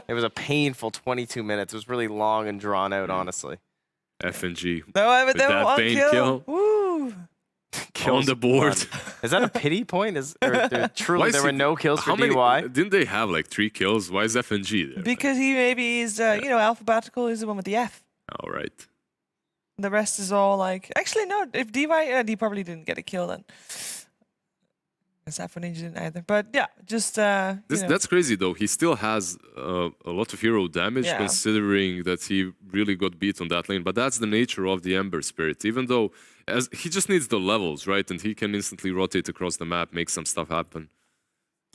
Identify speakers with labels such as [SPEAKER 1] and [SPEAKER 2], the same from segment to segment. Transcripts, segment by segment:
[SPEAKER 1] It was a painful 22 minutes. It was really long and drawn out, honestly.
[SPEAKER 2] FNG.
[SPEAKER 3] No, but
[SPEAKER 2] With
[SPEAKER 3] that
[SPEAKER 2] that
[SPEAKER 3] one
[SPEAKER 2] Bane
[SPEAKER 3] kill.
[SPEAKER 2] kill.
[SPEAKER 3] Woo.
[SPEAKER 2] On the board.
[SPEAKER 1] Is that a pity point? Truly,
[SPEAKER 2] Why is
[SPEAKER 1] there were
[SPEAKER 2] he-
[SPEAKER 1] no kills for
[SPEAKER 2] how many-
[SPEAKER 1] DY?
[SPEAKER 2] Didn't they have like 3 kills? Why is FNG there?
[SPEAKER 3] Because he maybe is, you know, alphabetical is the one with the F.
[SPEAKER 2] All right.
[SPEAKER 3] The rest is all like... Actually, no. If DY... he probably didn't get a kill then. Saffron Ninja didn't either. But yeah, just... you know.
[SPEAKER 2] That's crazy though. He still has a lot of hero damage
[SPEAKER 3] Yeah.
[SPEAKER 2] considering that he really got beat on that lane. But that's the nature of the Ember Spirit. Even though he just needs the levels, right? And he can instantly rotate across the map, make some stuff happen.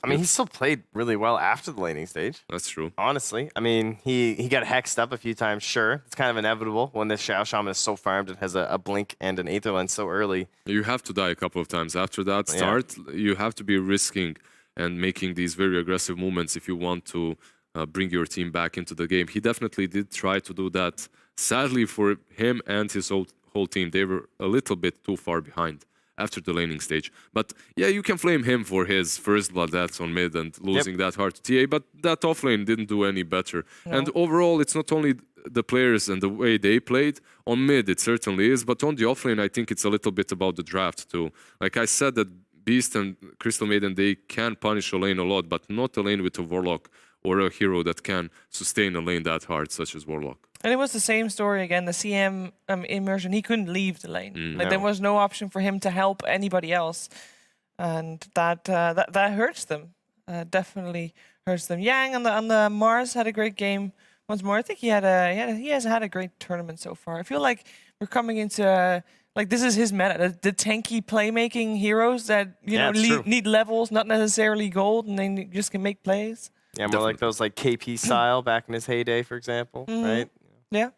[SPEAKER 1] I mean, he still played really well after the laning stage.
[SPEAKER 2] That's true.
[SPEAKER 1] Honestly, I mean, he got hexed up a few times. Sure, it's kind of inevitable when this Xiao Shaman is so farmed and has a blink and an Aether Lens so early.
[SPEAKER 2] You have to die a couple of times after that start. You have to be risking and making these very aggressive movements if you want to bring your team back into the game. He definitely did try to do that. Sadly for him and his whole team, they were a little bit too far behind after the laning stage. But yeah, you can flame him for his first blood deaths on mid and losing that hard to TA, but that offlane didn't do any better. No. And overall, it's not only the players and the way they played. On mid, it certainly is, but on the offlane, I think it's a little bit about the draft too. Like I said, that Beast and Crystal Maiden, they can punish a lane a lot, but not a lane with a Warlock or a hero that can sustain a lane that hard, such as Warlock.
[SPEAKER 3] And it was the same story again. The CM immersion, he couldn't leave the lane. There was no option for him to help anybody else, and that hurts them. Definitely hurts them. Yang on the Mars had a great game once more. I think he has had a great tournament so far. I feel like we're coming into like this is his meta. The tanky playmaking heroes that need levels, not necessarily gold, and they just can make plays.
[SPEAKER 1] Yeah, more like those like KP style back in his heyday, for example, right?
[SPEAKER 3] Yeah.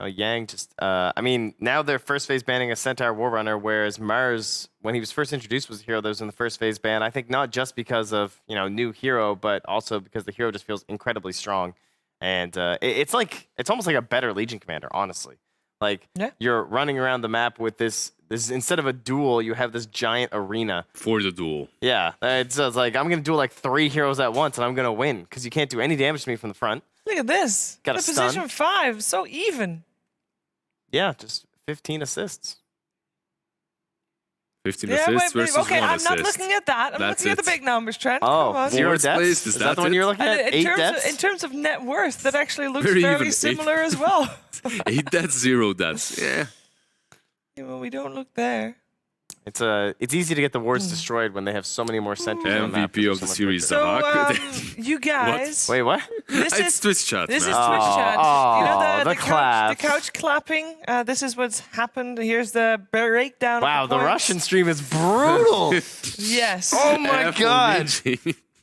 [SPEAKER 1] Yang just, I mean, now they're first phase banning a Centaur Warrunner, whereas Mars, when he was first introduced, was a hero that was in the first phase ban. I think not just because of, new hero, but also because the hero just feels incredibly strong. And it's almost like a better Legion commander, honestly. Like, you're running around the map with this, instead of a duel, you have this giant arena.
[SPEAKER 2] For the duel.
[SPEAKER 1] Yeah, it's like, I'm going to duel like 3 heroes at once, and I'm going to win, because you can't do any damage to me from the front.
[SPEAKER 3] Look at this.
[SPEAKER 1] Got a stun.
[SPEAKER 3] Position 5, so even.
[SPEAKER 1] Yeah, just 15 assists.
[SPEAKER 2] 15 assists versus 1
[SPEAKER 3] I'm
[SPEAKER 2] assist.
[SPEAKER 3] not looking at that. I'm looking at the big numbers, Trent.
[SPEAKER 1] Oh, 0 deaths? Is that the one you're looking at? 8 deaths?
[SPEAKER 3] In terms of net worth, that actually looks very similar as well.
[SPEAKER 2] 8 deaths, 0 deaths. Yeah.
[SPEAKER 3] Well, we don't look there.
[SPEAKER 1] It's easy to get the wards destroyed when they have so many more sentries on the map.
[SPEAKER 2] MVP of the series.
[SPEAKER 3] So, you guys...
[SPEAKER 1] Wait, what?
[SPEAKER 2] It's Twitch chat.
[SPEAKER 3] This is Twitch chat. You know
[SPEAKER 1] the
[SPEAKER 3] couch clapping? This is what's happened. Here's the breakdown.
[SPEAKER 1] Wow, the Russian stream is brutal.
[SPEAKER 3] Yes.
[SPEAKER 1] Oh my god.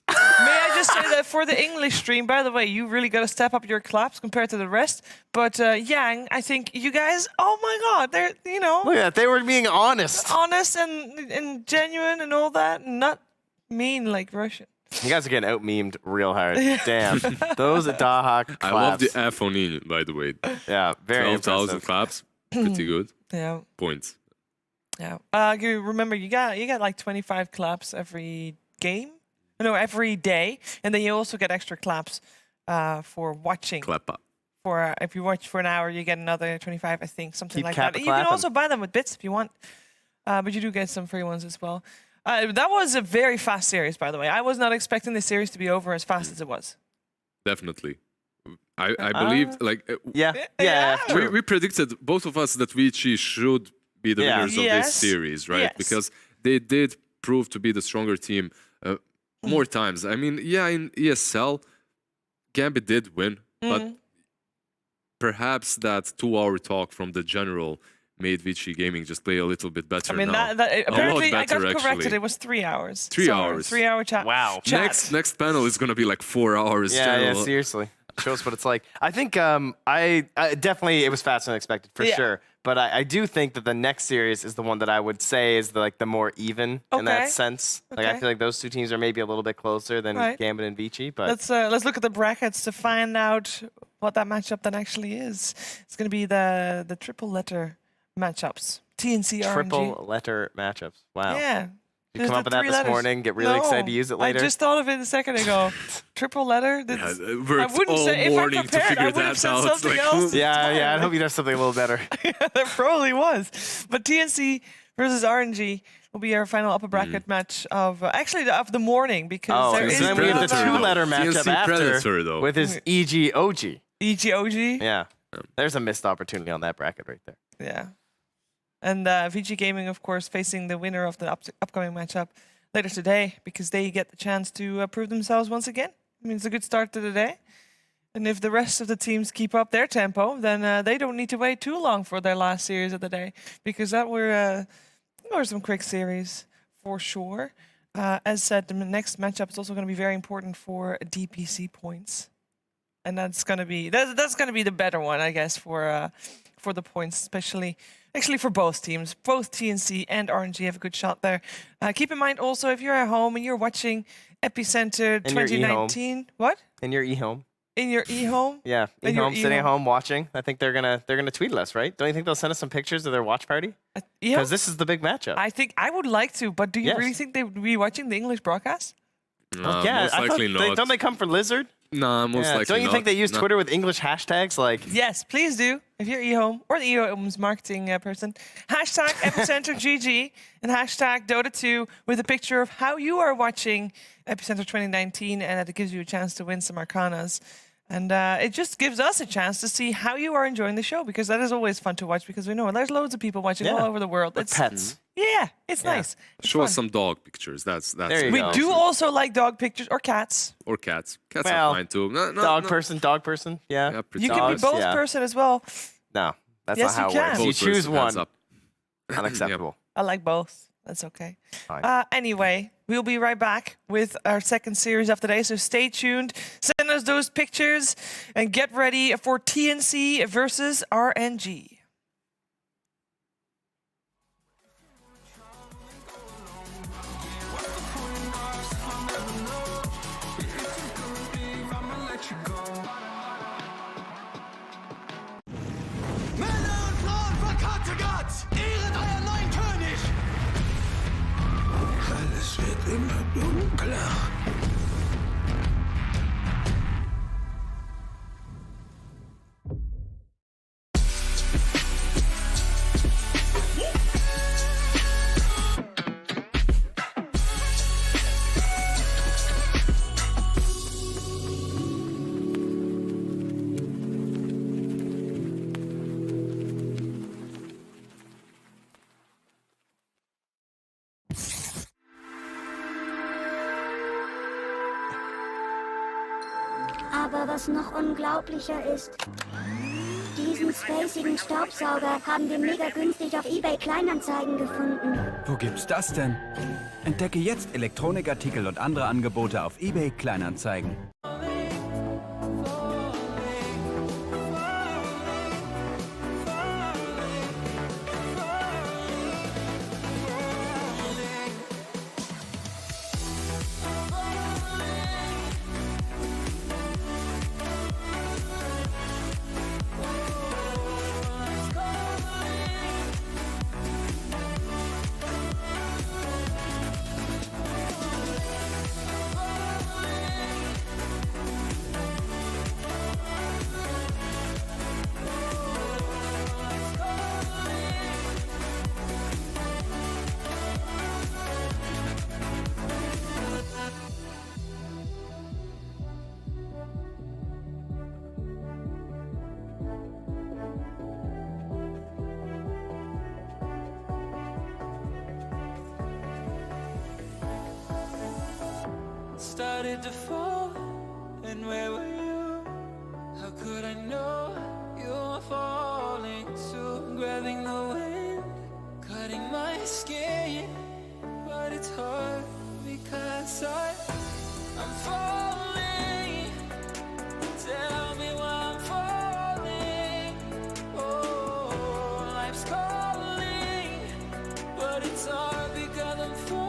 [SPEAKER 3] May I just say that for the English stream, by the way, you really got to step up your claps compared to the rest. But Yang, I think you guys, oh my god, they're,
[SPEAKER 1] Look at that, they were being honest.
[SPEAKER 3] Honest and genuine and all that, and not mean like Russian.
[SPEAKER 1] You guys are getting out-memed real hard. Damn. Those Daha claps.
[SPEAKER 2] I love the F on in, by the way.
[SPEAKER 1] Yeah, very
[SPEAKER 2] 12,000 claps, pretty good.
[SPEAKER 3] Yeah.
[SPEAKER 2] Points.
[SPEAKER 3] Yeah. You remember, you got like 25 claps every game? No, every day, and then you also get extra claps for watching.
[SPEAKER 2] Clap up.
[SPEAKER 3] For if you watch for an hour, you get another 25, I think, something like that. You
[SPEAKER 1] clapping.
[SPEAKER 3] can also buy them with bits if you want, but you do get some free ones as well. That was a very fast series, by the way. I was not expecting this series to be over as fast as it was.
[SPEAKER 2] Definitely. I believed, we predicted, both of us, that Vici should be the winners of this series, right?
[SPEAKER 3] Yes.
[SPEAKER 2] Because they did prove to be the stronger team more times. I mean, in ESL, Gambit did win, but perhaps that 2-hour talk from the general made Vici Gaming just play a little bit better.
[SPEAKER 3] I mean,
[SPEAKER 2] now.
[SPEAKER 3] apparently I got corrected.
[SPEAKER 2] Actually.
[SPEAKER 3] It was 3 hours.
[SPEAKER 2] 3 hours.
[SPEAKER 3] 3 hour chat.
[SPEAKER 1] Wow.
[SPEAKER 3] Chat.
[SPEAKER 2] Next panel is gonna be like 4 hours.
[SPEAKER 1] Yeah, seriously. Show us what it's like. I think I definitely, it was faster than expected for sure. But I do think that the next series is the one that I would say is the more even in that sense. Like I feel like those two teams are maybe a little bit closer than Gambit and Vici. But
[SPEAKER 3] let's look at the brackets to find out what that matchup then actually is. It's going to be the triple letter matchups. TNC RNG.
[SPEAKER 1] Triple letter matchups. Wow.
[SPEAKER 3] Yeah.
[SPEAKER 1] You
[SPEAKER 3] There's
[SPEAKER 1] come
[SPEAKER 3] the
[SPEAKER 1] up with that
[SPEAKER 3] 3
[SPEAKER 1] this
[SPEAKER 3] letters.
[SPEAKER 1] morning, get really excited to use it later.
[SPEAKER 3] I just thought of it a second ago. Triple letter?
[SPEAKER 2] Yeah, it
[SPEAKER 3] I
[SPEAKER 2] worked
[SPEAKER 3] wouldn't
[SPEAKER 2] all
[SPEAKER 3] say, if I
[SPEAKER 2] morning to
[SPEAKER 3] prepared, I
[SPEAKER 2] figure
[SPEAKER 3] would have
[SPEAKER 2] that
[SPEAKER 3] said
[SPEAKER 2] out.
[SPEAKER 3] something
[SPEAKER 2] Like,
[SPEAKER 3] else.
[SPEAKER 1] yeah, I hope you'd have something a little better.
[SPEAKER 3] There probably was. But TNC versus RNG will be our final upper bracket match of of the morning, because there
[SPEAKER 1] so
[SPEAKER 3] is
[SPEAKER 1] then we have the
[SPEAKER 2] Predator, though.
[SPEAKER 1] two-letter matchup
[SPEAKER 2] TNC
[SPEAKER 1] after
[SPEAKER 2] Predator, though.
[SPEAKER 1] with his EGOG.
[SPEAKER 3] EGOG.
[SPEAKER 1] Yeah, there's a missed opportunity on that bracket right there.
[SPEAKER 3] Yeah. And VG Gaming, of course, facing the winner of the upcoming matchup later today, because they get the chance to prove themselves once again. I mean, it's a good start to the day. And if the rest of the teams keep up their tempo, then they don't need to wait too long for their last series of the day, because that were some quick series for sure. As said, the next matchup is also going to be very important for DPC points, and that's going to be the better one, I guess, for the points, especially. Actually, for both teams, both TNC and RNG have a good shot there. Keep in mind also, if you're at home and you're watching Epicenter
[SPEAKER 1] In your
[SPEAKER 3] 2019, what?
[SPEAKER 1] In your e-home.
[SPEAKER 3] In your e-home?
[SPEAKER 1] Yeah,
[SPEAKER 3] In your
[SPEAKER 1] e-home, sitting at
[SPEAKER 3] e-home.
[SPEAKER 1] home watching. I think they're gonna tweet us, right? Don't you think they'll send us some pictures of their watch party?
[SPEAKER 3] Yeah.
[SPEAKER 1] Because this is the big matchup.
[SPEAKER 3] I think I would like to, but do you
[SPEAKER 1] Yes.
[SPEAKER 3] really think they would be watching the English broadcast?
[SPEAKER 2] Nah,
[SPEAKER 1] yeah,
[SPEAKER 2] most
[SPEAKER 1] I thought
[SPEAKER 2] likely not.
[SPEAKER 1] don't they come from Lizard?
[SPEAKER 2] Nah, most
[SPEAKER 1] Yeah.
[SPEAKER 2] likely
[SPEAKER 1] Don't you
[SPEAKER 2] not.
[SPEAKER 1] think they use
[SPEAKER 2] Nah.
[SPEAKER 1] Twitter with English hashtags like?
[SPEAKER 3] Yes, please do. If you're eHome or the eHome's marketing person, hashtag Epicenter GG and hashtag Dota2 with a picture of how you are watching Epicenter 2019, and that gives you a chance to win some Arcanas. And it just gives us a chance to see how you are enjoying the show, because that is always fun to watch, because we know there's loads of people watching all over the world.
[SPEAKER 1] With pets.
[SPEAKER 3] Yeah, it's nice. It's
[SPEAKER 2] Show us
[SPEAKER 3] fun.
[SPEAKER 2] some dog pictures. That's
[SPEAKER 1] There you
[SPEAKER 3] We
[SPEAKER 1] go.
[SPEAKER 3] do also like dog pictures or cats.
[SPEAKER 2] or cats. Cats
[SPEAKER 1] Well,
[SPEAKER 2] are fine too. No,
[SPEAKER 1] Dog person.
[SPEAKER 2] Yeah, pretty
[SPEAKER 3] You can be
[SPEAKER 1] Dogs,
[SPEAKER 3] both
[SPEAKER 1] yeah.
[SPEAKER 3] person as well.
[SPEAKER 1] No, that's
[SPEAKER 3] Yes,
[SPEAKER 1] not how
[SPEAKER 3] you
[SPEAKER 1] it works.
[SPEAKER 3] can.
[SPEAKER 1] You
[SPEAKER 2] Both
[SPEAKER 1] choose
[SPEAKER 2] person, hands
[SPEAKER 1] one.
[SPEAKER 2] up.
[SPEAKER 1] Unacceptable.
[SPEAKER 3] I like both. That's okay.
[SPEAKER 1] Fine.
[SPEAKER 3] Anyway, we'll be right back with our second series of the day, so stay tuned. Send us those pictures and get ready for TNC versus RNG.
[SPEAKER 4] Männer und Frauen von Kattegat, ehren euren neuen König! Alles wird immer dunkler.
[SPEAKER 5] Aber was noch unglaublicher ist, diesen spacigen Staubsauger haben wir mega günstig auf eBay Kleinanzeigen gefunden.
[SPEAKER 6] Wo gibt's das denn? Entdecke jetzt Elektronikartikel und andere Angebote auf eBay Kleinanzeigen.
[SPEAKER 7] Started to fall, and where were you? How could I know you were falling too? Grabbing the wind, cutting my skin, but it's hard because I'm falling. Tell me why I'm falling. Oh, life's calling, but it's hard because I'm falling.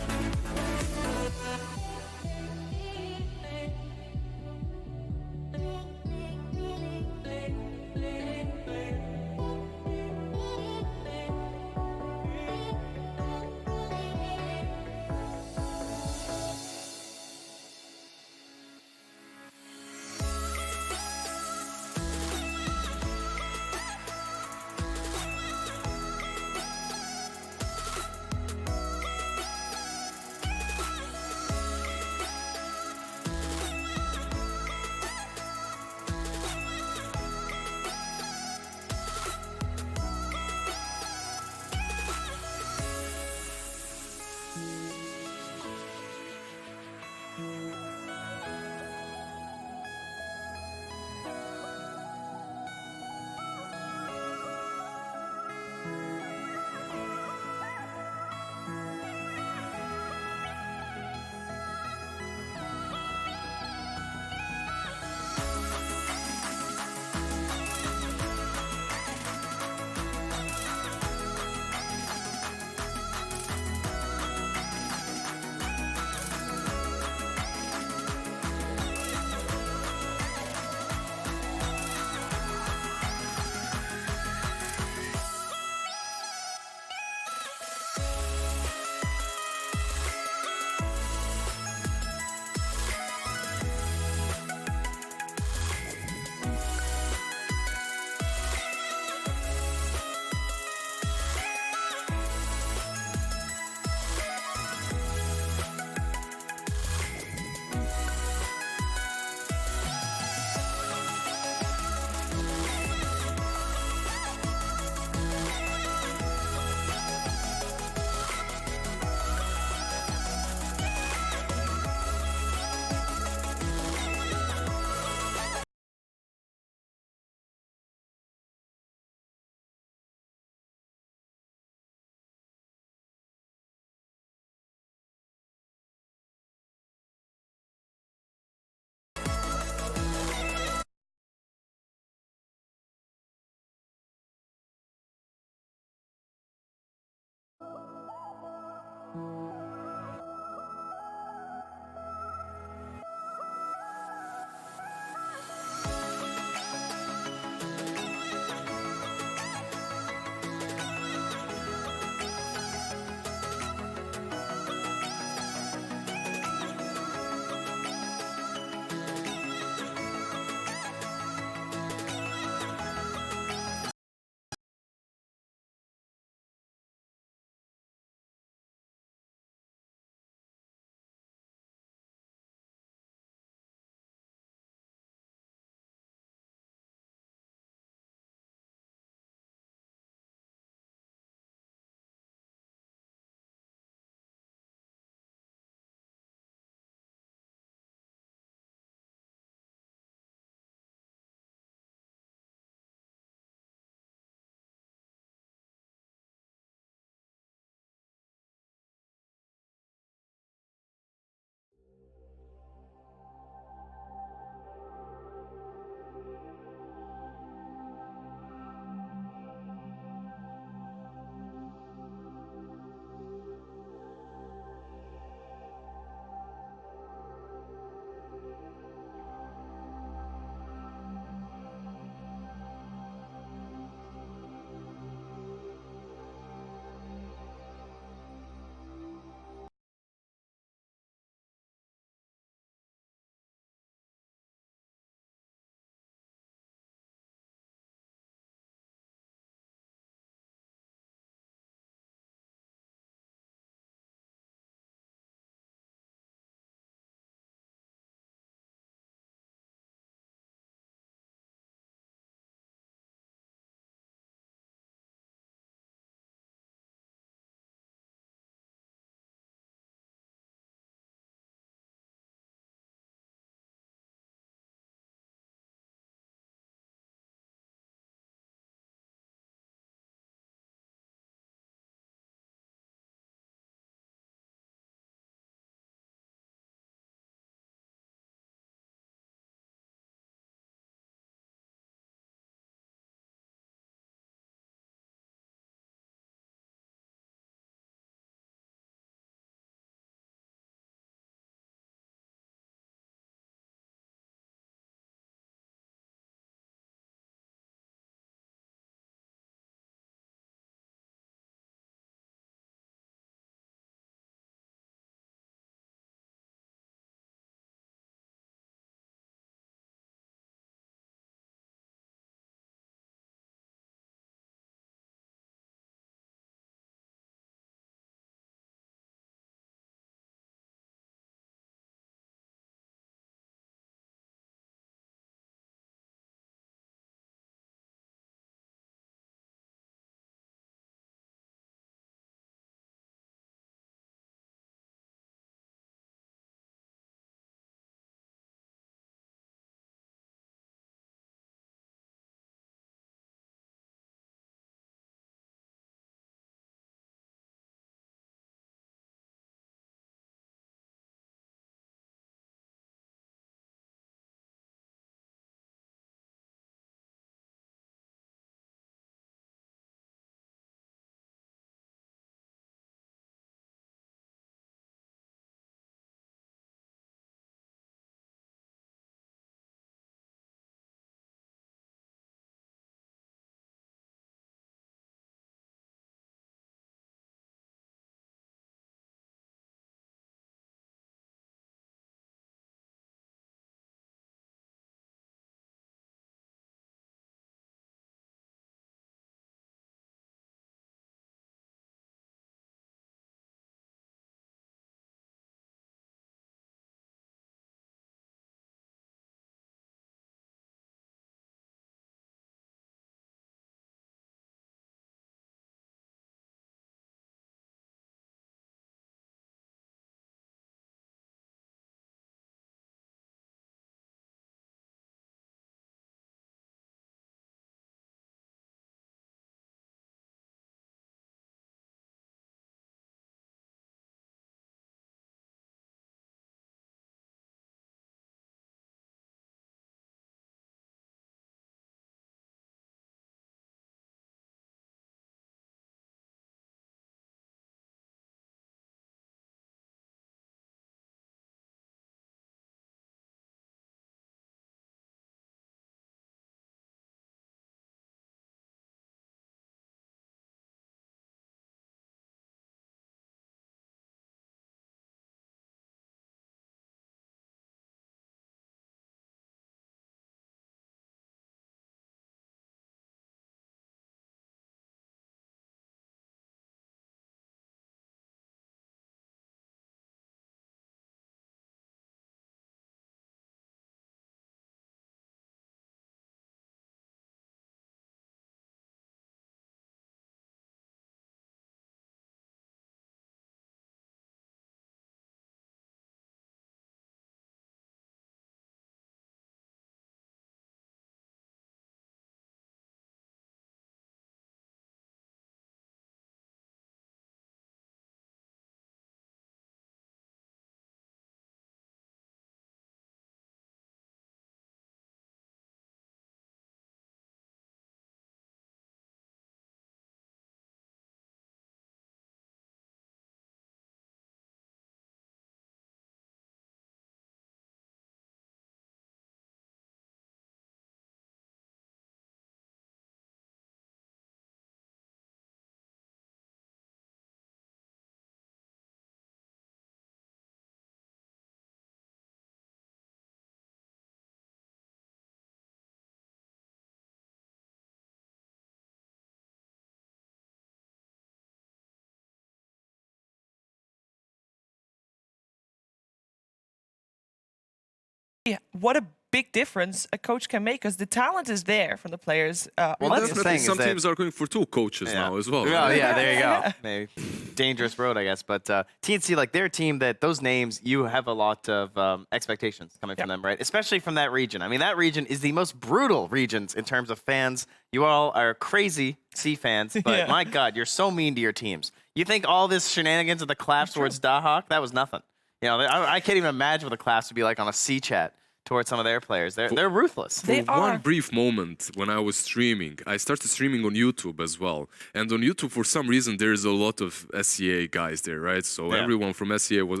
[SPEAKER 3] what a big difference a coach can make, because the talent is there from the players.
[SPEAKER 1] Well, that's the
[SPEAKER 2] Definitely,
[SPEAKER 1] thing.
[SPEAKER 2] some
[SPEAKER 1] is that-
[SPEAKER 2] teams are going for 2 coaches now as well.
[SPEAKER 1] Yeah,
[SPEAKER 2] right?
[SPEAKER 1] yeah, there you go. Maybe dangerous road, I guess. But TNC, like their team, that those names, you have a lot of expectations coming from them, right? Especially from that region. I mean, that region is the most brutal regions in terms of fans. You all are crazy C fans, but my God, you're so mean to your teams. You think all this shenanigans of the claps towards Dahawk, that was nothing. You know, I can't even imagine what the claps would be like on a C chat towards some of their players. They're ruthless.
[SPEAKER 3] They
[SPEAKER 2] For one brief moment when I was streaming, I started streaming on YouTube as well. And on YouTube, for some reason, there's a lot of SCA guys there, right? So everyone from SCA was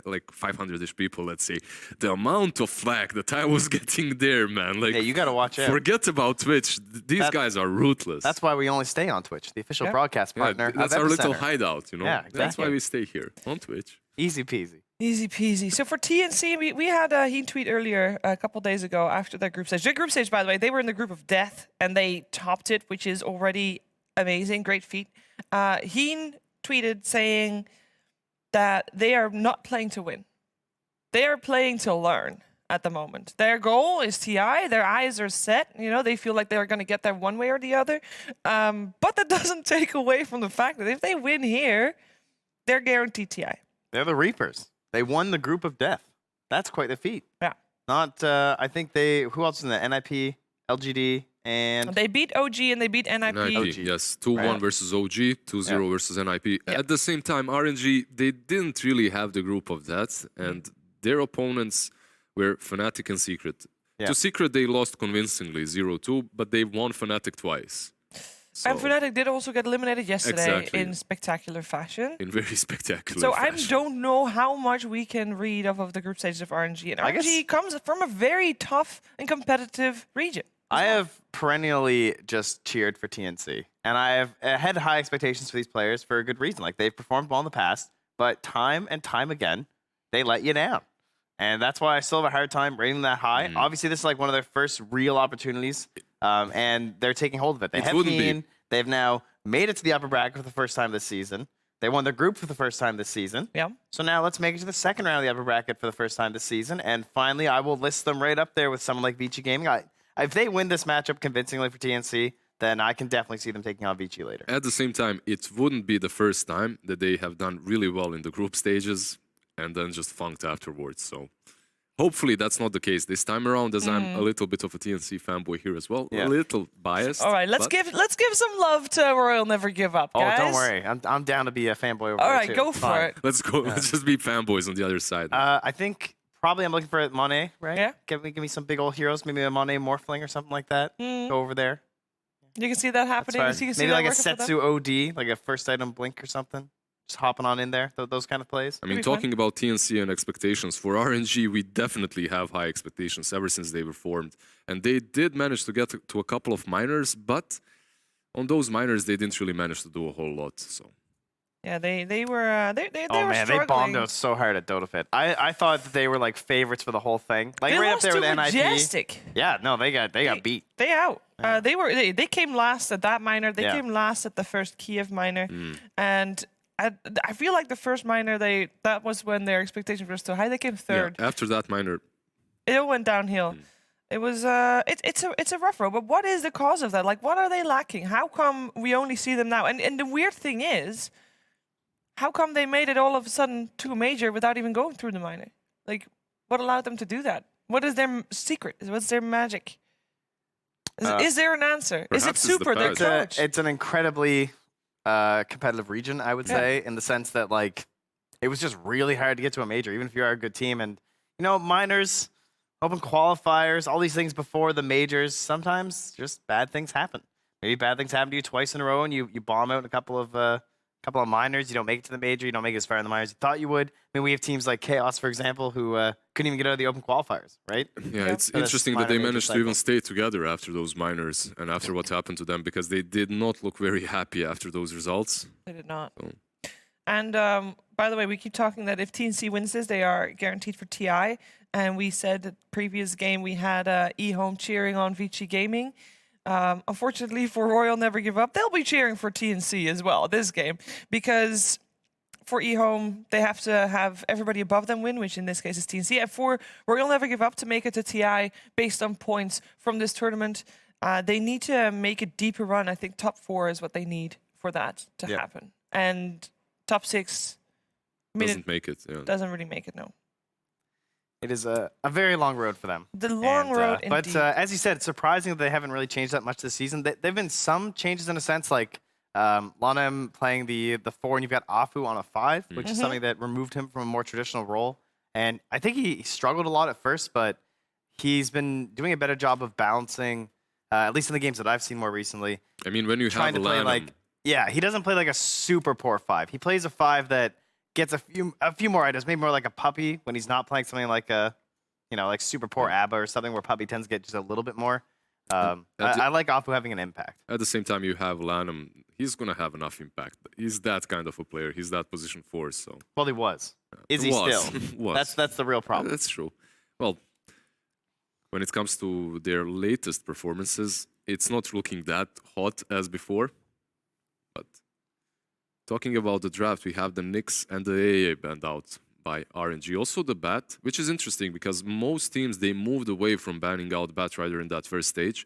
[SPEAKER 2] like 500-ish people, let's say. The amount of flack that I was getting there, man. Like,
[SPEAKER 1] Yeah, you got to watch out.
[SPEAKER 2] forget about Twitch. These guys are ruthless.
[SPEAKER 1] That's why we only stay on Twitch, the official broadcast partner.
[SPEAKER 2] That's
[SPEAKER 1] of
[SPEAKER 2] our little
[SPEAKER 1] Epicenter.
[SPEAKER 2] hideout, you know?
[SPEAKER 1] Yeah,
[SPEAKER 2] That's
[SPEAKER 1] exactly.
[SPEAKER 2] why we stay here on Twitch.
[SPEAKER 1] Easy peasy.
[SPEAKER 3] Easy peasy. So for TNC, we had a Heen tweet earlier a couple days ago after their group stage. Their group stage, by the way, they were in the group of death and they topped it, which is already amazing. Great feat. Heen tweeted saying that they are not playing to win. They are playing to learn at the moment. Their goal is TI. Their eyes are set. You know, they feel like they're going to get there one way or the other. But that doesn't take away from the fact that if they win here, they're guaranteed TI.
[SPEAKER 1] They're the Reapers. They won the group of death. That's quite the feat.
[SPEAKER 3] Yeah.
[SPEAKER 1] Not, I think who else is in that? NIP, LGD, and...
[SPEAKER 3] They beat OG and they beat NIP.
[SPEAKER 2] NIP, yes. 2-1 versus OG, 2-0 versus NIP. At the same time, RNG, they didn't really have the group of death, and their opponents were Fnatic and Secret.
[SPEAKER 1] Yeah.
[SPEAKER 2] To Secret, they lost convincingly, 0-2, but they won Fnatic twice. So,
[SPEAKER 3] And Fnatic did also get eliminated yesterday
[SPEAKER 2] Exactly.
[SPEAKER 3] in spectacular fashion.
[SPEAKER 2] in very spectacular
[SPEAKER 3] So I
[SPEAKER 2] fashion.
[SPEAKER 3] don't know how much we can read off of the group stages of RNG. And
[SPEAKER 1] I guess-
[SPEAKER 3] RNG comes from a very tough and competitive region.
[SPEAKER 1] I have perennially just cheered for TNC, and I have had high expectations for these players for a good reason. Like, they've performed well in the past, but time and time again, they let you down. And that's why I still have a hard time rating that high. Obviously, this is like one of their first real opportunities, and they're taking hold of it. They have
[SPEAKER 2] wouldn't be.
[SPEAKER 1] Heen. They've now made it to the upper bracket for the first time this season. They won their group for the first time this season.
[SPEAKER 3] Yeah.
[SPEAKER 1] So now let's make it to the second round of the upper bracket for the first time this season. And finally, I will list them right up there with someone like Vici Gaming. If they win this matchup convincingly for TNC, then I can definitely see them taking on Vici later.
[SPEAKER 2] At the same time, it wouldn't be the first time that they have done really well in the group stages and then just funked afterwards. So hopefully that's not the case this time around, as I'm a little bit of a TNC fanboy here as well.
[SPEAKER 1] Yeah.
[SPEAKER 2] A little biased.
[SPEAKER 3] All right, let's
[SPEAKER 2] but
[SPEAKER 3] give some love to Royal Never Give Up,
[SPEAKER 1] Oh,
[SPEAKER 3] guys.
[SPEAKER 1] don't worry. I'm down to be a fanboy over
[SPEAKER 3] All
[SPEAKER 1] there,
[SPEAKER 3] right,
[SPEAKER 1] too.
[SPEAKER 3] go
[SPEAKER 1] It's
[SPEAKER 3] for
[SPEAKER 1] fine.
[SPEAKER 3] it.
[SPEAKER 2] Let's go. Let's just be fanboys on the other side.
[SPEAKER 1] I think probably I'm looking for Monet, right?
[SPEAKER 3] Yeah.
[SPEAKER 1] Give me some big old heroes, maybe a Monet Morphling or something like that. Go over there.
[SPEAKER 3] You can see that
[SPEAKER 1] That's
[SPEAKER 3] happening.
[SPEAKER 1] fine.
[SPEAKER 3] You can see
[SPEAKER 1] Maybe
[SPEAKER 3] that
[SPEAKER 1] like a
[SPEAKER 3] working for them.
[SPEAKER 1] Setsu OD, like a first item blink or something. Just hopping on in there, those kind of plays.
[SPEAKER 2] I mean,
[SPEAKER 3] be fun.
[SPEAKER 2] talking about TNC and expectations, for RNG, we definitely have high expectations ever since they were formed. And they did manage to get to a couple of minors, but on those minors, they didn't really manage to do a whole lot. So
[SPEAKER 3] Yeah, they were they
[SPEAKER 1] Oh
[SPEAKER 3] were
[SPEAKER 1] man, they
[SPEAKER 3] struggling.
[SPEAKER 1] bombed us so hard at Dota Fit. I thought that they were like favorites for the whole thing. Like
[SPEAKER 3] They
[SPEAKER 1] right up
[SPEAKER 3] lost
[SPEAKER 1] there
[SPEAKER 3] to
[SPEAKER 1] with NIP.
[SPEAKER 3] Majestic.
[SPEAKER 1] Yeah, no, they got beat.
[SPEAKER 3] They out. They came last at that minor. They
[SPEAKER 1] Yeah.
[SPEAKER 3] came last at the first Kiev minor, and I feel like the first minor that was when their expectations were still high. They came third.
[SPEAKER 2] yeah, after that minor,
[SPEAKER 3] It all went downhill. It was it's a rough road. But what is the cause of that? Like, what are they lacking? How come we only see them now? And the weird thing is, how come they made it all of a sudden to a major without even going through the minor? Like, what allowed them to do that? What is their secret? What's their magic? Is there an answer? Is it
[SPEAKER 2] perhaps it's the
[SPEAKER 3] super? Their
[SPEAKER 2] past.
[SPEAKER 3] coach.
[SPEAKER 1] It's an incredibly competitive region, I would say, in the sense that like it was just really hard to get to a major, even if you are a good team. And you know, minors, open qualifiers, all these things before the majors. Sometimes just bad things happen. Maybe bad things happen to you twice in a row, and you bomb out in a couple of minors. You don't make it to the major. You don't make it as far in the minors as you thought you would. I mean, we have teams like Chaos, for example, who couldn't even get out of the open qualifiers, right?
[SPEAKER 2] yeah, it's
[SPEAKER 1] For this
[SPEAKER 2] interesting
[SPEAKER 1] minor
[SPEAKER 2] that they
[SPEAKER 1] major
[SPEAKER 2] managed to
[SPEAKER 1] cycle.
[SPEAKER 2] even stay together after those minors and after what happened to them, because they did not look very happy after those results.
[SPEAKER 3] They did not.
[SPEAKER 2] Oh.
[SPEAKER 3] And by the way, we keep talking that if TNC wins this, they are guaranteed for TI. And we said that previous game we had eHome cheering on Vici Gaming. Unfortunately for Royal Never Give Up, they'll be cheering for TNC as well this game, because for eHome, they have to have everybody above them win, which in this case is TNC. At 4, Royal Never Give Up to make it to TI based on points from this tournament. They need to make a deeper run. I think top 4 is what they need for that to happen. And top 6
[SPEAKER 2] doesn't make it. Yeah.
[SPEAKER 3] Doesn't really make it, no.
[SPEAKER 1] It is a very long road for them.
[SPEAKER 3] The long road, indeed.
[SPEAKER 1] But as you said, it's surprising that they haven't really changed that much this season. They've been some changes in a sense, like Lonem playing the 4, and you've got Afu on a 5, which is something that removed him from a more traditional role. And I think he struggled a lot at first, but he's been doing a better job of balancing, at least in the games that I've seen more recently.
[SPEAKER 2] I mean, when you
[SPEAKER 1] trying
[SPEAKER 2] have
[SPEAKER 1] to play
[SPEAKER 2] Lanham,
[SPEAKER 1] he doesn't play like a super poor 5. He plays a 5 that gets a few more items, maybe more like a Puppy when he's not playing something like a, like super poor ABBA or something where Puppy tends to get just a little bit more. I like Afu having an impact.
[SPEAKER 2] At the same time, you have Lanham. He's going to have enough impact. He's that kind of a player. He's that position 4, so...
[SPEAKER 1] Well, he was. Is he still? That's the real problem.
[SPEAKER 2] That's true. Well, when it comes to their latest performances, it's not looking that hot as before. But talking about the draft, we have the Knicks and the AA banned out by RNG. Also the Bat, which is interesting because most teams, they moved away from banning out Batrider in that first stage,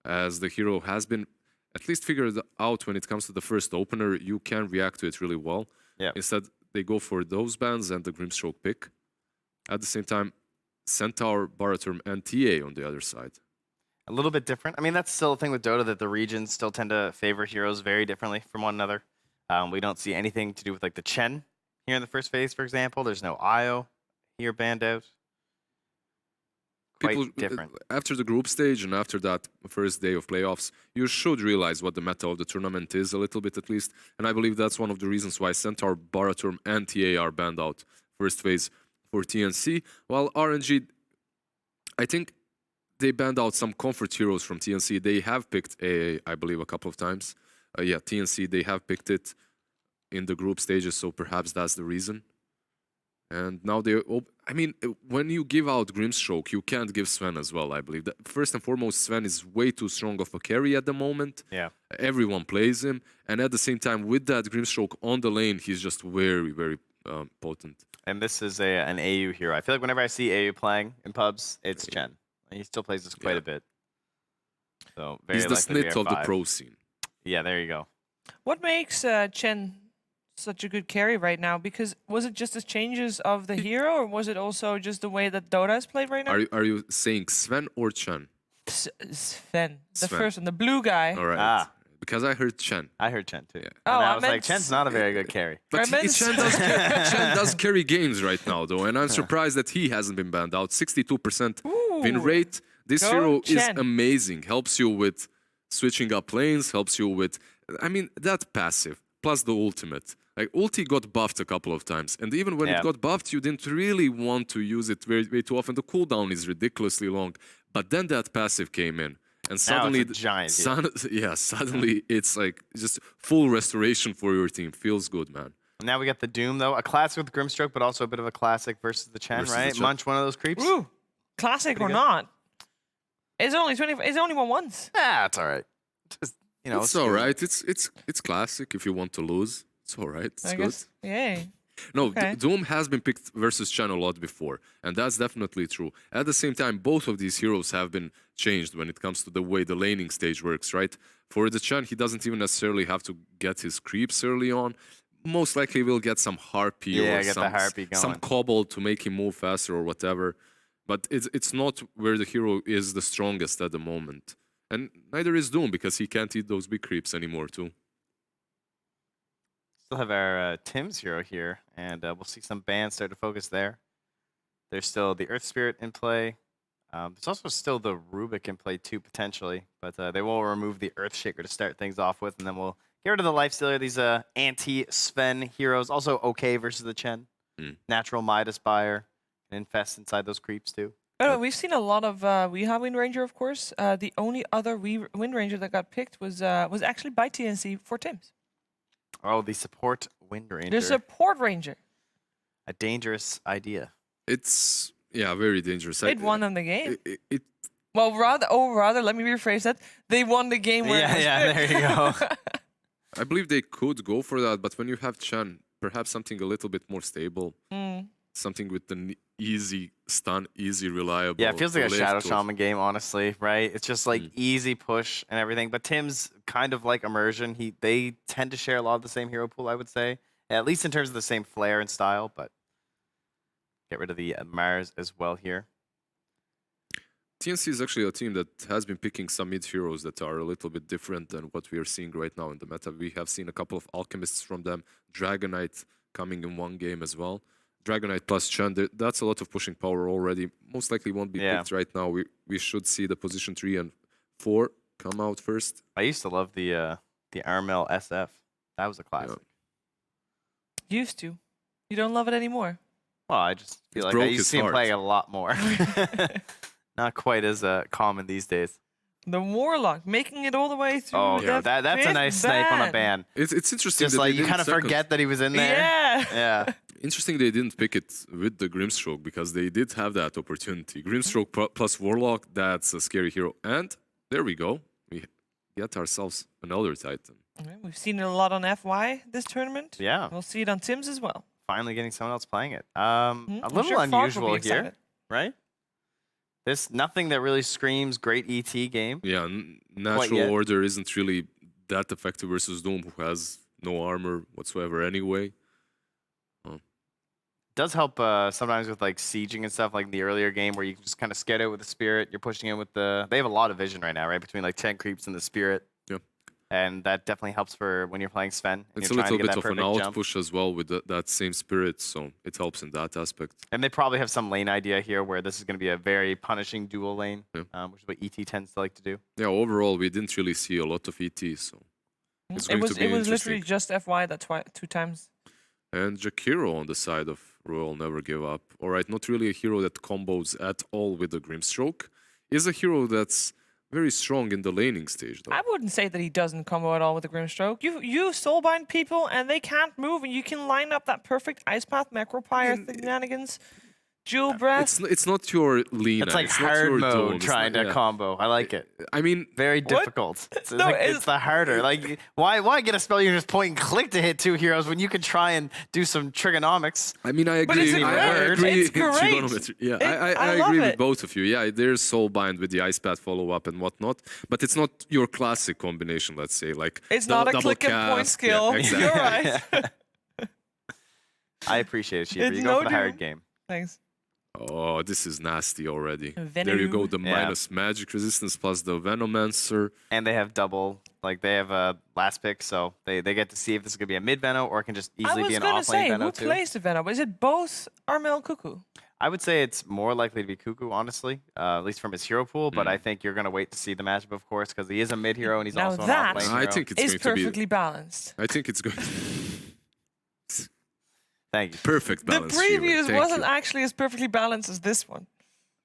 [SPEAKER 2] as the hero has been at least figured out when it comes to the first opener, you can react to it really well.
[SPEAKER 1] Yeah.
[SPEAKER 2] Instead, they go for those bans and the Grimstroke pick. At the same time, Centaur, Baraturm, and TA on the other side.
[SPEAKER 1] A little bit different. I mean, that's still a thing with Dota, that the regions still tend to favor heroes very differently from one another. We don't see anything to do with like the Chen here in the first phase, for example. There's no Io here banned out. Quite different.
[SPEAKER 2] After the group stage and after that first day of playoffs, you should realize what the meta of the tournament is, a little bit at least. And I believe that's one of the reasons why Centaur, Baraturm, and TA are banned out first phase for TNC. While RNG, I think they banned out some comfort heroes from TNC. They have picked AA, I believe, a couple of times. TNC, they have picked it in the group stages, so perhaps that's the reason. And now I mean, when you give out Grimstroke, you can't give Sven as well, I believe. First and foremost, Sven is way too strong of a carry at the moment.
[SPEAKER 1] Yeah.
[SPEAKER 2] Everyone plays him. And at the same time, with that Grimstroke on the lane, he's just very, very potent.
[SPEAKER 1] And this is an AU hero. I feel like whenever I see AU playing in pubs, it's Chen. He still plays this quite a bit. So very
[SPEAKER 2] he's the snit of the pro scene.
[SPEAKER 1] Yeah, there you go.
[SPEAKER 3] What makes Chen such a good carry right now? Because was it just the changes of the hero, or was it also just the way that Dota is played right now?
[SPEAKER 2] Are you saying Sven or Chen?
[SPEAKER 3] Sven, the first one, the blue guy.
[SPEAKER 2] All right. Because I heard Chen.
[SPEAKER 1] I heard Chen too.
[SPEAKER 2] Yeah.
[SPEAKER 1] And I was like, Chen's not a very good carry.
[SPEAKER 2] But Chen does carry games right now, though, and I'm surprised that he hasn't been banned out. 62% win rate. This hero is amazing. Helps you with switching up lanes, helps you with... I mean, that passive, plus the ultimate. Like, ulti got buffed a couple of times, and even when it got buffed, you didn't really want to use it way too often. The cooldown is ridiculously long, but then that passive came in, and suddenly,
[SPEAKER 1] it's a giant
[SPEAKER 2] suddenly it's like just full restoration for your team. Feels good, man.
[SPEAKER 1] Now we got the Doom, though, a classic with Grimstroke, but also a bit of a classic versus the Chen, right? Munch one of those creeps.
[SPEAKER 3] Ooh, classic or not? It's only 20. It's only won once.
[SPEAKER 1] It's all right. Just,
[SPEAKER 2] it's all right. It's classic. If you want to lose, it's all right. It's good.
[SPEAKER 3] Yay.
[SPEAKER 2] No, Doom has been picked versus Chen a lot before, and that's definitely true. At the same time, both of these heroes have been changed when it comes to the way the laning stage works, right? For the Chen, he doesn't even necessarily have to get his creeps early on. Most likely we'll get some Harpy or some Cobalt to make him move faster or whatever. But it's not where the hero is the strongest at the moment. And neither is Doom, because he can't eat those big creeps anymore too.
[SPEAKER 1] Still have our Tim's hero here, and we'll see some bans start to focus there. There's still the Earth Spirit in play. There's also still the Rubik in play too, potentially, but they will remove the Earthshaker to start things off with, and then we'll get rid of the Lifestealer, these anti-Sven heroes. Also okay versus the Chen. Natural Midas Buyer, and infest inside those creeps too.
[SPEAKER 3] We've seen a lot of we have Wind Ranger, of course. The only other Wind Ranger that got picked was actually by TNC for Tim's.
[SPEAKER 1] Oh, the support Wind Ranger.
[SPEAKER 3] The support Ranger.
[SPEAKER 1] A dangerous idea.
[SPEAKER 2] It's very dangerous.
[SPEAKER 3] It won them the game. Rather, let me rephrase that. They won the game. Where
[SPEAKER 1] there you go.
[SPEAKER 2] I believe they could go for that, but when you have Chen, perhaps something a little bit more stable. Something with the easy stun, easy reliable.
[SPEAKER 1] Yeah, it feels like a
[SPEAKER 2] lift
[SPEAKER 1] Shadow
[SPEAKER 2] or-
[SPEAKER 1] Shaman game, honestly, right? It's just like easy push and everything. But Tim's kind of like Immersion. They tend to share a lot of the same hero pool, I would say. At least in terms of the same flair and style, but get rid of the Mars as well here.
[SPEAKER 2] TNC is actually a team that has been picking some mid heroes that are a little bit different than what we are seeing right now in the meta. We have seen a couple of Alchemists from them, Dragonite coming in one game as well. Dragonite plus Chen, that's a lot of pushing power already. Most likely won't be picked right now. We should see the position 3 and 4 come out first.
[SPEAKER 1] I used to love the Armel SF. That was a classic.
[SPEAKER 3] Used to. You don't love it anymore.
[SPEAKER 1] Well, I just feel like I used to see him playing a lot more. Not quite as common these days.
[SPEAKER 3] The Warlock, making it all the way through.
[SPEAKER 1] Oh,
[SPEAKER 3] the
[SPEAKER 1] that's a nice snipe on a ban.
[SPEAKER 2] It's interesting.
[SPEAKER 1] Just
[SPEAKER 2] that
[SPEAKER 1] like
[SPEAKER 2] they
[SPEAKER 1] you
[SPEAKER 2] didn't
[SPEAKER 1] kind of
[SPEAKER 2] second.
[SPEAKER 1] forget that he was in there.
[SPEAKER 3] Yeah.
[SPEAKER 1] Yeah.
[SPEAKER 2] Interesting they didn't pick it with the Grimstroke because they did have that opportunity. Grimstroke plus Warlock, that's a scary hero. And there we go. We get ourselves another Titan.
[SPEAKER 3] We've seen it a lot on FY this tournament.
[SPEAKER 1] Yeah.
[SPEAKER 3] We'll see it on Tim's as well.
[SPEAKER 1] Finally getting someone else playing it. A
[SPEAKER 3] I'm
[SPEAKER 1] little
[SPEAKER 3] sure Fog will
[SPEAKER 1] unusual
[SPEAKER 3] be
[SPEAKER 1] here,
[SPEAKER 3] excited.
[SPEAKER 1] right? This nothing that really screams great ET game.
[SPEAKER 2] Yeah,
[SPEAKER 1] yet.
[SPEAKER 2] natural order isn't really that effective versus Doom, who has no armor whatsoever anyway.
[SPEAKER 1] Does help sometimes with like sieging and stuff, like in the earlier game where you can just kind of sked out with the spirit. You're pushing in with the. They have a lot of vision right now, right? Between like 10 creeps and the spirit.
[SPEAKER 2] Yeah.
[SPEAKER 1] And that definitely helps for when you're playing Sven. And
[SPEAKER 2] It's a
[SPEAKER 1] you're trying
[SPEAKER 2] little
[SPEAKER 1] to get
[SPEAKER 2] bit
[SPEAKER 1] that
[SPEAKER 2] of an
[SPEAKER 1] perfect
[SPEAKER 2] out
[SPEAKER 1] jump.
[SPEAKER 2] push as well with that same spirit, so it helps in that aspect.
[SPEAKER 1] And they probably have some lane idea here where this is going to be a very punishing dual lane,
[SPEAKER 2] Yeah.
[SPEAKER 1] which is what ET tends to like to do.
[SPEAKER 2] Yeah, overall, we didn't really see a lot of ET, so it's going to be
[SPEAKER 3] It was
[SPEAKER 2] interesting.
[SPEAKER 3] literally just FY that 2 times.
[SPEAKER 2] And Jakiro on the side of Royal Never Give Up. All right, not really a hero that combos at all with the Grimstroke. Is a hero that's very strong in the laning stage, though.
[SPEAKER 3] I wouldn't say that he doesn't combo at all with the Grimstroke. You soulbind people and they can't move, and you can line up that perfect Ice Path Macropire shenanigans. Jewel Breath.
[SPEAKER 2] It's not your Lena.
[SPEAKER 1] It's like
[SPEAKER 2] it's not
[SPEAKER 1] hard
[SPEAKER 2] your
[SPEAKER 1] mode
[SPEAKER 2] Dawn, it's
[SPEAKER 1] trying
[SPEAKER 2] not-
[SPEAKER 1] to
[SPEAKER 2] yeah.
[SPEAKER 1] combo. I like it.
[SPEAKER 2] I mean,
[SPEAKER 1] Very difficult. It's,
[SPEAKER 3] No,
[SPEAKER 1] like,
[SPEAKER 3] it's-
[SPEAKER 1] it's the harder. Like, why get a spell you can just point and click to hit 2 heroes when you can try and do some trigonomics?
[SPEAKER 2] I agree.
[SPEAKER 3] But is it
[SPEAKER 2] I
[SPEAKER 3] great?
[SPEAKER 2] agree.
[SPEAKER 3] It's great.
[SPEAKER 2] Trigonometry. Yeah, I
[SPEAKER 3] love
[SPEAKER 2] agree with
[SPEAKER 3] it.
[SPEAKER 2] both of you. Yeah, there's Soulbind with the Ice Path follow-up and whatnot, but it's not your classic combination, let's say. Like
[SPEAKER 3] It's not a
[SPEAKER 2] double
[SPEAKER 3] click and point
[SPEAKER 2] cast.
[SPEAKER 3] skill.
[SPEAKER 2] Yeah, exactly.
[SPEAKER 3] You're right.
[SPEAKER 1] I appreciate it, Sheeper.
[SPEAKER 3] It's
[SPEAKER 1] You go
[SPEAKER 3] no
[SPEAKER 1] for the hard
[SPEAKER 3] doom.
[SPEAKER 1] game.
[SPEAKER 3] Thanks.
[SPEAKER 2] Oh, this is nasty already.
[SPEAKER 3] Venom.
[SPEAKER 2] There you go, the
[SPEAKER 1] Yeah.
[SPEAKER 2] minus magic resistance plus the Venomancer.
[SPEAKER 1] And they have double, like they have a last pick, so they get to see if this is going to be a mid Veno or it can just
[SPEAKER 3] I
[SPEAKER 1] easily
[SPEAKER 3] was
[SPEAKER 1] be an
[SPEAKER 3] going to
[SPEAKER 1] off lane
[SPEAKER 3] say,
[SPEAKER 1] Veno
[SPEAKER 3] who
[SPEAKER 1] too.
[SPEAKER 3] plays the Venom? Is it both Armel and Cuckoo?
[SPEAKER 1] I would say it's more likely to be Cuckoo, honestly, at least from his hero pool, but I think you're going to wait to see the matchup, of course, because he is a mid hero and he's
[SPEAKER 3] Now
[SPEAKER 1] also an
[SPEAKER 3] that
[SPEAKER 1] off lane
[SPEAKER 2] I
[SPEAKER 1] hero.
[SPEAKER 2] think it's
[SPEAKER 3] Is
[SPEAKER 2] going to be.
[SPEAKER 3] perfectly balanced.
[SPEAKER 2] I think it's going to be
[SPEAKER 1] Thank you.
[SPEAKER 2] perfect
[SPEAKER 3] The
[SPEAKER 2] balance. Sheever.
[SPEAKER 3] previous
[SPEAKER 2] Thank
[SPEAKER 3] wasn't
[SPEAKER 2] you.
[SPEAKER 3] actually as perfectly balanced as this one.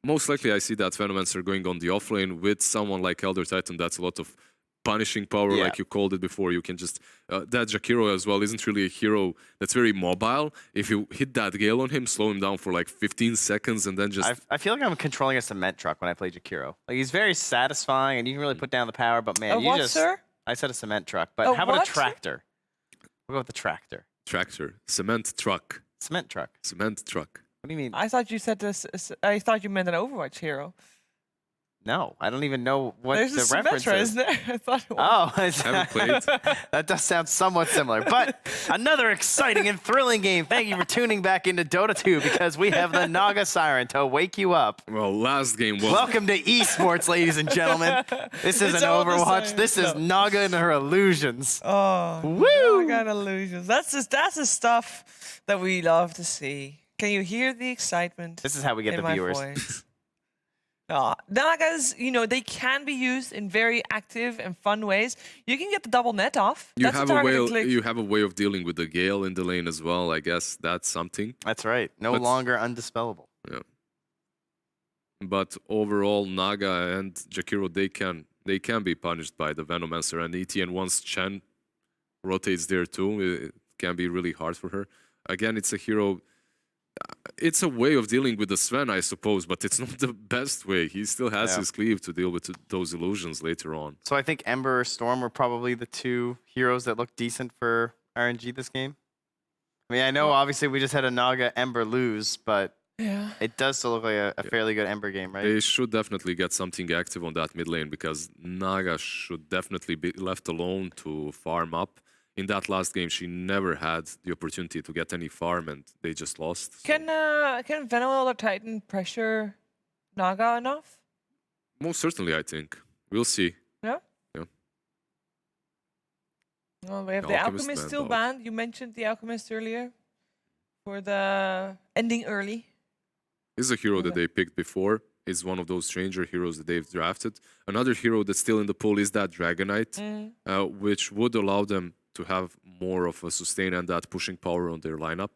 [SPEAKER 2] Most likely, I see that Venomancer going on the offlane with someone like Elder Titan. That's a lot of punishing power,
[SPEAKER 1] Yeah.
[SPEAKER 2] like you called it before. You can just that Jakiro as well isn't really a hero that's very mobile. If you hit that gale on him, slow him down for like 15 seconds, and then just
[SPEAKER 1] I feel like I'm controlling a cement truck when I play Jakiro. Like he's very satisfying and you can really put down the power, but man,
[SPEAKER 3] A
[SPEAKER 1] you
[SPEAKER 3] what,
[SPEAKER 1] just
[SPEAKER 3] sir?
[SPEAKER 1] I said a cement truck, but
[SPEAKER 3] A
[SPEAKER 1] how about
[SPEAKER 3] what,
[SPEAKER 1] a
[SPEAKER 3] sir?
[SPEAKER 1] tractor? We'll go with the tractor.
[SPEAKER 2] tractor, cement truck,
[SPEAKER 1] Cement truck.
[SPEAKER 2] cement truck.
[SPEAKER 1] What do you mean?
[SPEAKER 3] I thought you said this. I thought you meant an Overwatch hero.
[SPEAKER 1] No, I don't even know what
[SPEAKER 3] There's
[SPEAKER 1] the
[SPEAKER 3] a
[SPEAKER 1] reference
[SPEAKER 3] Symmetra,
[SPEAKER 1] is.
[SPEAKER 3] isn't there? I thought it was.
[SPEAKER 1] Oh, it's-
[SPEAKER 2] Haven't played.
[SPEAKER 1] that does sound somewhat similar. But another exciting and thrilling game. Thank you for tuning back into Dota 2 because we have the Naga Siren to wake you up.
[SPEAKER 2] Well, last game was
[SPEAKER 1] Welcome to esports, ladies and gentlemen. This isn't
[SPEAKER 3] It's all the
[SPEAKER 1] Overwatch.
[SPEAKER 3] same.
[SPEAKER 1] This is
[SPEAKER 3] No.
[SPEAKER 1] Naga and her illusions.
[SPEAKER 3] Oh,
[SPEAKER 1] Woo!
[SPEAKER 3] I got illusions. That's the stuff that we love to see. Can you hear the excitement?
[SPEAKER 1] This is how we get
[SPEAKER 3] in
[SPEAKER 1] the
[SPEAKER 3] my
[SPEAKER 1] viewers.
[SPEAKER 3] voice? Nagas, they can be used in very active and fun ways. You can get the double net off.
[SPEAKER 2] you
[SPEAKER 3] That's
[SPEAKER 2] have
[SPEAKER 3] a
[SPEAKER 2] a way.
[SPEAKER 3] targeted click.
[SPEAKER 2] You have a way of dealing with the gale in the lane as well. I guess that's something.
[SPEAKER 1] That's right. No
[SPEAKER 2] But-
[SPEAKER 1] longer undispellable.
[SPEAKER 2] Yeah. But overall, Naga and Jakiro, they can be punished by the Venomancer and ET, and once Chen rotates there too, it can be really hard for her. Again, it's a hero. It's a way of dealing with the Sven, I suppose, but it's not the best way. He still has
[SPEAKER 1] Yeah.
[SPEAKER 2] his cleave to deal with those illusions later on.
[SPEAKER 1] So I think Ember or Storm were probably the two heroes that looked decent for RNG this game. I mean, I know obviously we just had a Naga Ember lose, but
[SPEAKER 3] Yeah.
[SPEAKER 1] it does still look like a fairly good Ember game, right?
[SPEAKER 2] They should definitely get something active on that mid lane because Naga should definitely be left alone to farm up. In that last game, she never had the opportunity to get any farm, and they just lost. So
[SPEAKER 3] Can Venom or Titan pressure Naga enough?
[SPEAKER 2] most certainly, I think. We'll see.
[SPEAKER 3] Yeah.
[SPEAKER 2] Yeah.
[SPEAKER 3] Well, we have
[SPEAKER 2] The
[SPEAKER 3] the
[SPEAKER 2] Alchemist
[SPEAKER 3] Alchemist
[SPEAKER 2] banned
[SPEAKER 3] still
[SPEAKER 2] out.
[SPEAKER 3] banned. You mentioned the Alchemist earlier for the ending early.
[SPEAKER 2] This is a hero that they picked before. Is one of those stranger heroes that they've drafted. Another hero that's still in the pool is that Dragonite, which would allow them to have more of a sustain and that pushing power on their lineup.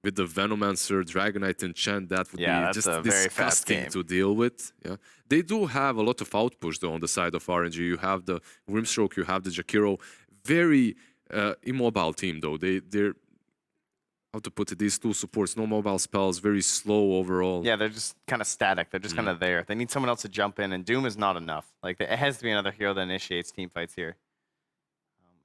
[SPEAKER 2] With the Venomancer, Dragonite, and Chen, that would
[SPEAKER 1] Yeah,
[SPEAKER 2] be
[SPEAKER 1] that's
[SPEAKER 2] just
[SPEAKER 1] a very fast
[SPEAKER 2] disgusting
[SPEAKER 1] game.
[SPEAKER 2] to deal with. Yeah, they do have a lot of outpush though on the side of RNG. You have the Grimstroke, you have the Jakiro. Very immobile team though. They're how to put it, these two supports, no mobile spells, very slow overall.
[SPEAKER 1] Yeah, they're just kind of static. They're just kind of there. They need someone else to jump in, and Doom is not enough. Like, it has to be another hero that initiates team fights here.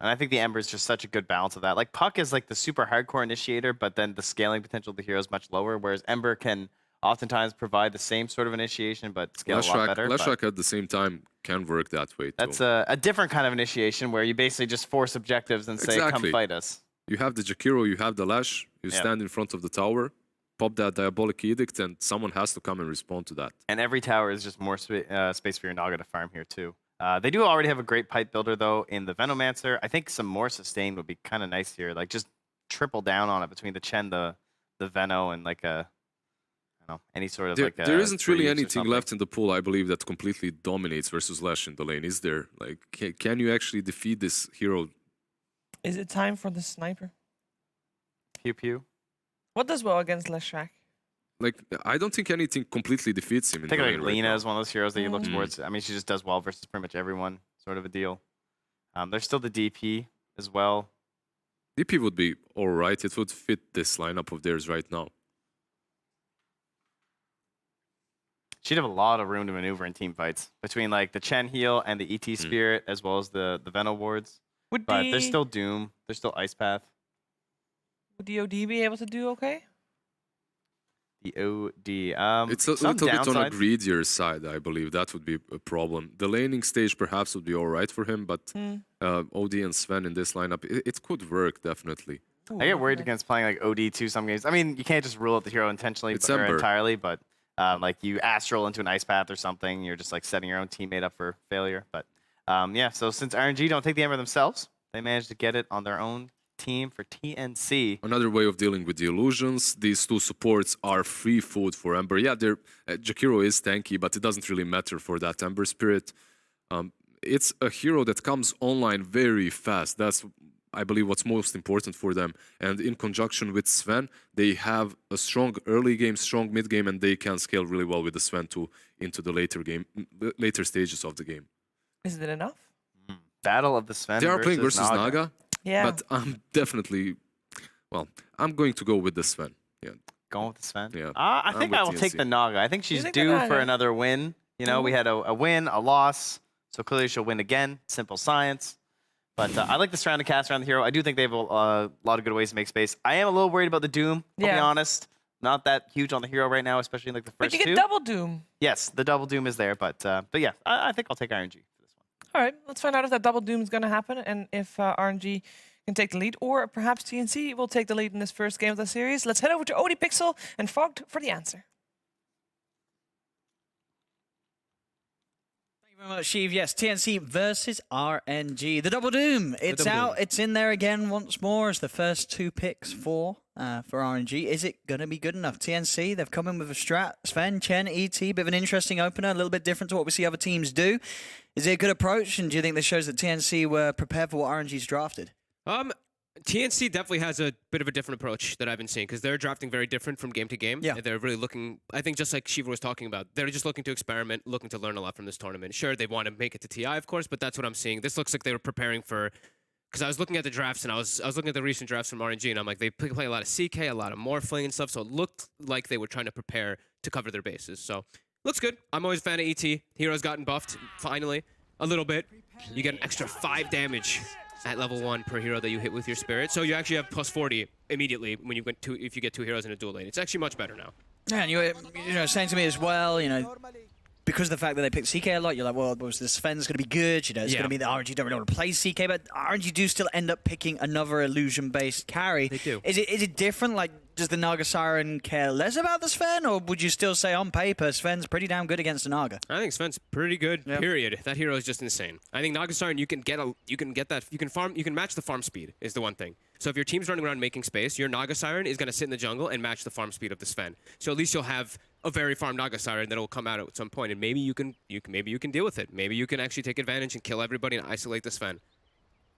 [SPEAKER 1] And I think the Ember is just such a good balance of that. Like, Puck is like the super hardcore initiator, but then the scaling potential of the hero is much lower, whereas Ember can oftentimes provide the same sort of initiation, but scale a lot better.
[SPEAKER 2] Leshrac at the same time can work that way too.
[SPEAKER 1] That's a different kind of initiation where you basically just force objectives and say,
[SPEAKER 2] Exactly.
[SPEAKER 1] come fight us.
[SPEAKER 2] You have the Jakiro, you have the Lash, you stand in front of the tower, pop that Diabolic Edict, and someone has to come and respond to that.
[SPEAKER 1] And every tower is just more space for your Naga to farm here, too. They do already have a great pipe builder, though, in the Venomancer. I think some more sustain would be kind of nice here. Like, just triple down on it between the Chen, the Veno, and like a, I don't know, any sort of
[SPEAKER 2] There isn't really
[SPEAKER 1] Breeze or
[SPEAKER 2] anything
[SPEAKER 1] something.
[SPEAKER 2] left in the pool, I believe, that completely dominates versus Lash in the lane, is there? Like, can you actually defeat this hero?
[SPEAKER 3] Is it time for the sniper?
[SPEAKER 1] Pew pew.
[SPEAKER 3] What does well against Leshrac?
[SPEAKER 2] Like, I don't think anything completely defeats him in
[SPEAKER 1] I think
[SPEAKER 2] the
[SPEAKER 1] like
[SPEAKER 2] lane right
[SPEAKER 1] Lena
[SPEAKER 2] now.
[SPEAKER 1] is one of those heroes that you look towards. I mean, she just does well versus pretty much everyone, sort of a deal. There's still the DP as well.
[SPEAKER 2] DP would be alright, it would fit this lineup of theirs right now.
[SPEAKER 1] She'd have a lot of room to maneuver in team fights between like the Chen heal and the ET Spirit, as well as the Veno wards.
[SPEAKER 3] Would
[SPEAKER 1] But
[SPEAKER 3] the
[SPEAKER 1] there's still Doom. There's still Ice Path.
[SPEAKER 3] would the OD be able to do okay?
[SPEAKER 1] The OD.
[SPEAKER 2] It's a
[SPEAKER 1] some
[SPEAKER 2] little bit on a
[SPEAKER 1] downsides.
[SPEAKER 2] greedier side, I believe. That would be a problem. The laning stage perhaps would be alright for him, but OD and Sven in this lineup, it could work, definitely.
[SPEAKER 1] I get worried against playing like OD too some games. I mean, you can't just rule out the hero intentionally
[SPEAKER 2] It's
[SPEAKER 1] or
[SPEAKER 2] Ember.
[SPEAKER 1] entirely, but like you astral into an Ice Path or something, you're just like setting your own teammate up for failure. But yeah, so since RNG don't take the Ember themselves, they managed to get it on their own team for TNC.
[SPEAKER 2] Another way of dealing with the illusions, these two supports are free food for Ember. Yeah, Jakiro is tanky, but it doesn't really matter for that Ember Spirit. It's a hero that comes online very fast. That's, I believe, what's most important for them. And in conjunction with Sven, they have a strong early game, strong mid game, and they can scale really well with the Sven into the later stages of the game.
[SPEAKER 3] Is it enough?
[SPEAKER 1] Battle of the Sven.
[SPEAKER 2] They are playing versus Naga.
[SPEAKER 3] Yeah.
[SPEAKER 2] But I'm definitely, I'm going to go with the Sven. Yeah,
[SPEAKER 1] Going with the Sven?
[SPEAKER 2] Yeah,
[SPEAKER 1] I
[SPEAKER 2] I'm
[SPEAKER 1] think
[SPEAKER 2] with
[SPEAKER 1] I will take
[SPEAKER 2] TNC.
[SPEAKER 1] the Naga. I think she's
[SPEAKER 3] think the
[SPEAKER 1] due for
[SPEAKER 3] Naga?
[SPEAKER 1] another win. You know, we had a win, a loss, so clearly she'll win again. Simple science. But I like the surrounding cast around the hero. I do think they have a lot of good ways to make space. I am a little worried about the Doom, to be
[SPEAKER 3] Yeah.
[SPEAKER 1] honest. Not that huge on the hero right now, especially in like the
[SPEAKER 3] But
[SPEAKER 1] first
[SPEAKER 3] you get
[SPEAKER 1] two.
[SPEAKER 3] double Doom.
[SPEAKER 1] Yes, the double Doom is there, but yeah, I think I'll take RNG for this one.
[SPEAKER 3] All right, let's find out if that double Doom is going to happen and if RNG can take the lead, or perhaps TNC will take the lead in this first game of the series. Let's head over to OD Pixel and Fogged for the answer.
[SPEAKER 8] Thank you very much, Sheev. Yes, TNC versus RNG. The Double Doom. It's out. It's in there again once more as the first two picks for RNG. Is it going to be good enough? TNC, they've come in with a strat. Sven, Chen, ET, bit of an interesting opener, a little bit different to what we see other teams do. Is it a good approach? And do you think this shows that TNC were prepared for what RNG's drafted?
[SPEAKER 9] TNC definitely has a bit of a different approach that I've been seeing because they're drafting very different from game to game.
[SPEAKER 8] Yeah.
[SPEAKER 9] They're really looking, I think just like Shiva was talking about, they're just looking to experiment, looking to learn a lot from this tournament. Sure, they want to make it to TI, of course, but that's what I'm seeing. This looks like they were preparing for, because I was looking at the drafts and I was looking at the recent drafts from RNG and I'm like, they play a lot of CK, a lot of Morphling and stuff, so it looked like they were trying to prepare to cover their bases. So, looks good. I'm always a fan of ET. Hero's gotten buffed, finally, a little bit. You get an extra 5 damage at level 1 per hero that you hit with your spirit. So you actually have plus 40 immediately when you get if you get 2 heroes in a dual lane. It's actually much better now.
[SPEAKER 8] Yeah, and you know, saying to me as well, you know, because of the fact that they picked CK a lot, you're like, well, was the Sven's going to be good? You know, it's going to be the RNG don't really want to play CK, but RNG do still end up picking another illusion-based carry.
[SPEAKER 9] They do.
[SPEAKER 8] Is it different? Like, does the Naga Siren care less about the Sven, or would you still say on paper Sven's pretty damn good against the Naga?
[SPEAKER 9] I think Sven's pretty good.
[SPEAKER 8] Yep.
[SPEAKER 9] Period. That hero is just insane. I think Naga Siren, you can match the farm speed is the one thing. So if your team's running around making space, your Naga Siren is going to sit in the jungle and match the farm speed of the Sven. So at least you'll have a very farm Naga Siren that will come out at some point, and maybe you can deal with it. Maybe you can actually take advantage and kill everybody and isolate the Sven.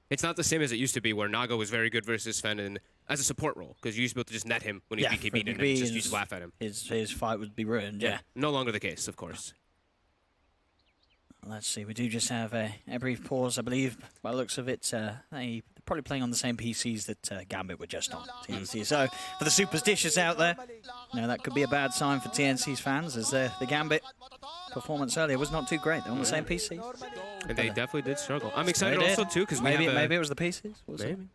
[SPEAKER 9] It's not the same as it used to be, where Naga was very good versus Sven and as a support role, because you used to be able to just net him when he BKB'd and just laugh at him.
[SPEAKER 8] His fight would be ruined. Yeah.
[SPEAKER 9] No longer the case, of course.
[SPEAKER 8] Let's see, we do just have a brief pause, I believe, by the looks of it. They're probably playing on the same PCs that Gambit were just on, TNC. So, for the superstitious out there, you know, that could be a bad sign for TNC's fans, as the Gambit performance earlier was not too great. They're on the same PCs.
[SPEAKER 9] And they definitely did struggle. I'm excited also, too, because
[SPEAKER 8] maybe it was the PCs?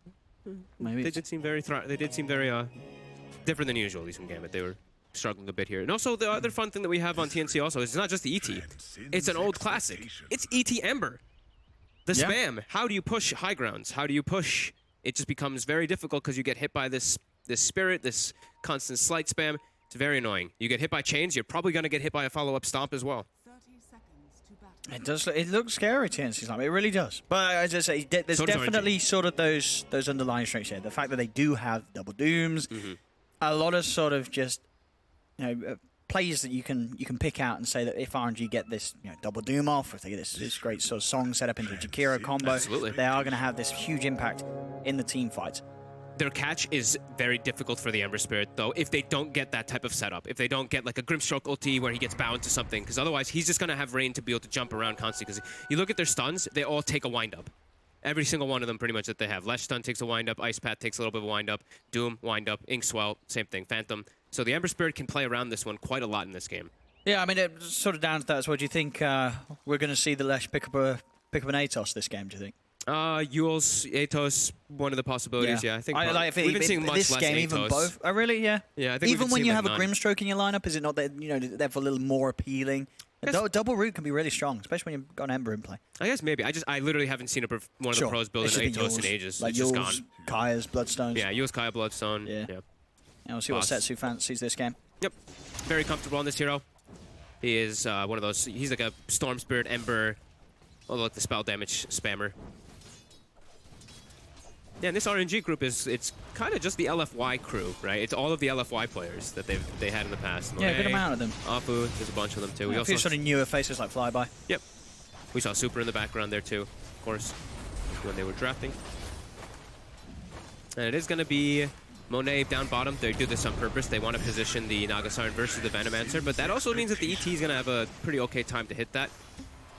[SPEAKER 8] Maybe.
[SPEAKER 9] They did seem very different than usual, at least from Gambit. They were struggling a bit here. And also, the other fun thing that we have on TNC also is it's not just the ET. It's an old classic. It's ET Ember. The spam. How do you push high grounds? How do you push? It just becomes very difficult because you get hit by this spirit, this constant slight spam. It's very annoying. You get hit by chains, you're probably going to get hit by a follow-up stomp as well.
[SPEAKER 8] It does. It looks scary, TNC Slime. It really does. But as I say, there's definitely sort of those underlying strengths here. The fact that they do have double dooms, a lot of sort of just, you know, plays that you can pick out and say that if RNG get this, you know, double doom off, if they get this great sort of song set up into a Jakiro combo, they are going to have this huge impact in the team fights.
[SPEAKER 9] Their catch is very difficult for the Ember Spirit, though, if they don't get that type of setup. If they don't get like a Grimstroke ulti where he gets bound to something, because otherwise he's just going to have rain to be able to jump around constantly. Because you look at their stuns, they all take a wind-up. Every single one of them pretty much that they have. Lesh stun takes a wind-up, Ice Path takes a little bit of a wind-up, Doom, wind-up, Inkswell, same thing, Phantom. So the Ember Spirit can play around this one quite a lot in this game.
[SPEAKER 8] Yeah, I mean, it's sort of down to that. So what do you think we're going to see the Lesh pick up an Atos this game, do you think?
[SPEAKER 9] Yules, Atos, one of the possibilities, yeah. I think
[SPEAKER 8] we've been seeing much this less game, Atos. Even both. Oh, really? Yeah.
[SPEAKER 9] Yeah, I think
[SPEAKER 8] even when you have a Grimstroke in your lineup, is it not that, you know, therefore a little more appealing? Double root can be really strong, especially when you've got an Ember in play.
[SPEAKER 9] I guess maybe. I literally haven't seen one of the pros build an Atos in ages.
[SPEAKER 8] Like
[SPEAKER 9] it's just gone.
[SPEAKER 8] Kaya's Bloodstones.
[SPEAKER 9] Yeah, Yules, Kaya, Bloodstone.
[SPEAKER 8] Yeah. And we'll see what Setsu fancies this game.
[SPEAKER 9] Yep. Very comfortable on this hero. He is one of those. He's like a Storm Spirit, Ember, like the spell damage spammer. Yeah, and this RNG group it's kind of just the LFY crew, right? It's all of the LFY players that they had in the past.
[SPEAKER 8] Yeah, a good amount of them.
[SPEAKER 9] Apu, there's a bunch of them too.
[SPEAKER 8] Yeah, we also sort of newer faces like Flyby.
[SPEAKER 9] Yep. We saw Super in the background there too, of course, when they were drafting. And it is going to be Monet down bottom. They do this on purpose. They want to position the Naga Siren versus the Venomancer, but that also means that the ET is going to have a pretty okay time to hit that.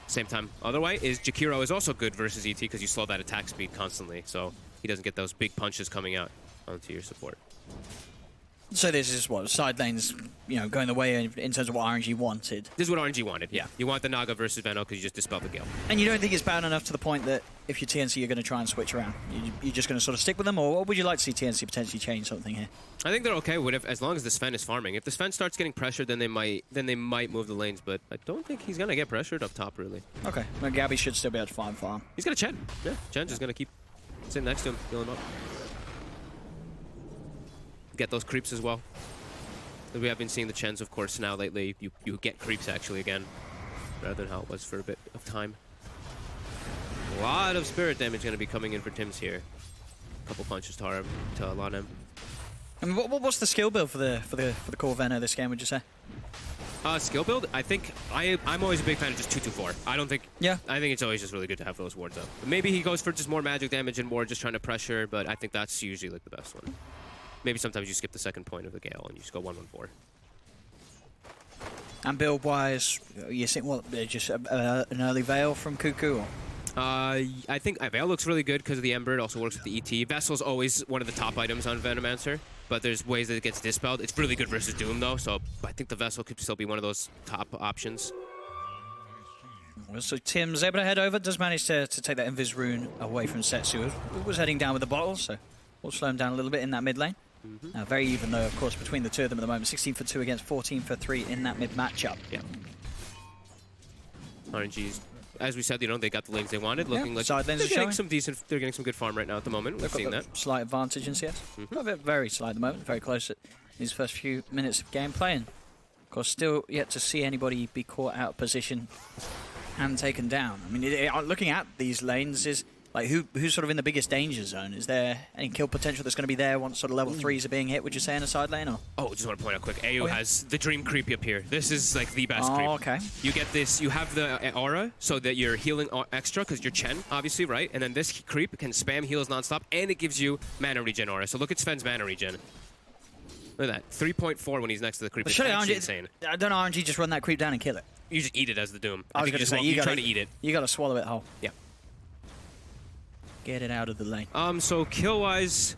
[SPEAKER 9] Same time, other way is Jakiro is also good versus ET because you slow that attack speed constantly, so he doesn't get those big punches coming out onto your support.
[SPEAKER 8] So this is what side lanes, you know, going the way in terms of what RNG wanted.
[SPEAKER 9] This is what RNG wanted. Yeah, you want the Naga versus Veno because you just dispel the Gale.
[SPEAKER 8] And you don't think it's bad enough to the point that if you're TNC, you're going to try and switch around. You're just going to sort of stick with them, or would you like to see TNC potentially change something here?
[SPEAKER 9] I think they're okay with it as long as the Sven is farming. If the Sven starts getting pressured, then they might move the lanes. But I don't think he's going to get pressured up top really.
[SPEAKER 8] Okay, well, Gabby should still be able to farm.
[SPEAKER 9] He's got a Chen. Yeah, Chen's just going to keep sitting next to him, heal him up. Get those creeps as well. We have been seeing the Chens, of course, now lately. You get creeps actually again, rather than how it was for a bit of time. A lot of spirit damage going to be coming in for Tims here. A couple punches to Alanem.
[SPEAKER 8] And what's the skill build for the core Veno this game? Would you say?
[SPEAKER 9] Skill build. I think I'm always a big fan of just 2-2-4. I don't think.
[SPEAKER 8] Yeah.
[SPEAKER 9] I think it's always just really good to have those wards up. Maybe he goes for just more magic damage and more just trying to pressure, but I think that's usually like the best one. Maybe sometimes you skip the second point of the Gale and you just go 1-1-4.
[SPEAKER 8] And build-wise, you think what? Just an early Veil from Cuckoo?
[SPEAKER 9] I think Veil looks really good because of the Ember. It also works with the ET. Vessel's always one of the top items on Venomancer, but there's ways that it gets dispelled. It's really good versus Doom though, so I think the Vessel could still be one of those top options.
[SPEAKER 8] So Tim's able to head over, does manage to take that Invis rune away from Setsu, who was heading down with the bottle, so we'll slow him down a little bit in that mid lane. Very even though, of course, between the two of them at the moment. 16 for 2 against 14 for 3 in that mid matchup.
[SPEAKER 9] Yeah. RNG's, as we said, they got the lanes they wanted, looking like
[SPEAKER 8] side lanes
[SPEAKER 9] they're getting some decent, they're getting some good farm right now at the moment. We've seen that.
[SPEAKER 8] Slight advantage in CS. Very slight at the moment, very close at these first few minutes of gameplay. And of course, still yet to see anybody be caught out of position and taken down. I mean, looking at these lanes is like who's sort of in the biggest danger zone? Is there any kill potential that's going to be there once sort of level 3s are being hit, would you say, in a side lane? Or?
[SPEAKER 9] Oh, just want to point out quick, AU has the dream creep up here. This is like the best creep.
[SPEAKER 8] Okay.
[SPEAKER 9] You get this, you have the aura so that you're healing extra because you're Chen, obviously, right? And then this creep can spam heals nonstop and it gives you mana regen aura. So look at Sven's mana regen. Look at that, 3.4 when he's next to the creep. It's actually insane.
[SPEAKER 8] I don't know, RNG just run that creep down and kill it.
[SPEAKER 9] You just eat it as the Doom.
[SPEAKER 8] I was going to say, you
[SPEAKER 9] try to eat it.
[SPEAKER 8] You got to swallow it whole.
[SPEAKER 9] Yeah.
[SPEAKER 8] Get it out of the lane.
[SPEAKER 9] So kill-wise,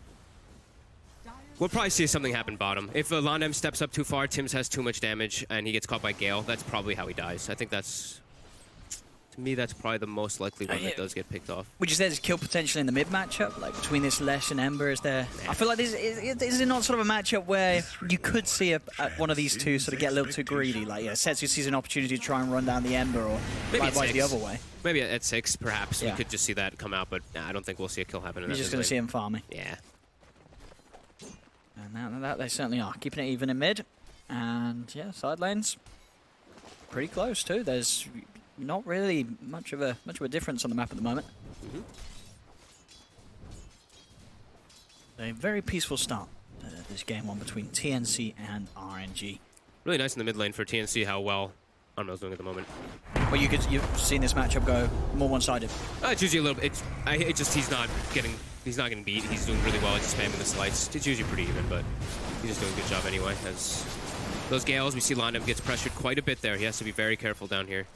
[SPEAKER 9] we'll probably see something happen bottom. If Landem steps up too far, Tims has too much damage, and he gets caught by Gale, that's probably how he dies. I think that's, to me, that's probably the most likely one that does get picked off.
[SPEAKER 8] Would you say there's kill potential in the mid matchup, like between this Lesh and Ember? Is there? I feel like is it not sort of a matchup where you could see one of these two sort of get a little too greedy? Like, Setsu sees an opportunity to try and run down the Ember, or
[SPEAKER 9] maybe
[SPEAKER 8] likewise the other way.
[SPEAKER 9] Maybe at 6, perhaps. We could just see that come out, but I don't think we'll see a kill happen in that.
[SPEAKER 8] You're just going to see him farming.
[SPEAKER 9] Yeah.
[SPEAKER 8] And now that they certainly are. Keeping it even in mid. And, yeah, side lanes pretty close, too. There's not really much of a difference on the map at the moment. A very peaceful start to this game one between TNC and RNG.
[SPEAKER 9] Really nice in the mid lane for TNC how well Armel's doing at the moment.
[SPEAKER 8] Well, you've seen this matchup go more one-sided.
[SPEAKER 9] It's usually a little bit. He's not getting beat. He's doing really well at just spamming the slides. It's usually pretty even, but he's just doing a good job anyway. As those Gales, we see Landem gets pressured quite a bit there. He has to be very careful down here.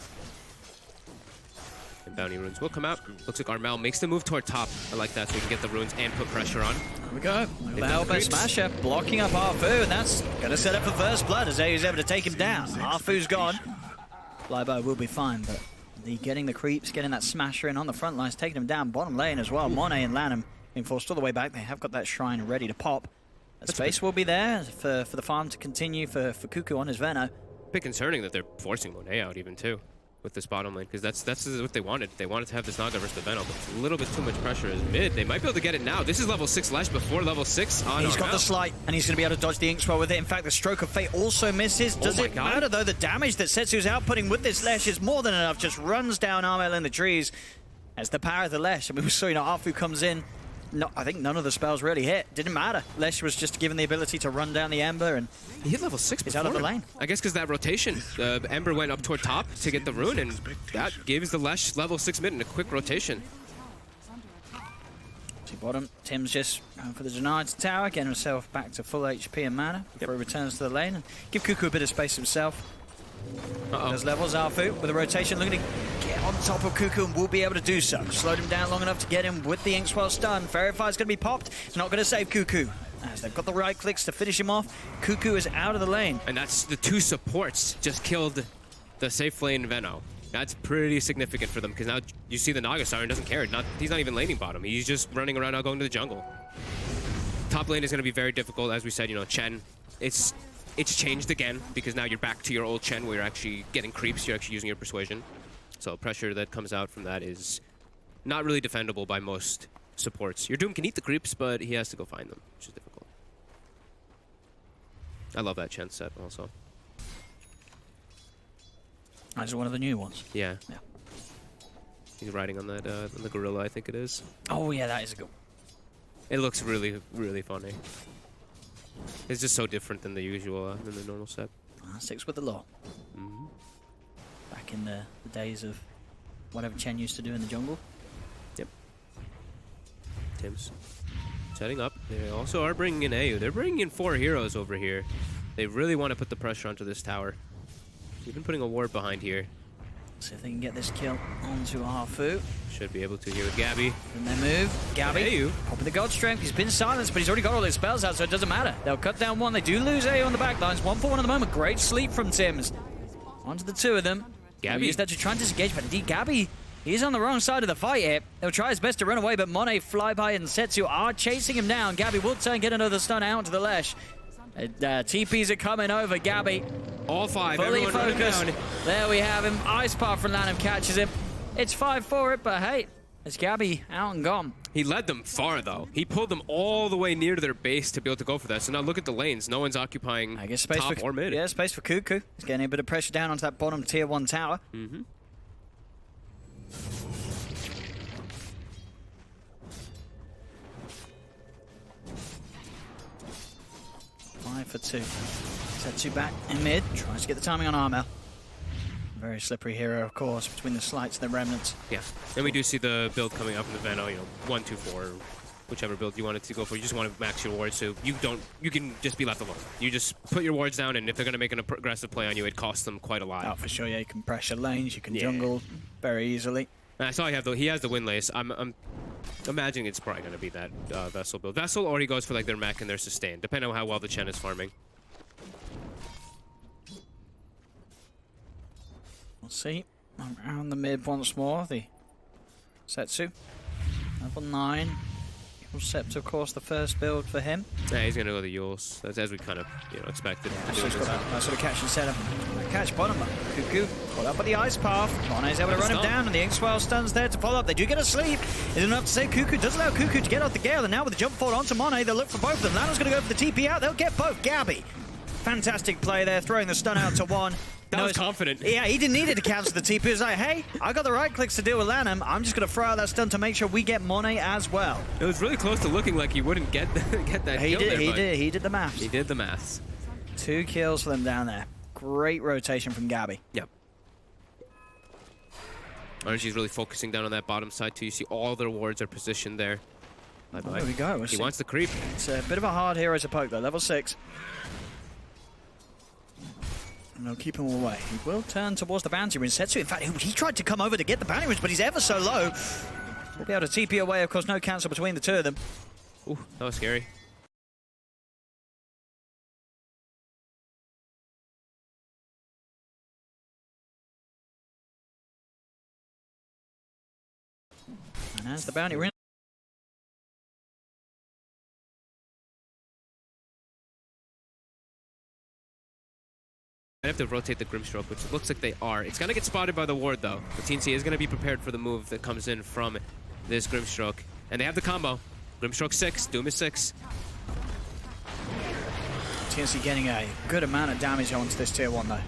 [SPEAKER 9] And bounty runes will come out. Looks like Armel makes the move toward top. I like that, so we can get the runes and put pressure on.
[SPEAKER 8] Here we go. The help by Smasher blocking up Arfu, and that's going to set up for first blood as Ayu's able to take him down. Arfu's gone. Flyby will be fine, but getting the creeps, getting that Smasher in on the front lines, taking him down bottom lane as well. Monet and Lanham being forced all the way back. They have got that shrine ready to pop. The space will be there for the farm to continue for Cuckoo on his Veno.
[SPEAKER 9] A bit concerning that they're forcing Monet out even too with this bottom lane, because that's what they wanted. They wanted to have this Naga versus the Veno, but it's a little bit too much pressure as mid. They might be able to get it now. This is level 6 Lash before level 6 on
[SPEAKER 8] He's got the slight, and he's going to be able to dodge the Ink Spell with it. In fact, the Stroke of Fate also misses. Does it matter, though? The damage that Setsu's outputting with this Lesh is more than enough. Just runs down Armel in the trees as the power of the Lesh. I mean, we saw, Arfu comes in. No, I think none of the spells really hit. Didn't matter. Lesh was just given the ability to run down the Ember, and
[SPEAKER 9] he hit level 6
[SPEAKER 8] he's out of the lane.
[SPEAKER 9] I guess because that rotation, Ember went up toward top to get the rune, and that gives the Lesh level 6 mid in a quick rotation.
[SPEAKER 8] See bottom, Tim's just going for the denied tower, getting himself back to full HP and mana before he returns to the lane, and give Cuckoo a bit of space himself. Those levels, Arfu with a rotation looking to get on top of Cuckoo and will be able to do so. Slowed him down long enough to get him with the Inkswell stun. Verifi's going to be popped. It's not going to save Cuckoo. As they've got the right clicks to finish him off, Cuckoo is out of the lane.
[SPEAKER 9] And that's the 2 supports just killed the safe lane Veno. That's pretty significant for them, because now you see the Naga Siren doesn't care. He's not even laning bottom. He's just running around now going to the jungle. Top lane is going to be very difficult. As we said, Chen, it's changed again, because now you're back to your old Chen where you're actually getting creeps, you're actually using your persuasion. So pressure that comes out from that is not really defendable by most supports. Your Doom can eat the creeps, but he has to go find them, which is difficult. I love that Chen set also.
[SPEAKER 8] That's one of the new ones.
[SPEAKER 9] Yeah. He's riding on that on the gorilla, I think it is.
[SPEAKER 8] Oh yeah, that is a good one.
[SPEAKER 9] It looks really, really funny. It's just so different than the usual, than the normal set.
[SPEAKER 8] Sticks with the law. Back in the days of whatever Chen used to do in the jungle.
[SPEAKER 9] Yep. Tim's setting up. They also are bringing in AU. They're bringing in 4 heroes over here. They really want to put the pressure onto this tower. They've been putting a ward behind here.
[SPEAKER 8] See if they can get this kill onto Arfu.
[SPEAKER 9] Should be able to here with Gabby.
[SPEAKER 8] And they move. Gabby,
[SPEAKER 9] AU.
[SPEAKER 8] popping the God Strength. He's been silenced, but he's already got all his spells out, so it doesn't matter. They'll cut down one. They do lose AU on the back lines. 1 for 1 at the moment. Great sleep from Tims. Onto the 2 of them.
[SPEAKER 9] Gabby.
[SPEAKER 8] Use that to try and disengage, but indeed Gabby, he's on the wrong side of the fight here. He'll try his best to run away, but Monet, Flyby, and Setsu are chasing him down. Gabby will turn, get another stun out to the Lesh. TPs are coming over. Gabby,
[SPEAKER 9] all 5,
[SPEAKER 8] fully
[SPEAKER 9] everyone
[SPEAKER 8] focused.
[SPEAKER 9] down.
[SPEAKER 8] There we have him. Ice Path from Lanham catches him. It's 5 for it, but hey, it's Gabby out and gone.
[SPEAKER 9] He led them far, though. He pulled them all the way near to their base to be able to go for that. So now look at the lanes. No one's occupying
[SPEAKER 8] I guess space
[SPEAKER 9] top
[SPEAKER 8] for,
[SPEAKER 9] or mid.
[SPEAKER 8] Yeah, space for Cuckoo. He's getting a bit of pressure down onto that bottom tier 1 tower.
[SPEAKER 9] Mm-hmm.
[SPEAKER 8] 5 for 2. Setsu back in mid. Tries to get the timing on Armel. Very slippery hero, of course, between the Slights and the Remnants.
[SPEAKER 9] Yeah, and we do see the build coming up in the Veno, 1, 2, 4, whichever build you want it to go for. You just want to max your wards so you can just be left alone. You just put your wards down, and if they're going to make an aggressive play on you, it costs them quite a lot.
[SPEAKER 8] Oh, for sure, yeah, you can pressure lanes, you can jungle very easily.
[SPEAKER 9] And I saw he has the Windlace. I'm imagining it's probably going to be that Vessel build. Vessel, or he goes for like their mech and their sustain, depending on how well the Chen is farming.
[SPEAKER 8] We'll see. Around the mid once more, the Setsu. Level 9. Sept, of course, the first build for him.
[SPEAKER 9] Yeah, he's going to go the Yules. That's as we kind of expected.
[SPEAKER 8] So he's got that sort of catch and setup. Catch bottom up. Cuckoo caught up by the Ice Path. Mone's able to run him down, and the X-Swell stuns there to follow up. They do get a sleep. Is enough to save Cuckoo. Does allow Cuckoo to get off the Gale, and now with the jump forward onto Monet, they'll look for both of them. Lano's going to go for the TP out. They'll get both. Gabby. Fantastic play there, throwing the stun out to 1.
[SPEAKER 9] That was confident.
[SPEAKER 8] Yeah, he didn't need it to cancel the TP. He was like, hey, I got the right clicks to deal with Lanham. I'm just going to throw out that stun to make sure we get Monet as well.
[SPEAKER 9] It was really close to looking like he wouldn't get that kill there.
[SPEAKER 8] He did the maths.
[SPEAKER 9] He did the maths.
[SPEAKER 8] 2 kills for them down there. Great rotation from Gabby.
[SPEAKER 9] Yep. RNG's really focusing down on that bottom side too. You see all their wards are positioned there.
[SPEAKER 8] There we go.
[SPEAKER 9] He wants to creep.
[SPEAKER 8] It's a bit of a hard hero to poke though. Level 6. And they'll keep him away. He will turn towards the bounty ring. Setsu, in fact, he tried to come over to get the bounty rings, but he's ever so low. We'll be able to TP away. Of course, no cancel between the two of them.
[SPEAKER 9] Ooh, that was scary.
[SPEAKER 8] And as the bounty ring.
[SPEAKER 9] I have to rotate the Grimstroke, which looks like they are. It's going to get spotted by the ward, though. The TNC is going to be prepared for the move that comes in from this Grimstroke. And they have the combo. Grimstroke 6, Doom is 6.
[SPEAKER 8] TNC getting a good amount of damage onto this tier 1, though.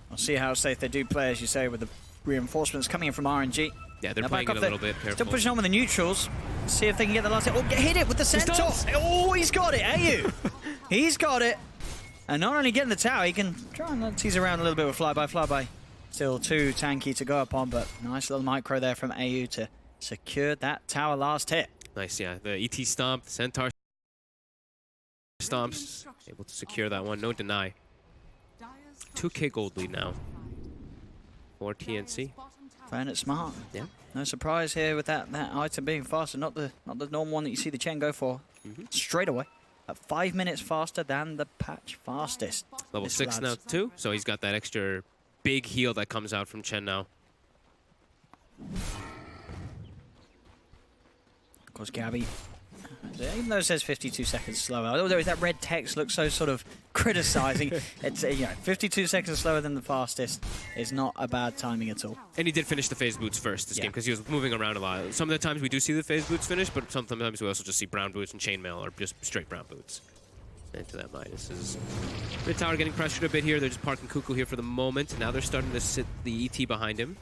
[SPEAKER 8] We'll see how safe they do play, as you say, with the reinforcements coming in from RNG.
[SPEAKER 9] Yeah, they're playing it a little bit careful.
[SPEAKER 8] Still pushing on with the neutrals. See if they can get the last hit. Oh, hit it with the Centaur. Oh, he's got it, AU. He's got it. And not only getting the tower, he can try and tease around a little bit with Flyby. Still too tanky to go upon, but nice little micro there from AU to secure that tower last hit.
[SPEAKER 9] Nice, yeah. The ET stomp, the Centaur stomps, able to secure that one. No deny. 2k gold lead now for TNC.
[SPEAKER 8] Playing it smart.
[SPEAKER 9] Yeah.
[SPEAKER 8] No surprise here with that item being faster, not the normal one that you see the Chen go for straight away. At 5 minutes faster than the patch fastest.
[SPEAKER 9] Level 6 now too, so he's got that extra big heal that comes out from Chen now.
[SPEAKER 8] Of course, Gabby, even though it says 52 seconds slower, although that red text looks so sort of criticizing, it's 52 seconds slower than the fastest is not a bad timing at all.
[SPEAKER 9] And he did finish the phase boots first this game because he was moving around a lot. Some of the times we do see the phase boots finish, but sometimes we also just see brown boots and chainmail or just straight brown boots. Into that Midas is mid tower getting pressured a bit here. They're just parking Cuckoo here for the moment. Now they're starting to sit the ET behind him.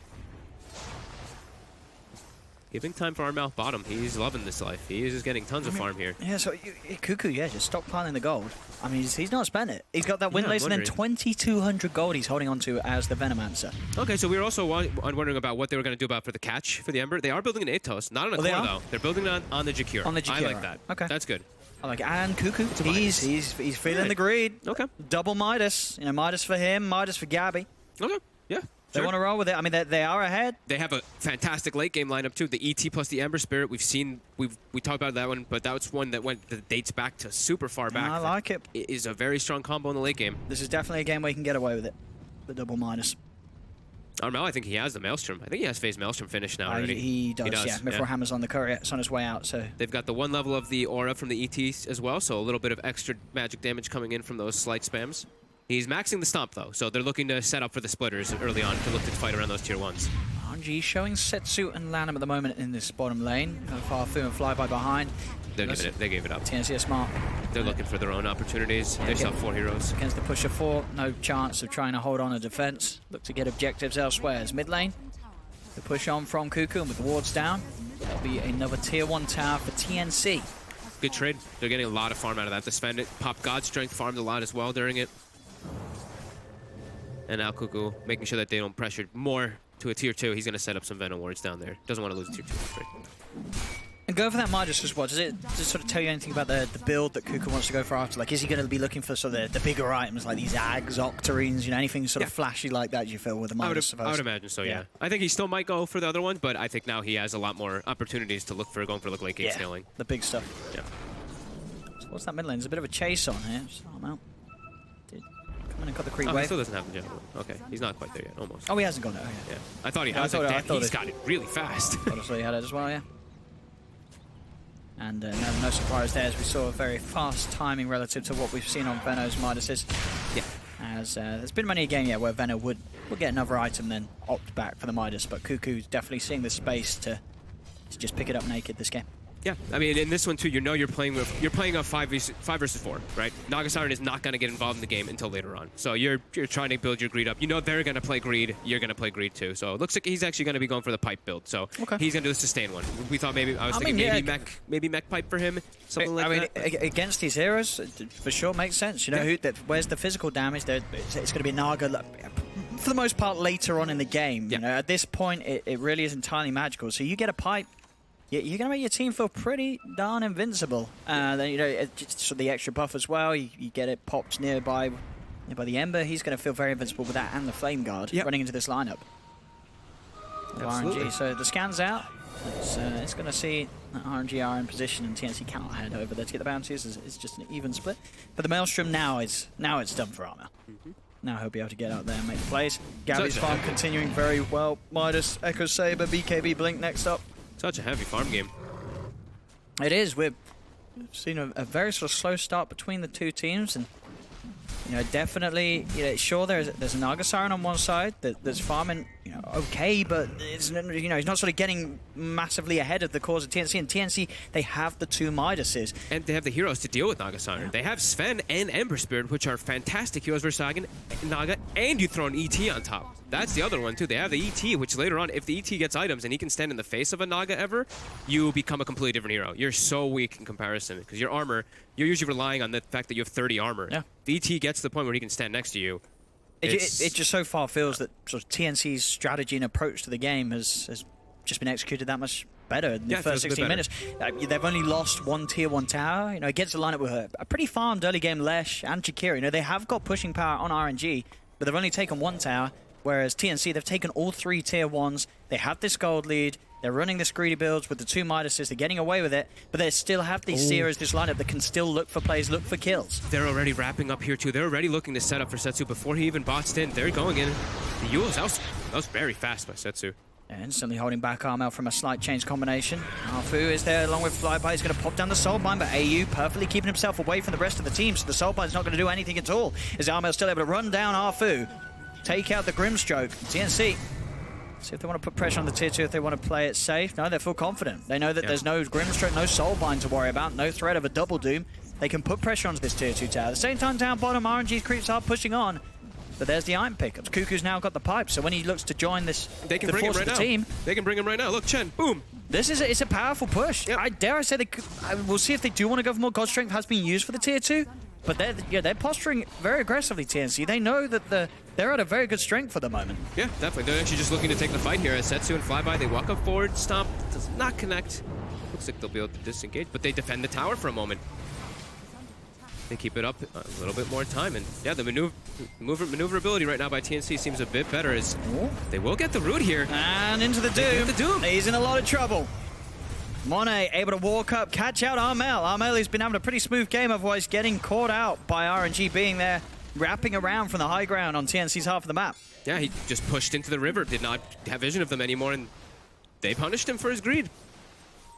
[SPEAKER 9] Giving time for Armel bottom. He's loving this life. He is just getting tons of farm here.
[SPEAKER 8] Yeah, so Cuckoo, just stockpiling the gold. I mean, he's not spent it. He's got that Windlace and then 2,200 gold he's holding on to as the Venomancer.
[SPEAKER 9] Okay, so we were also wondering about what they were going to do about for the catch for the Ember. They are building an Atos, not on a core though. They're building it on the Jakir.
[SPEAKER 8] On the Jakir.
[SPEAKER 9] I like that. Okay. That's good.
[SPEAKER 8] I like it. And Cuckoo, he's feeling the greed.
[SPEAKER 9] Okay.
[SPEAKER 8] Double Midas. Midas for him, Midas for Gabby.
[SPEAKER 9] Okay, yeah.
[SPEAKER 8] They want to roll with it. I mean, they are ahead.
[SPEAKER 9] They have a fantastic late game lineup too. The ET plus the Ember Spirit. We talked about that one, but that's one that dates back to super far back.
[SPEAKER 8] I like it.
[SPEAKER 9] It is a very strong combo in the late game.
[SPEAKER 8] This is definitely a game where you can get away with it. The double Midas.
[SPEAKER 9] Armel, I think he has the Maelstrom. I think he has phase Maelstrom finished now already.
[SPEAKER 8] He does, yeah. Before Hammer's on the courier, it's on his way out, so...
[SPEAKER 9] They've got the 1 level of the aura from the ET as well, so a little bit of extra magic damage coming in from those slight spams. He's maxing the stomp, though, so they're looking to set up for the splitters early on to look to fight around those tier 1s.
[SPEAKER 8] RNG showing Setsu and Lanham at the moment in this bottom lane. Farfu and Flyby behind.
[SPEAKER 9] They gave it up.
[SPEAKER 8] TNC are smart.
[SPEAKER 9] They're looking for their own opportunities. They still have 4 heroes.
[SPEAKER 8] Against the push of 4, no chance of trying to hold on a defense. Look to get objectives elsewhere. As mid lane, the push on from Cuckoo, and with the wards down, there'll be another tier 1 tower for TNC.
[SPEAKER 9] Good trade. They're getting a lot of farm out of that. The Sven Pop God Strength farmed a lot as well during it. And now Cuckoo making sure that they don't pressure more to a tier 2. He's going to set up some Venom wards down there. Doesn't want to lose a tier 2 trade.
[SPEAKER 8] And go for that Midas as well. Does it sort of tell you anything about the build that Cuckoo wants to go for after? Like, is he going to be looking for sort of the bigger items like these Ags, Octarines, you know, anything sort of flashy like that, you feel, with the Midas?
[SPEAKER 9] I would imagine so, yeah. I think he still might go for the other one, but I think now he has a lot more opportunities to look for late game scaling.
[SPEAKER 8] The big stuff.
[SPEAKER 9] Yeah.
[SPEAKER 8] So what's that mid lane? There's a bit of a chase on here. So I'm out. Come in and cut the creep wave.
[SPEAKER 9] He still doesn't have the general. Okay, he's not quite there yet, almost.
[SPEAKER 8] Oh, he hasn't gone there.
[SPEAKER 9] Yeah. I thought he had it. He's got it really fast.
[SPEAKER 8] Honestly, he had it as well, yeah. And no surprise there, as we saw a very fast timing relative to what we've seen on Veno's Midases.
[SPEAKER 9] Yeah.
[SPEAKER 8] As there's been many a game, where Veno would get another item, then opt back for the Midas, but Cuckoo's definitely seeing the space to just pick it up naked this game.
[SPEAKER 9] Yeah, I mean, in this one too, you know you're playing a 5 versus 4, right? Naga Siren is not going to get involved in the game until later on. So you're trying to build your greed up. You know they're going to play greed. You're going to play greed too. So it looks like he's actually going to be going for the pipe build. So he's going to do the sustain one. We thought maybe maybe mech pipe for him, something like that.
[SPEAKER 8] Against these heroes, for sure makes sense. You know where's the physical damage? It's going to be Naga. For the most part, later on in the game. You know, at this point, it really is entirely magical. So you get a pipe. You're going to make your team feel pretty darn invincible. Then, you know, just the extra buff as well. You get it popped nearby the Ember. He's going to feel very invincible with that and the Flame Guard running into this lineup. RNG. So the scan's out. It's going to see that RNG are in position, and TNC cannot head over there to get the bounties. It's just an even split. But the Maelstrom now it's done for Armel. Now he'll be able to get out there and make the plays. Gabby's farm continuing very well. Midas, Echo Saber, BKB Blink next up.
[SPEAKER 9] Such a heavy farm game.
[SPEAKER 8] It is. We've seen a very sort of slow start between the two teams, and you know, definitely, you know, sure there's a Naga Siren on one side that's farming, you know, okay, but it's, you know, he's not sort of getting massively ahead of the cause of TNC. And TNC, they have the 2 Midases,
[SPEAKER 9] and they have the heroes to deal with Naga Siren. Yeah. They have Sven and Ember Spirit, which are fantastic heroes versus Naga, and you throw an ET on top. That's the other one too. They have the ET, which later on, if the ET gets items and he can stand in the face of a Naga ever, you become a completely different hero. You're so weak in comparison because your armor, you're usually relying on the fact that you have 30 armor.
[SPEAKER 8] Yeah.
[SPEAKER 9] The ET gets to the point where he can stand next to you.
[SPEAKER 8] It just so far feels that sort of TNC's strategy and approach to the game has just been executed that much better in the first 16 minutes. They've only lost 1 tier 1 tower, you know, against a lineup with a pretty farmed early game Lesh and Chikira. You know, they have got pushing power on RNG, but they've only taken 1 tower. Whereas TNC, they've taken all 3 tier 1s. They have this gold lead. They're running this greedy builds with the 2 Midases. They're getting away with it. But they still have these Seers, this lineup that can still look for plays, look for kills.
[SPEAKER 9] They're already wrapping up here too. They're already looking to set up for Setsu before he even bots in. They're going in. The Yules, that was very fast by Setsu.
[SPEAKER 8] Yeah, instantly holding back Armel from a slight change combination. Arfu is there along with Flyby. He's going to pop down the Soulbind, but AU perfectly keeping himself away from the rest of the team. So the Soulbind's not going to do anything at all. Is Armel still able to run down Arfu? Take out the Grimstroke. TNC. See if they want to put pressure on the tier 2, if they want to play it safe. No, they feel confident. They know that there's no Grimstroke, no Soulbind to worry about, no threat of a double doom. They can put pressure onto this tier 2 tower. At the same time, down bottom, RNG's creeps are pushing on. But there's the iron pickups. Cuckoo's now got the pipe, so when he looks to join this,
[SPEAKER 9] they can bring him right now.
[SPEAKER 8] Team,
[SPEAKER 9] they can bring him right now. Look, Chen, boom.
[SPEAKER 8] It's a powerful push. Yep. I dare say we'll see if they do want to go for more God Strength. Has been used for the tier 2. But they're posturing very aggressively, TNC. They know that they're at a very good strength for the moment.
[SPEAKER 9] Yeah, definitely. They're actually just looking to take the fight here. As Setsu and Flyby, they walk up forward, stomp, does not connect. Looks like they'll be able to disengage, but they defend the tower for a moment. They keep it up a little bit more time, and yeah, the maneuverability right now by TNC seems a bit better as they will get the root here.
[SPEAKER 8] And into the Doom. He's in a lot of trouble. Monet able to walk up, catch out Armel. Armel has been having a pretty smooth game, otherwise getting caught out by RNG being there wrapping around from the high ground on TNC's half of the map.
[SPEAKER 9] Yeah, he just pushed into the river, did not have vision of them anymore, and they punished him for his greed.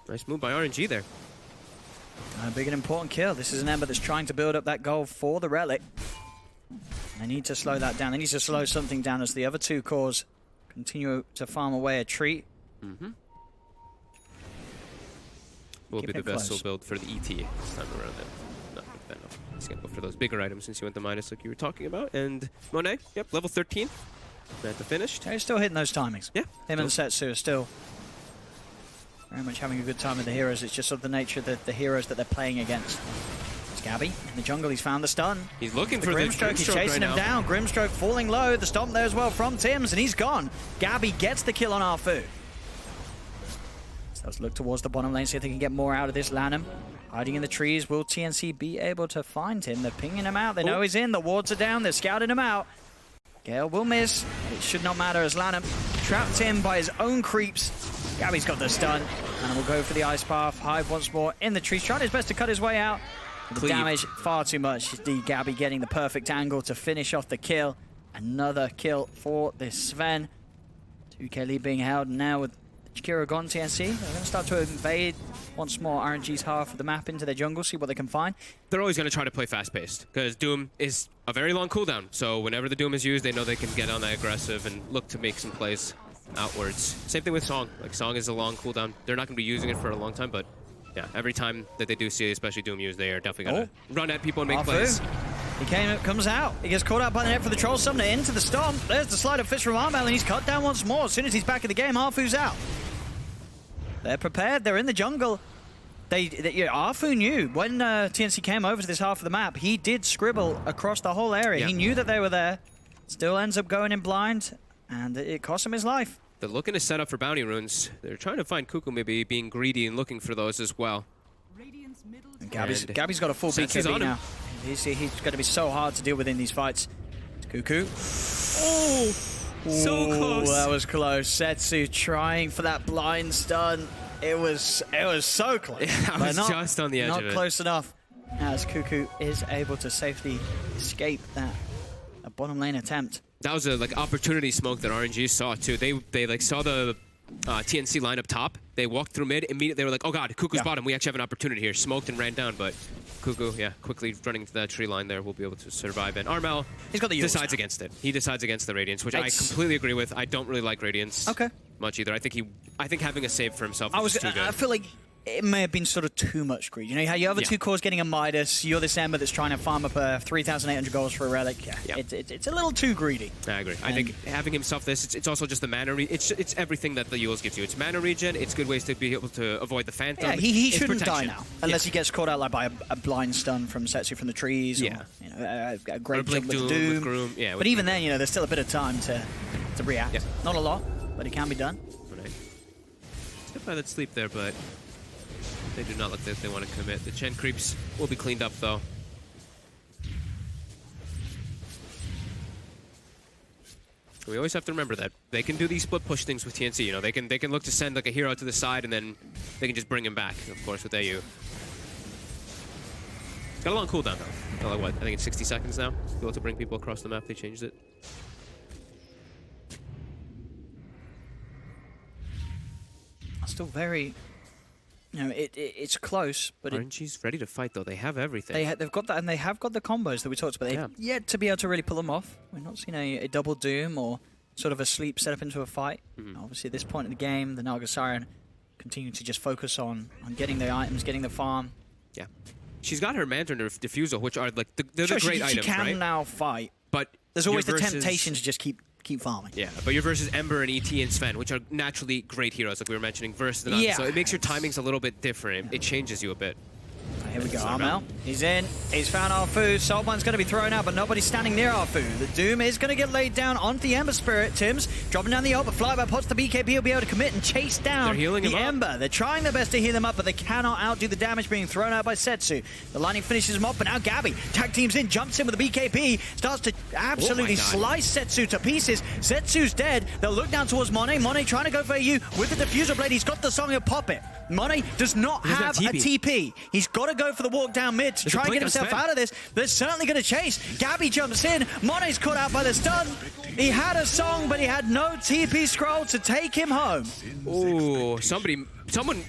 [SPEAKER 9] Nice move by RNG there.
[SPEAKER 8] A big and important kill. This is an Ember that's trying to build up that goal for the Relic. They need to slow that down. They need to slow something down as the other two cores continue to farm away a treat.
[SPEAKER 9] Will be the vessel build for the ET this time around. Not with Venom. He's gonna go for those bigger items since you went the minus like you were talking about. And Monet, yep, level 13. At the finished.
[SPEAKER 8] He's still hitting those timings.
[SPEAKER 9] Yeah.
[SPEAKER 8] Him and Setsu are still very much having a good time with the heroes. It's just sort of the nature of the heroes that they're playing against. It's Gabby in the jungle. He's found the stun.
[SPEAKER 9] He's looking for the
[SPEAKER 8] Grimstroke. He's chasing him down. Grimstroke falling low. The stomp there as well from Tims, and he's gone. Gabby gets the kill on Arfu. So let's look towards the bottom lane, see if they can get more out of this Lanham. Hiding in the trees. Will TNC be able to find him? They're pinging him out. They know he's in. The wards are down. They're scouting him out. Gale will miss. It should not matter as Lanham trapped him by his own creeps. Gabby's got the stun. And will go for the ice path. Hive once more in the trees, trying his best to cut his way out. The damage far too much. Gabby getting the perfect angle to finish off the kill. Another kill for this Sven. 2k lead being held now with Jakiro gone. TNC. They're going to start to invade once more RNG's half of the map into their jungle, see what they can find.
[SPEAKER 9] They're always going to try to play fast-paced because Doom is a very long cooldown. So whenever the Doom is used, they know they can get on that aggressive and look to make some plays outwards. Same thing with Song. Like, Song is a long cooldown. They're not going to be using it for a long time, but yeah, every time that they do see, especially Doom used, they are definitely going to run at people and make plays.
[SPEAKER 8] He comes out. He gets caught out by the net for the Troll Summoner into the Stomp. There's the slide of Fish from Armel, and he's cut down once more. As soon as he's back in the game, Arfu's out. They're prepared. They're in the jungle. Arfu knew when TNC came over to this half of the map, he did scribble across the whole area. Yeah. He knew that they were there. Still ends up going in blind, and it cost him his life.
[SPEAKER 9] They're looking to set up for bounty runes. They're trying to find Cuckoo maybe being greedy and looking for those as well.
[SPEAKER 8] And Gabby's got a full BKB now. He's going to be so hard to deal with in these fights. Cuckoo.
[SPEAKER 9] Oh! So close.
[SPEAKER 8] That was close. Setsu trying for that blind stun. It was so close.
[SPEAKER 9] Yeah, I was just on the edge of it.
[SPEAKER 8] Not close enough. As Cuckoo is able to safely escape that bottom lane attempt.
[SPEAKER 9] That was a opportunity smoke that RNG saw too. They like saw the TNC line up top. They walked through mid. Immediately they were like, oh god, Cuckoo's bottom. We actually have an opportunity here. Smoked and ran down, but Cuckoo, quickly running into that tree line there, will be able to survive. And Armel decides against it. He decides against the Radiance, which I completely agree with. I don't really like Radiance much either. I think having a save for himself is too good. I
[SPEAKER 8] feel like it may have been sort of too much greed. You know how your other two cores getting a Midas, you're this Ember that's trying to farm up 3,800 goals for a Relic. It's a little too greedy.
[SPEAKER 9] I agree. I think having himself this, it's also just the mana. It's everything that the Yules gives you. It's mana regen. It's good ways to be able to avoid the Phantom.
[SPEAKER 8] Yeah, he shouldn't die now unless he gets caught out by a blind stun from Setsu from the trees. Or, a great jump with Doom.
[SPEAKER 9] Groom. Yeah,
[SPEAKER 8] but even then, there's still a bit of time to react. Yeah. Not a lot, but it can be done.
[SPEAKER 9] Right. Step by that sleep there, but they do not look like they want to commit. The Chen creeps will be cleaned up, though. We always have to remember that they can do these split push things with TNC. They can look to send a hero to the side, and then they can just bring him back. Of course, with AU. Got a long cooldown though. Like what? I think it's 60 seconds now. To be able to bring people across the map. They changed it.
[SPEAKER 8] Still very. It's close, but
[SPEAKER 9] RNG's ready to fight, though. They have everything.
[SPEAKER 8] They've got that, and they have got the combos that we talked about. They've yet to be able to really pull them off. We've not seen a double Doom or sort of a sleep set up into a fight. Obviously, at this point in the game, the Naga Siren continue to just focus on getting the items, getting the farm.
[SPEAKER 9] Yeah. She's got her Manta and her Diffusal, which are they're the great items, right?
[SPEAKER 8] She can now fight,
[SPEAKER 9] but
[SPEAKER 8] there's always the temptation to just keep farming.
[SPEAKER 9] Yeah, but you're versus Ember and ET and Sven, which are naturally great heroes, like we were mentioning, versus the Naga. So it makes your timings a little bit different. It changes you a bit.
[SPEAKER 8] Here we go, Armel. He's in. He's found Arfu. Soulbind's going to be thrown out, but nobody's standing near Arfu. The Doom is going to get laid down onto the Ember Spirit. Tims dropping down the ult, but Flyby pots the BKB. Will be able to commit and chase down the Ember. They're trying their best to heal them up, but they cannot outdo the damage being thrown out by Setsu. The Lightning finishes him off, but now Gabby tag teams in, jumps in with the BKB, starts to absolutely slice Setsu to pieces. Setsu's dead. They'll look down towards Monet. Monet trying to go for AU with the Diffuser Blade. He's got the song, he'll pop it. Monet does not
[SPEAKER 9] doesn't
[SPEAKER 8] have
[SPEAKER 9] have
[SPEAKER 8] a TP. He's got to go for the walk down mid to try and get himself out of this. They're certainly going to chase. Gabby jumps in. Monet's caught out by the stun. He had a song, but he had no TP scroll to take him home.
[SPEAKER 9] Oh, someone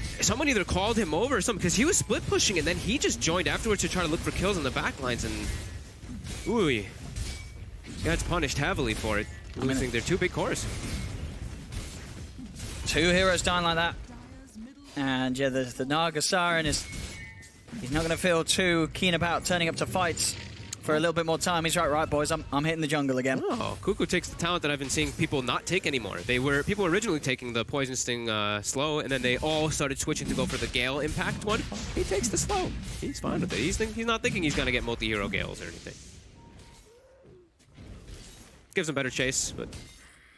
[SPEAKER 9] either called him over or something, because he was split pushing and then he just joined afterwards to try to look for kills on the backlines, and ooh, he gets punished heavily for it, losing their 2 big cores.
[SPEAKER 8] 2 heroes dying like that. And yeah, the Naga Siren he's not going to feel too keen about turning up to fights for a little bit more time. He's right, boys, I'm hitting the jungle again.
[SPEAKER 9] Oh, Cuckoo takes the talent that I've been seeing people not take anymore. People were originally taking the Poison Sting slow, and then they all started switching to go for the Gale Impact one. He takes the slow. He's fine with it. He's not thinking he's going to get multi-hero Gales or anything. Gives him better chase, but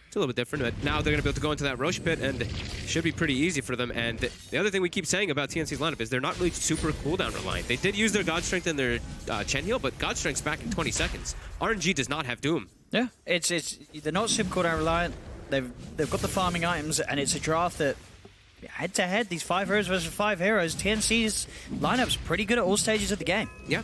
[SPEAKER 9] it's a little bit different. But now they're going to be able to go into that Roche pit, and it should be pretty easy for them. And the other thing we keep saying about TNC's lineup is they're not really super cooldown reliant. They did use their God Strength and their Chen heal, but God Strength's back in 20 seconds. RNG does not have Doom.
[SPEAKER 8] Yeah, they're not super cooldown reliant. They've got the farming items, and it's a draft that head to head, these 5 heroes versus 5 heroes, TNC's lineup's pretty good at all stages of the game.
[SPEAKER 9] Yeah.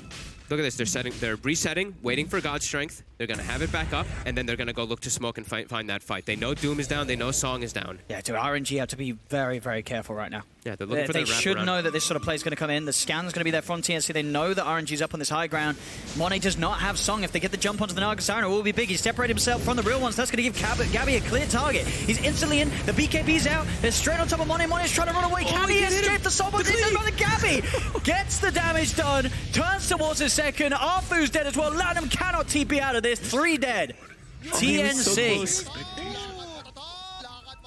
[SPEAKER 9] Look at this, they're resetting, waiting for God Strength. They're gonna have it back up, and then they're gonna go look to smoke and find that fight. They know Doom is down, they know Song is down.
[SPEAKER 8] Yeah, dude, RNG have to be very, very careful right now.
[SPEAKER 9] Yeah, they're looking for that wraparound.
[SPEAKER 8] They should know that this sort of play is going to come in. The scan's going to be there from TNC. They know that RNG's up on this high ground. Monet does not have Song. If they get the jump onto the Naga Siren, it will be big. He's separated himself from the real ones. That's going to give Gabby a clear target. He's instantly in. The BKB's out. They're straight on top of Monet. Monet's trying to run away. Can he escape the soul? But it's by the Gabby. Gets the damage done. Turns towards his second. Arfu's dead as well. Lanham cannot TP out of this. 3 dead. TNC.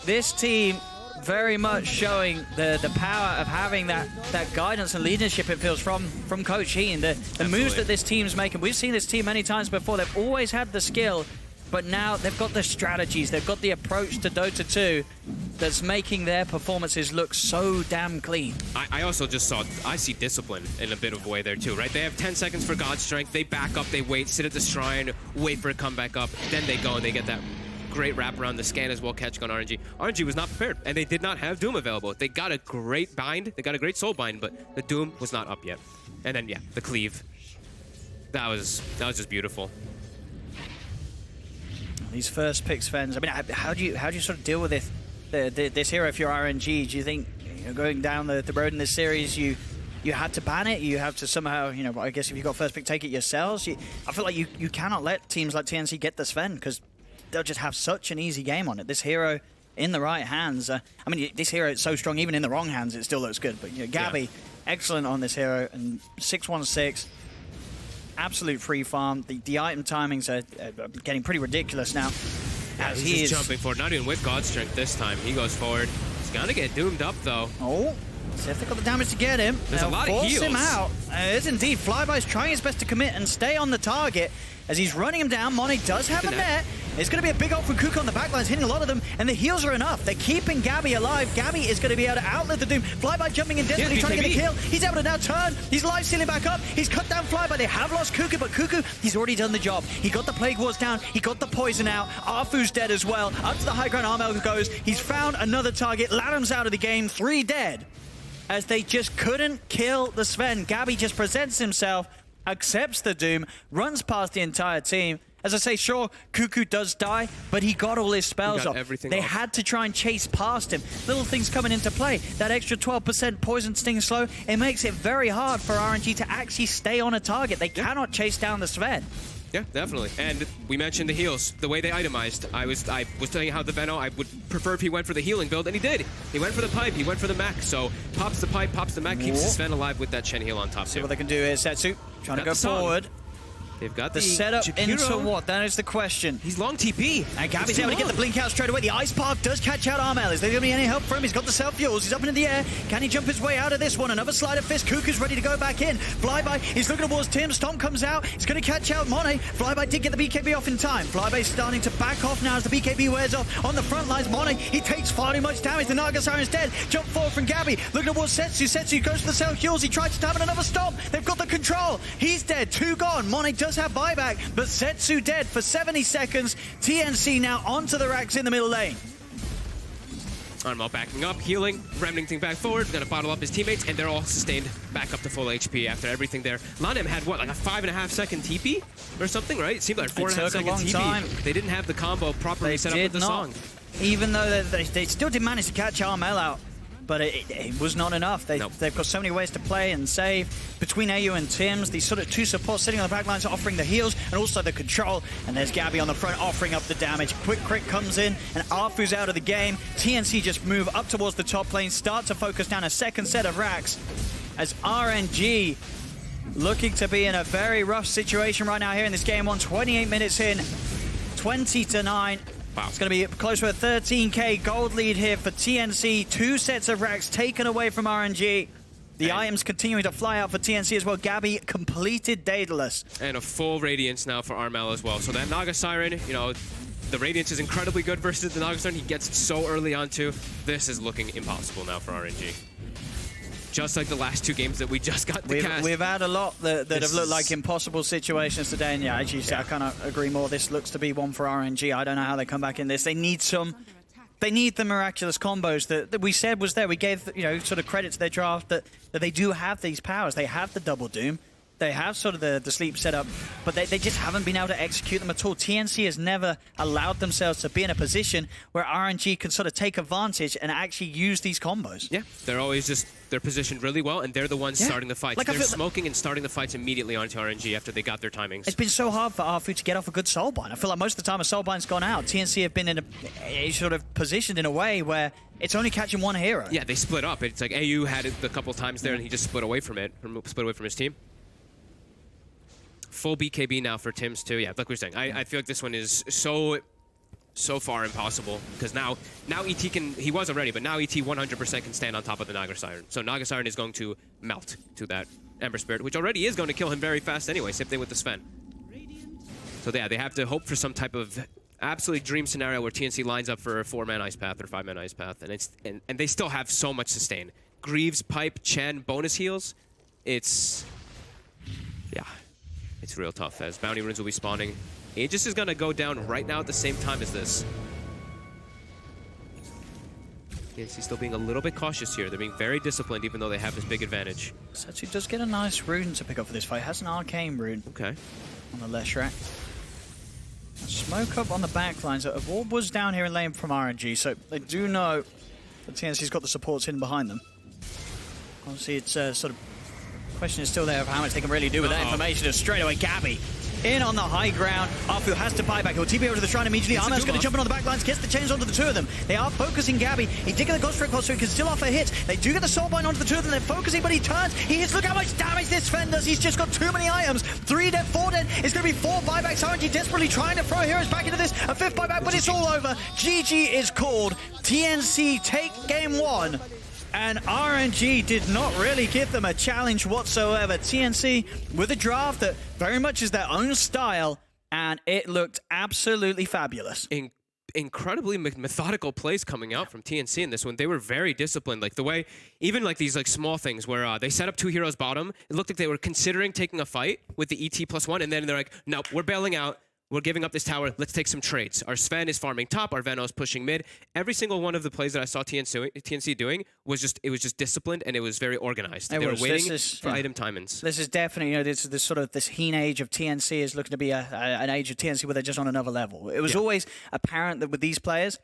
[SPEAKER 8] This team very much showing the power of having that guidance and leadership, it feels, from Coach Heen. The moves that this team's making. We've seen this team many times before. They've always had the skill, but now they've got the strategies. They've got the approach to Dota 2 that's making their performances look so damn clean.
[SPEAKER 9] I also just I see discipline in a bit of a way there too, right? They have 10 seconds for God Strength. They back up, they wait, sit at the shrine, wait for it to come back up. Then they go and they get that great wrap around the scan as well, catch on RNG. RNG was not prepared, and they did not have Doom available. They got a great bind, they got a great soul bind, but the Doom was not up yet. And then, yeah, the cleave. That was just beautiful.
[SPEAKER 8] These first picks, Fens. I mean, how do you sort of deal with this hero if you're RNG? Do you think, going down the road in this series, you had to ban it? You have to somehow, I guess if you got first pick, take it yourselves? I feel like you cannot let teams like TNC get the Sven, because they'll just have such an easy game on it. This hero in the right hands. I mean, this hero is so strong, even in the wrong hands, it still looks good. But Gabby, excellent on this hero, and 616, absolute free farm. The item timings are getting pretty ridiculous now.
[SPEAKER 9] As he's jumping forward, not even with God Strength this time. He goes forward. He's gonna get doomed up though.
[SPEAKER 8] Oh, see if they got the damage to get him.
[SPEAKER 9] There's a lot of heals.
[SPEAKER 8] Force him out. It is indeed. Flyby's trying his best to commit and stay on the target as he's running him down. Monet does have a net. It's going to be a big ult from Kuka on the backlines, hitting a lot of them, and the heals are enough. They're keeping Gabby alive. Gabby is going to be able to outlive the Doom. Flyby jumping in desperately, trying to get a kill. He's able to now turn. He's live stealing back up. He's cut down Flyby. They have lost Kuka, but Kuku, he's already done the job. He got the Plague Wards down. He got the poison out. Arfu's dead as well. Up to the high ground, Armel goes. He's found another target. Lanham's out of the game. 3 dead. As they just couldn't kill the Sven. Gabby just presents himself, accepts the Doom, runs past the entire team. As I say, sure, Cuckoo does die, but he got all his spells off. They had to try and chase past him. Little things coming into play. That extra 12% Poison Sting slow, it makes it very hard for RNG to actually stay on a target. They cannot chase down the Sven.
[SPEAKER 9] Yeah, definitely. And we mentioned the heals, the way they itemized. I was telling you how the Veno, I would prefer if he went for the healing build, and he did. He went for the pipe, he went for the mech. So pops the pipe, pops the mech, keeps the Sven alive with that Shen heal on top.
[SPEAKER 8] See what they can do here. Setsu trying to go forward.
[SPEAKER 9] They've got
[SPEAKER 8] the setup into what? That is the question.
[SPEAKER 9] He's long TP.
[SPEAKER 8] And Gabby's able to get the blink out straight away. The ice path does catch out Armel. Is there going to be any help for him? He's got the self-fuels. He's up into the air. Can he jump his way out of this one? Another sleight of fist. Kuku's ready to go back in. Flyby, he's looking towards Tim. Stomp comes out. He's going to catch out Monet. Flyby did get the BKB off in time. Flyby's starting to back off now as the BKB wears off. On the front lines, Monet, he takes far too much damage. The Naga Siren's dead. Jump forward from Gabby. Looking towards Setsu. Setsu goes to the self-fuels. He tries to stab another Stomp. They've got the control. He's dead. 2 gone. Monet does have buyback. But Setsu dead for 70 seconds. TNC now onto the racks in the middle lane.
[SPEAKER 9] Armal backing up, healing, remnanting back forward, gonna bottle up his teammates, and they're all sustained back up to full HP after everything there. Lanem had what, like a 5.5 second TP or something, right? It seemed like 4.5 seconds TP.
[SPEAKER 8] Time.
[SPEAKER 9] They didn't have the combo properly set up with the song.
[SPEAKER 8] Even though they still did manage to catch Armel out, but it was not enough. They've got so many ways to play and save. Between AU and Tims, these sort of two supports sitting on the back lines offering the heals and also the control. And there's Gabby on the front offering up the damage. Quick Crit comes in and Arfu's out of the game. TNC just move up towards the top lane, start to focus down a second set of racks as RNG looking to be in a very rough situation right now here in this game one. 28 minutes in, 20-9.
[SPEAKER 9] Wow.
[SPEAKER 8] It's going to be close to a 13k gold lead here for TNC. 2 sets of racks taken away from RNG. The items continuing to fly out for TNC as well. Gabby completed Daedalus.
[SPEAKER 9] And a full Radiance now for Armel as well. So that Naga Siren, you know, the Radiance is incredibly good versus the Naga Siren. He gets it so early on too. This is looking impossible now for RNG. Just like the last 2 games that we just got to cast.
[SPEAKER 8] We've had a lot that have looked like impossible situations today, and yeah, as you said, I cannot agree more. This looks to be one for RNG. I don't know how they come back in this. They need the miraculous combos that we said was there. We gave, you know, sort of credit to their draft that they do have these powers. They have the double doom. They have sort of the sleep set up, but they just haven't been able to execute them at all. TNC has never allowed themselves to be in a position where RNG can sort of take advantage and actually use these combos.
[SPEAKER 9] Yeah, they're positioned really well, and they're the ones starting the fights.
[SPEAKER 8] Like,
[SPEAKER 9] they're smoking and starting the fights immediately onto RNG after they got their timings.
[SPEAKER 8] It's been so hard for Arfu to get off a good soulbind. I feel like most of the time a soulbind's gone out, TNC have been in a sort of positioned in a way where it's only catching one hero.
[SPEAKER 9] Yeah, they split up. It's like AU had it a couple times there, and he just split away from it, split away from his team. Full BKB now for Tims too. Yeah, like we were saying, I feel like this one is so far impossible because now ET can, he was already, but now ET 100% can stand on top of the Naga Siren. So Naga Siren is going to melt to that Ember Spirit, which already is going to kill him very fast anyway. Same thing with the Sven. So yeah, they have to hope for some type of absolute dream scenario where TNC lines up for a 4-man Ice Path or 5-man Ice Path, and they still have so much sustain. Greaves, Pipe, Chen, bonus heals. It's real tough as Bounty Runes will be spawning. Aegis is going to go down right now at the same time as this. TNC still being a little bit cautious here. They're being very disciplined even though they have this big advantage.
[SPEAKER 8] Setsu does get a nice rune to pick up for this fight. Has an arcane rune.
[SPEAKER 9] Okay.
[SPEAKER 8] On the Leshrac. Smoke up on the back lines. A ward was down here in lane from RNG, so they do know that TNC's got the supports in behind them. Obviously, it's sort of question is still there of how much they can really do with that information. As straight away, Gabby in on the high ground. Arfu has to buy back. He'll TP over to the shrine immediately. Armel's going to jump in on the back lines, gets the chains onto the 2 of them. They are focusing Gabby. He did get the Ghost Strike so he can still offer hits. They do get the Soulbind onto the 2 of them. They're focusing, but he turns. He hits. Look how much damage this Sven does. He's just got too many items. 3 dead, 4 dead. It's going to be 4 buybacks. RNG desperately trying to throw heroes back into this. A 5th buyback, but it's all over. GG is called. TNC take game 1. And RNG did not really give them a challenge whatsoever. TNC with a draft that very much is their own style, and it looked absolutely fabulous.
[SPEAKER 9] Incredibly methodical plays coming out from TNC in this one. They were very disciplined. Like the way, even like these like small things where they set up 2 heroes bottom. It looked like they were considering taking a fight with the ET +1, and then they're like, nope, we're bailing out. We're giving up this tower. Let's take some trades. Our Sven is farming top. Our Veno is pushing mid. Every single one of the plays that I saw TNC doing was just disciplined and it was very organized. They were waiting for item timings.
[SPEAKER 8] This is definitely, you know, this sort of this heen age of TNC is looking to be an age of TNC where they're just on another level. It was always apparent that with these players,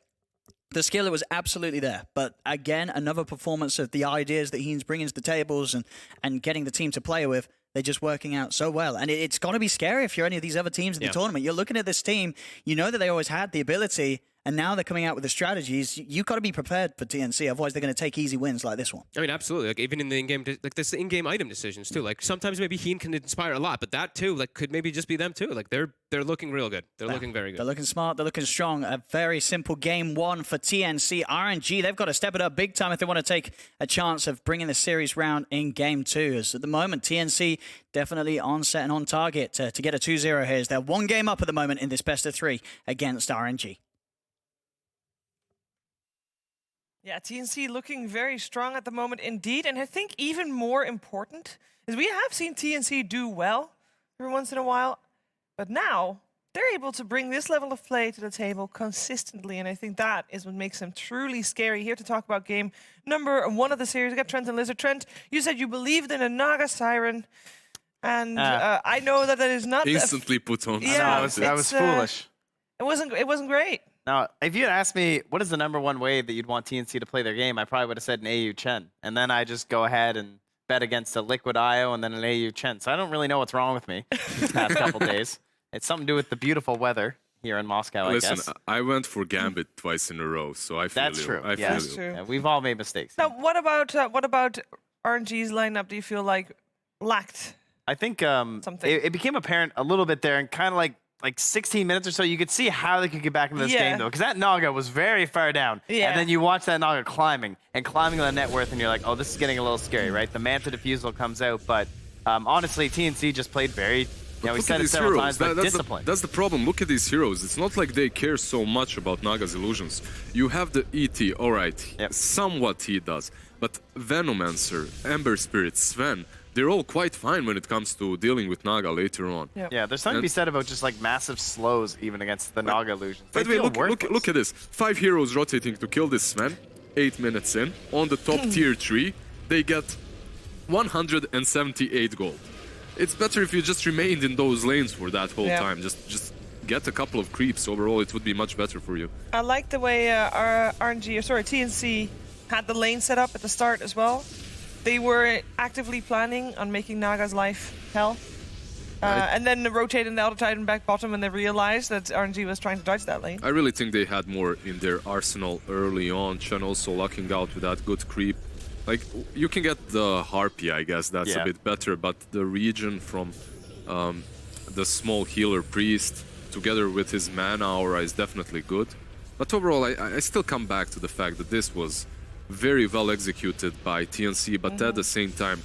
[SPEAKER 8] the skill was absolutely there. But again, another performance of the ideas that Heen's bringing to the tables and getting the team to play with. They're just working out so well. And it's going to be scary if you're any of these other teams in the tournament. You're looking at this team, you know that they always had the ability, and now they're coming out with the strategies. You've got to be prepared for TNC, otherwise they're going to take easy wins like this one.
[SPEAKER 9] I mean, absolutely. Like even in the in-game, like this in-game item decisions too. Like sometimes maybe Heen can inspire a lot, but that too, like could maybe just be them too. Like they're looking real good. They're looking very good.
[SPEAKER 8] They're looking smart. They're looking strong. A very simple game 1 for TNC. RNG, they've got to step it up big time if they want to take a chance of bringing the series round in game 2. As at the moment, TNC definitely on set and on target to get a 2-0 here. As they're 1 game up at the moment in this best of 3 against RNG.
[SPEAKER 3] Yeah, TNC looking very strong at the moment indeed. And I think even more important is we have seen TNC do well every once in a while. But now they're able to bring this level of play to the table consistently, and I think that is what makes them truly scary. Here to talk about game number 1 of the series, we got Trent and Lizard. Trent, you said you believed in a Naga Siren, and I know that is not
[SPEAKER 2] instantly put on.
[SPEAKER 3] Yeah,
[SPEAKER 1] I was foolish.
[SPEAKER 3] It wasn't great.
[SPEAKER 1] Now, if you had asked me what is the #1 way that you'd want TNC to play their game, I probably would have said an AU Chen, and then I just go ahead and bet against a Liquid IO and then an AU Chen. So I don't really know what's wrong with me these past couple days. It's something to do with the beautiful weather here in Moscow,
[SPEAKER 2] Listen,
[SPEAKER 1] I guess.
[SPEAKER 2] I went for Gambit twice in a row, so I feel
[SPEAKER 1] That's
[SPEAKER 2] you.
[SPEAKER 1] true.
[SPEAKER 2] I feel
[SPEAKER 1] Yeah.
[SPEAKER 2] you.
[SPEAKER 3] That's true.
[SPEAKER 1] Yeah, we've all made mistakes.
[SPEAKER 3] Now, what about RNG's lineup? Do you feel like lacked?
[SPEAKER 1] I think
[SPEAKER 3] Something.
[SPEAKER 1] it became apparent a little bit there, and kind of like 16 minutes or so, you could see how they could get back into this game, though, because that Naga was very far down.
[SPEAKER 3] Yeah.
[SPEAKER 1] And then you watch that Naga climbing the net worth, and you're like, oh, this is getting a little scary, right? The Manta Diffusal comes out, but honestly, TNC just played very, we
[SPEAKER 2] Look
[SPEAKER 1] said
[SPEAKER 2] at
[SPEAKER 1] it
[SPEAKER 2] these
[SPEAKER 1] several
[SPEAKER 2] heroes.
[SPEAKER 1] times, but
[SPEAKER 2] That's
[SPEAKER 1] discipline.
[SPEAKER 2] that's the problem. Look at these heroes. It's not like they care so much about Naga's illusions. You have the ET, all right,
[SPEAKER 1] Yep.
[SPEAKER 2] somewhat he does. But Venomancer, Ember Spirit, Sven, they're all quite fine when it comes to dealing with Naga later on.
[SPEAKER 3] Yeah.
[SPEAKER 1] Yeah, there's something to be said about just like massive slows even against the Naga illusions.
[SPEAKER 2] By
[SPEAKER 1] They
[SPEAKER 2] the way,
[SPEAKER 1] feel
[SPEAKER 2] look at this. 5 heroes rotating to kill this Sven. 8 minutes in. On the top tier 3, they get 178 gold. It's better if you just remained in those lanes for that whole
[SPEAKER 3] Yeah.
[SPEAKER 2] time. Just get a couple of creeps. Overall, it would be much better for you.
[SPEAKER 3] I like the way TNC had the lane set up at the start as well. They were actively planning on making Naga's life hell. And then rotating the Elder Titan back bottom when they realized that RNG was trying to dodge that lane.
[SPEAKER 2] I really think they had more in their arsenal early on. Chen also lucking out with that good creep. Like, you can get the Harpy, I guess, that's a bit better, but the region from the small healer priest together with his mana aura is definitely good. But overall, I still come back to the fact that this was very well executed by TNC, but at the same time,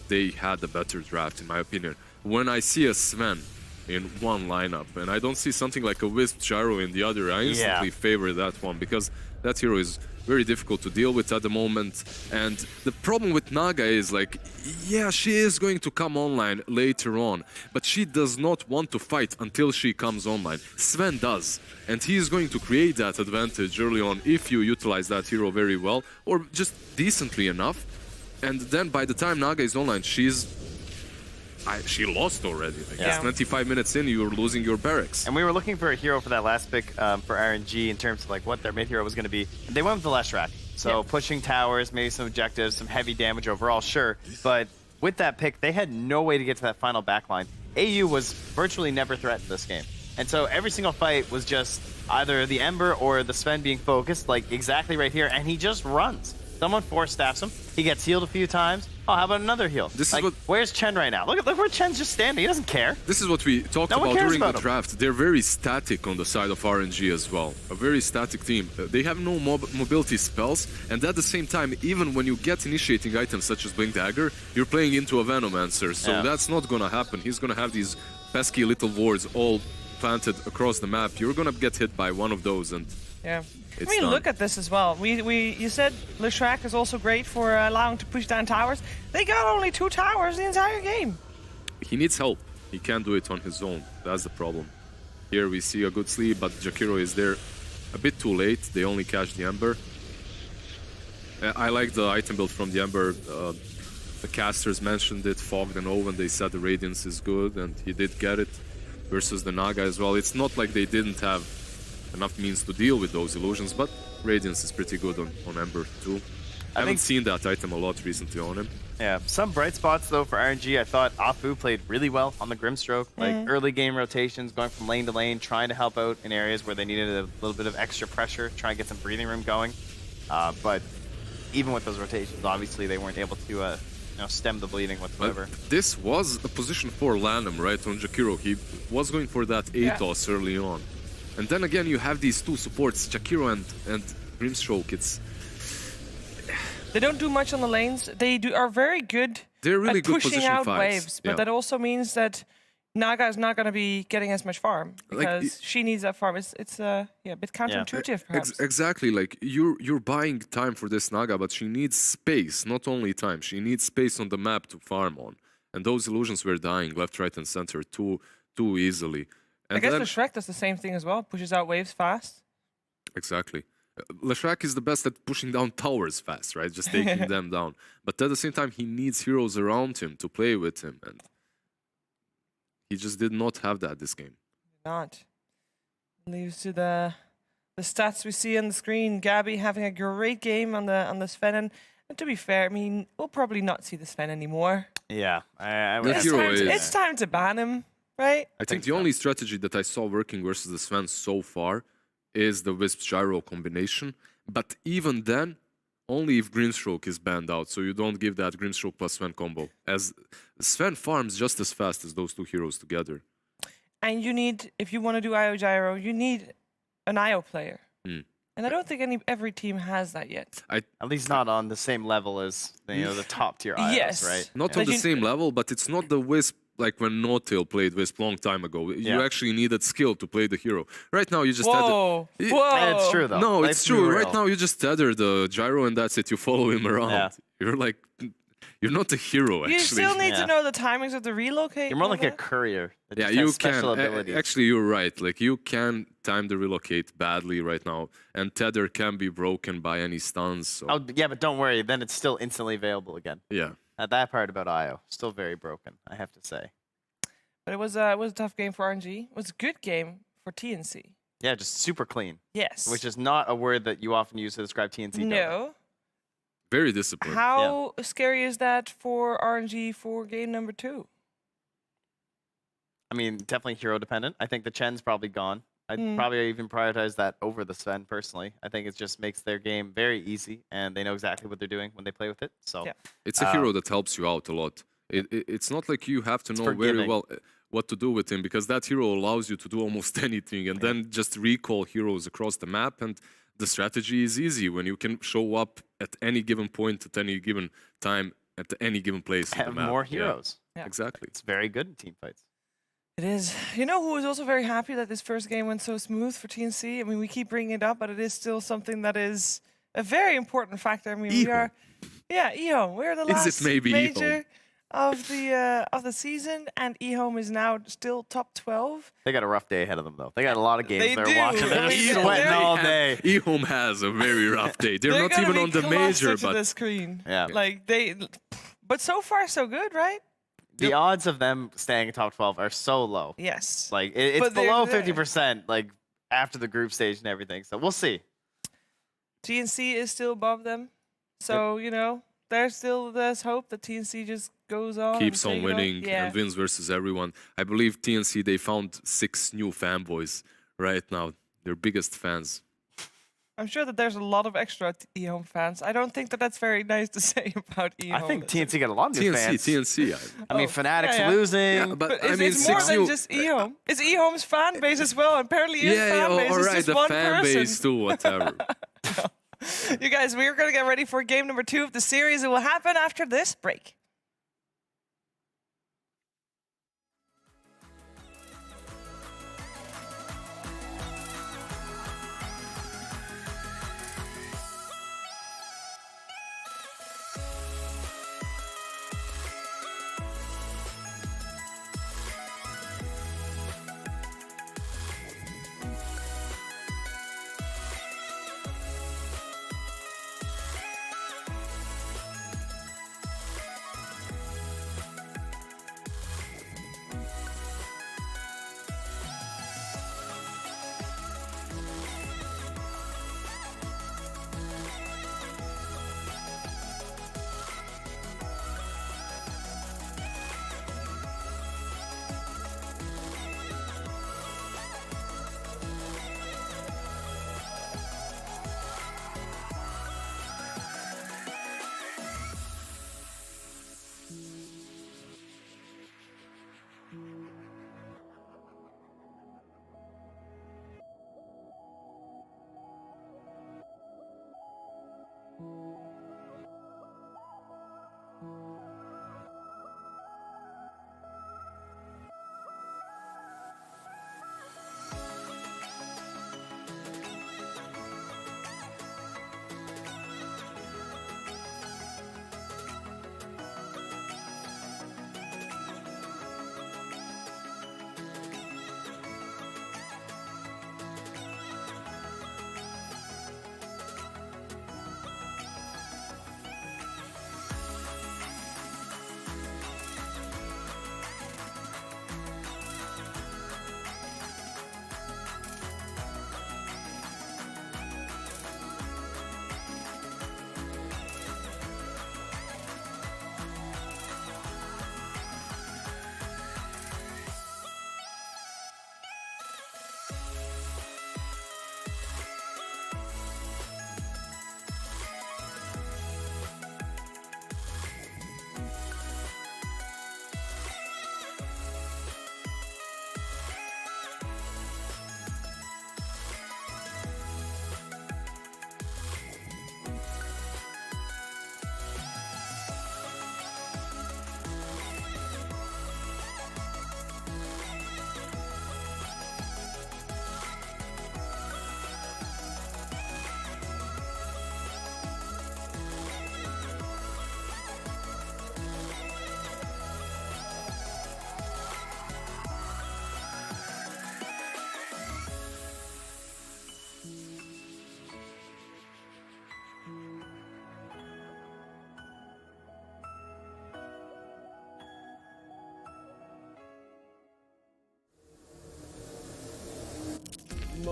[SPEAKER 2] they had a better draft, in my opinion. When I see a Sven in one lineup, and I don't see something like a Wisp Gyro in the other, I instantly favor that one, because that hero is very difficult to deal with at the moment. And the problem with Naga is, like, yeah, she is going to come online later on, but she does not want to fight until she comes online. Sven does, and he is going to create that advantage early on if you utilize that hero very well, or just decently enough. And then by the time Naga is online, she lost already. Like,
[SPEAKER 3] Yeah.
[SPEAKER 2] 25 minutes in, you're losing your barracks.
[SPEAKER 1] And we were looking for a hero for that last pick for RNG in terms of like what their mid hero was going to be. And they went with the Leshrac. So pushing towers, maybe some objectives, some heavy damage overall, sure. But with that pick, they had no way to get to that final backline. AU was virtually never threatened this game. And so every single fight was just either the Ember or the Sven being focused, like exactly right here, and he just runs. Someone force staffs him. He gets healed a few times. Oh, how about another heal?
[SPEAKER 2] This
[SPEAKER 1] like,
[SPEAKER 2] is what.
[SPEAKER 1] Where's Chen right now? Look where Chen's just standing. He doesn't care.
[SPEAKER 2] This is what we talked
[SPEAKER 1] No one
[SPEAKER 2] about
[SPEAKER 1] cares
[SPEAKER 2] during
[SPEAKER 1] about
[SPEAKER 2] the
[SPEAKER 1] him.
[SPEAKER 2] draft. They're very static on the side of RNG as well. A very static team. They have no mobility spells, and at the same time, even when you get initiating items such as Blink Dagger, you're playing into a Venomancer, so that's not gonna happen. He's gonna have these pesky little wards all planted across the map. You're gonna get hit by one of those, and
[SPEAKER 3] Yeah.
[SPEAKER 2] it's
[SPEAKER 3] I mean,
[SPEAKER 2] done.
[SPEAKER 3] look at this as well. You said Leshrac is also great for allowing to push down towers. They got only 2 towers the entire game.
[SPEAKER 2] He needs help. He can't do it on his own. That's the problem. Here we see a good sleep, but Jakiro is there a bit too late. They only catch the Ember. I like the item build from the Ember. The casters mentioned it, Fogged and Owen. They said the Radiance is good, and he did get it. Versus the Naga as well. It's not like they didn't have enough means to deal with those illusions, but Radiance is pretty good on Ember too. I haven't seen that item a lot recently on him.
[SPEAKER 1] Yeah, some bright spots though for RNG. I thought Afu played really well on the Grimstroke, like early game rotations, going from lane to lane, trying to help out in areas where they needed a little bit of extra pressure, try and get some breathing room going. But even with those rotations, obviously they weren't able to stem the bleeding whatsoever.
[SPEAKER 2] But this was a position for Lanham, right, on Jakiro. He was going for that ATOS early on. And then again, you have these 2 supports, Jakiro and Grimstroke.
[SPEAKER 3] They don't do much on the lanes. They are very good
[SPEAKER 2] They're really
[SPEAKER 3] at
[SPEAKER 2] good
[SPEAKER 3] pushing
[SPEAKER 2] position
[SPEAKER 3] out
[SPEAKER 2] fives.
[SPEAKER 3] waves, but
[SPEAKER 2] Yeah.
[SPEAKER 3] that also means that Naga is not going to be getting as much farm because
[SPEAKER 2] Like,
[SPEAKER 3] she needs that farm. It's a bit counterintuitive, perhaps.
[SPEAKER 2] Exactly, like you're buying time for this Naga, but she needs space, not only time. She needs space on the map to farm on. And those illusions were dying left, right, and center too easily.
[SPEAKER 3] I guess Leshrac does the same thing as well. Pushes out waves fast.
[SPEAKER 2] Exactly. Leshrac is the best at pushing down towers fast, right? Just taking them down. But at the same time, he needs heroes around him to play with him. And he just did not have that this game.
[SPEAKER 3] Not. Leaves to the stats we see on the screen. Gabby having a great game on the Sven. And to be fair, I mean, we'll probably not see the Sven anymore.
[SPEAKER 1] Yeah.
[SPEAKER 3] It's time to ban him, right?
[SPEAKER 2] I think the only strategy that I saw working versus the Sven so far is the Wisp Gyro combination. But even then, only if Greenstroke is banned out, so you don't give that Greenstroke plus Sven combo. As Sven farms just as fast as those two heroes together.
[SPEAKER 3] And you need, if you want to do IO Gyro, you need an IO player. And I don't think every team has that yet.
[SPEAKER 1] At least not on the same level as the top tier IOs,
[SPEAKER 3] yes.
[SPEAKER 1] right?
[SPEAKER 2] Not on the same level, but it's not the Wisp like when No-Tail played Wisp long time ago. You actually needed skill to play the hero. Right now you just
[SPEAKER 3] Whoa.
[SPEAKER 1] It's true though.
[SPEAKER 2] No, it's true. Right now you just tether the gyro and that's it. You follow him around.
[SPEAKER 1] Yeah.
[SPEAKER 2] You're like, you're not a hero actually.
[SPEAKER 3] You still need to know the timings of the relocate.
[SPEAKER 1] You're more like a courier. That
[SPEAKER 2] Yeah,
[SPEAKER 1] just has
[SPEAKER 2] you
[SPEAKER 1] special
[SPEAKER 2] can.
[SPEAKER 1] abilities.
[SPEAKER 2] Actually, you're right. Like you can time the relocate badly right now, and tether can be broken by any stuns. So.
[SPEAKER 1] Oh yeah, but don't worry. Then it's still instantly available again.
[SPEAKER 2] Yeah.
[SPEAKER 1] That part about IO still very broken, I have to say.
[SPEAKER 3] But it was a tough game for RNG. It was a good game for TNC.
[SPEAKER 1] Yeah, just super clean.
[SPEAKER 3] Yes.
[SPEAKER 1] Which is not a word that you often use to describe TNC.
[SPEAKER 3] No.
[SPEAKER 2] Very disciplined.
[SPEAKER 3] How scary is that for RNG for game number 2?
[SPEAKER 1] I mean, definitely hero dependent. I think the Chen's probably gone. I'd probably even prioritize that over the Sven personally. I think it just makes their game very easy, and they know exactly what they're doing when they play with it. So
[SPEAKER 2] it's a hero that helps you out a lot. It's not like you have to know very well what to do with him, because that hero allows you to do almost anything, and then just recall heroes across the map, and the strategy is easy when you can show up at any given point, at any given time, at any given place.
[SPEAKER 1] Have
[SPEAKER 2] in the map.
[SPEAKER 1] more heroes.
[SPEAKER 3] Yeah.
[SPEAKER 2] Exactly.
[SPEAKER 1] It's very good in team fights.
[SPEAKER 3] It is. You know who is also very happy that this first game went so smooth for TNC? I mean, we keep bringing it up, but it is still something that is a very important factor. I mean, we are... Yeah, eHome. We're the last major of the season, and eHome is now still top 12.
[SPEAKER 1] They got a rough day ahead of them, though. They got a lot of games they're
[SPEAKER 3] do.
[SPEAKER 1] watching. They're sweating all day.
[SPEAKER 2] eHome has a very rough day. They're not even on the major, but
[SPEAKER 3] the screen.
[SPEAKER 1] Yeah.
[SPEAKER 3] Like but so far so good, right?
[SPEAKER 1] The odds of them staying in top 12 are so low.
[SPEAKER 3] Yes.
[SPEAKER 1] Like it's below 50%. Like after the group stage and everything. So we'll see.
[SPEAKER 3] TNC is still above them, so there's hope that TNC just goes on.
[SPEAKER 2] Keeps on winning and wins versus everyone. I believe TNC, they found 6 new fanboys right now. Their biggest fans.
[SPEAKER 3] I'm sure that there's a lot of extra eHome fans. I don't think that that's very nice to say about eHome.
[SPEAKER 1] I think TNC got a lot of new fans.
[SPEAKER 2] TNC.
[SPEAKER 1] I mean, Fnatic's losing.
[SPEAKER 2] Yeah, but I mean,
[SPEAKER 3] it's more than just eHome. It's eHome's fan base as well. Apparently, his fan base is just
[SPEAKER 2] the
[SPEAKER 3] one
[SPEAKER 2] fan
[SPEAKER 3] person.
[SPEAKER 2] base too, whatever.
[SPEAKER 3] You guys, we're going to get ready for game number 2 of the series. It will happen after this break.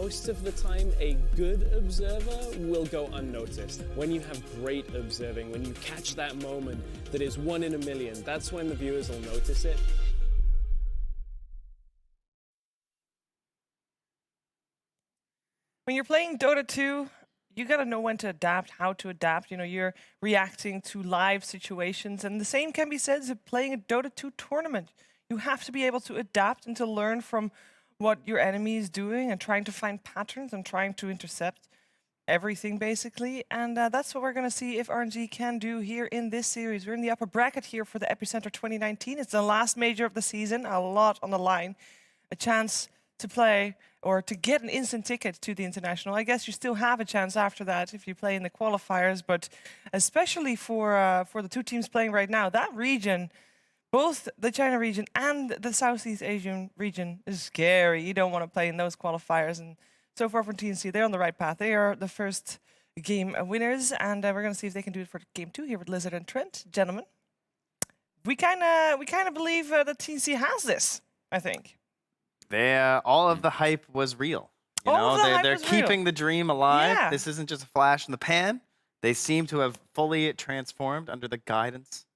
[SPEAKER 10] most of the time, a good observer will go unnoticed. When you have great observing, when you catch that moment that is 1 in a million, that's when the viewers will notice it.
[SPEAKER 3] When you're playing Dota 2, you gotta know when to adapt, how to adapt. You know, you're reacting to live situations, and the same can be said of playing a Dota 2 tournament. You have to be able to adapt and to learn from what your enemy is doing and trying to find patterns and trying to intercept everything, basically. And that's what we're gonna see if RNG can do here in this series. We're in the upper bracket here for the Epicenter 2019. It's the last major of the season, a lot on the line. A chance to play or to get an instant ticket to the international. I guess you still have a chance after that if you play in the qualifiers, but especially for the two teams playing right now, that region, both the China region and the Southeast Asian region, is scary. You don't want to play in those qualifiers. And so far from TNC, they're on the right path. They are the first game winners, and we're going to see if they can do it for game 2 here with Lizard and Trent. Gentlemen, we kind of believe that TNC has this, I think.
[SPEAKER 1] All of the hype was real. You
[SPEAKER 3] All of
[SPEAKER 1] know,
[SPEAKER 3] the hype
[SPEAKER 1] they're
[SPEAKER 3] was
[SPEAKER 1] keeping
[SPEAKER 3] real.
[SPEAKER 1] the dream alive.
[SPEAKER 3] Yeah.
[SPEAKER 1] This isn't just a flash in the pan. They seem to have fully transformed under the guidance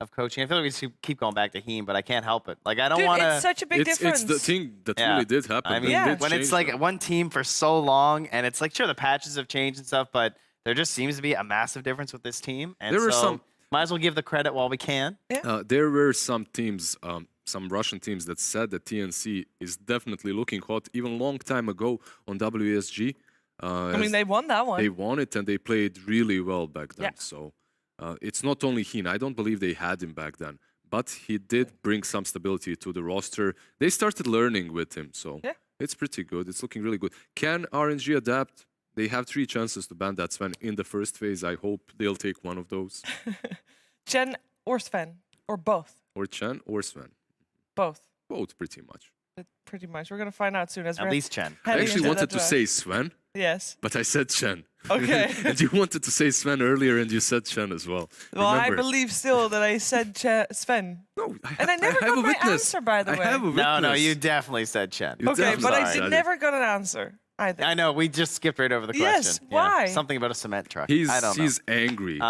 [SPEAKER 1] of coaching. I feel like we should keep going back to Heem, but I can't help it. Like, I don't
[SPEAKER 3] Dude,
[SPEAKER 1] want
[SPEAKER 3] it's
[SPEAKER 1] to.
[SPEAKER 3] such a big difference.
[SPEAKER 2] It's the thing that
[SPEAKER 1] Yeah.
[SPEAKER 2] really did happen.
[SPEAKER 1] I mean,
[SPEAKER 3] Yeah.
[SPEAKER 1] when it's like one team for so long, and it's like, sure, the patches have changed and stuff, but there just seems to be a massive difference with this team. And
[SPEAKER 2] There were
[SPEAKER 1] so
[SPEAKER 2] some-
[SPEAKER 1] might as well give the credit while we can.
[SPEAKER 2] There were some teams, some Russian teams that said that TNC is definitely looking hot even long time ago on WSG.
[SPEAKER 3] I mean, they won that one.
[SPEAKER 2] They won it and they played really well back then.
[SPEAKER 3] Yeah.
[SPEAKER 2] So it's not only Heen. I don't believe they had him back then, but he did bring some stability to the roster. They started learning with him, so
[SPEAKER 3] Yeah.
[SPEAKER 2] it's pretty good. It's looking really good. Can RNG adapt? They have 3 chances to ban that Sven in the first phase. I hope they'll take one of those.
[SPEAKER 3] Chen or Sven, or both.
[SPEAKER 2] Or Chen or Sven.
[SPEAKER 3] Both.
[SPEAKER 2] Both, pretty much.
[SPEAKER 3] Pretty much. We're going to find out soon. As
[SPEAKER 1] At
[SPEAKER 3] we're
[SPEAKER 1] least Chen.
[SPEAKER 2] I
[SPEAKER 3] heading
[SPEAKER 2] actually
[SPEAKER 3] into
[SPEAKER 2] wanted
[SPEAKER 3] that
[SPEAKER 2] to
[SPEAKER 3] draft.
[SPEAKER 2] say Sven,
[SPEAKER 3] Yes.
[SPEAKER 2] but I said Chen.
[SPEAKER 3] Okay.
[SPEAKER 2] And you wanted to say Sven earlier and you said Chen as well.
[SPEAKER 3] Well, I
[SPEAKER 2] Remember?
[SPEAKER 3] believe still that I said Sven.
[SPEAKER 2] No,
[SPEAKER 3] And I never
[SPEAKER 2] have
[SPEAKER 3] got
[SPEAKER 2] a
[SPEAKER 3] my
[SPEAKER 2] witness.
[SPEAKER 3] answer, by the
[SPEAKER 2] I
[SPEAKER 3] way.
[SPEAKER 2] have a witness.
[SPEAKER 1] No, you definitely said Chen.
[SPEAKER 2] You
[SPEAKER 3] Okay, but I
[SPEAKER 2] definitely said it.
[SPEAKER 3] never got an answer either.
[SPEAKER 1] I know, we just skipped right over the question.
[SPEAKER 3] Yes, why?
[SPEAKER 1] Something about a cement truck.
[SPEAKER 2] He's
[SPEAKER 1] I don't know.
[SPEAKER 2] he's angry.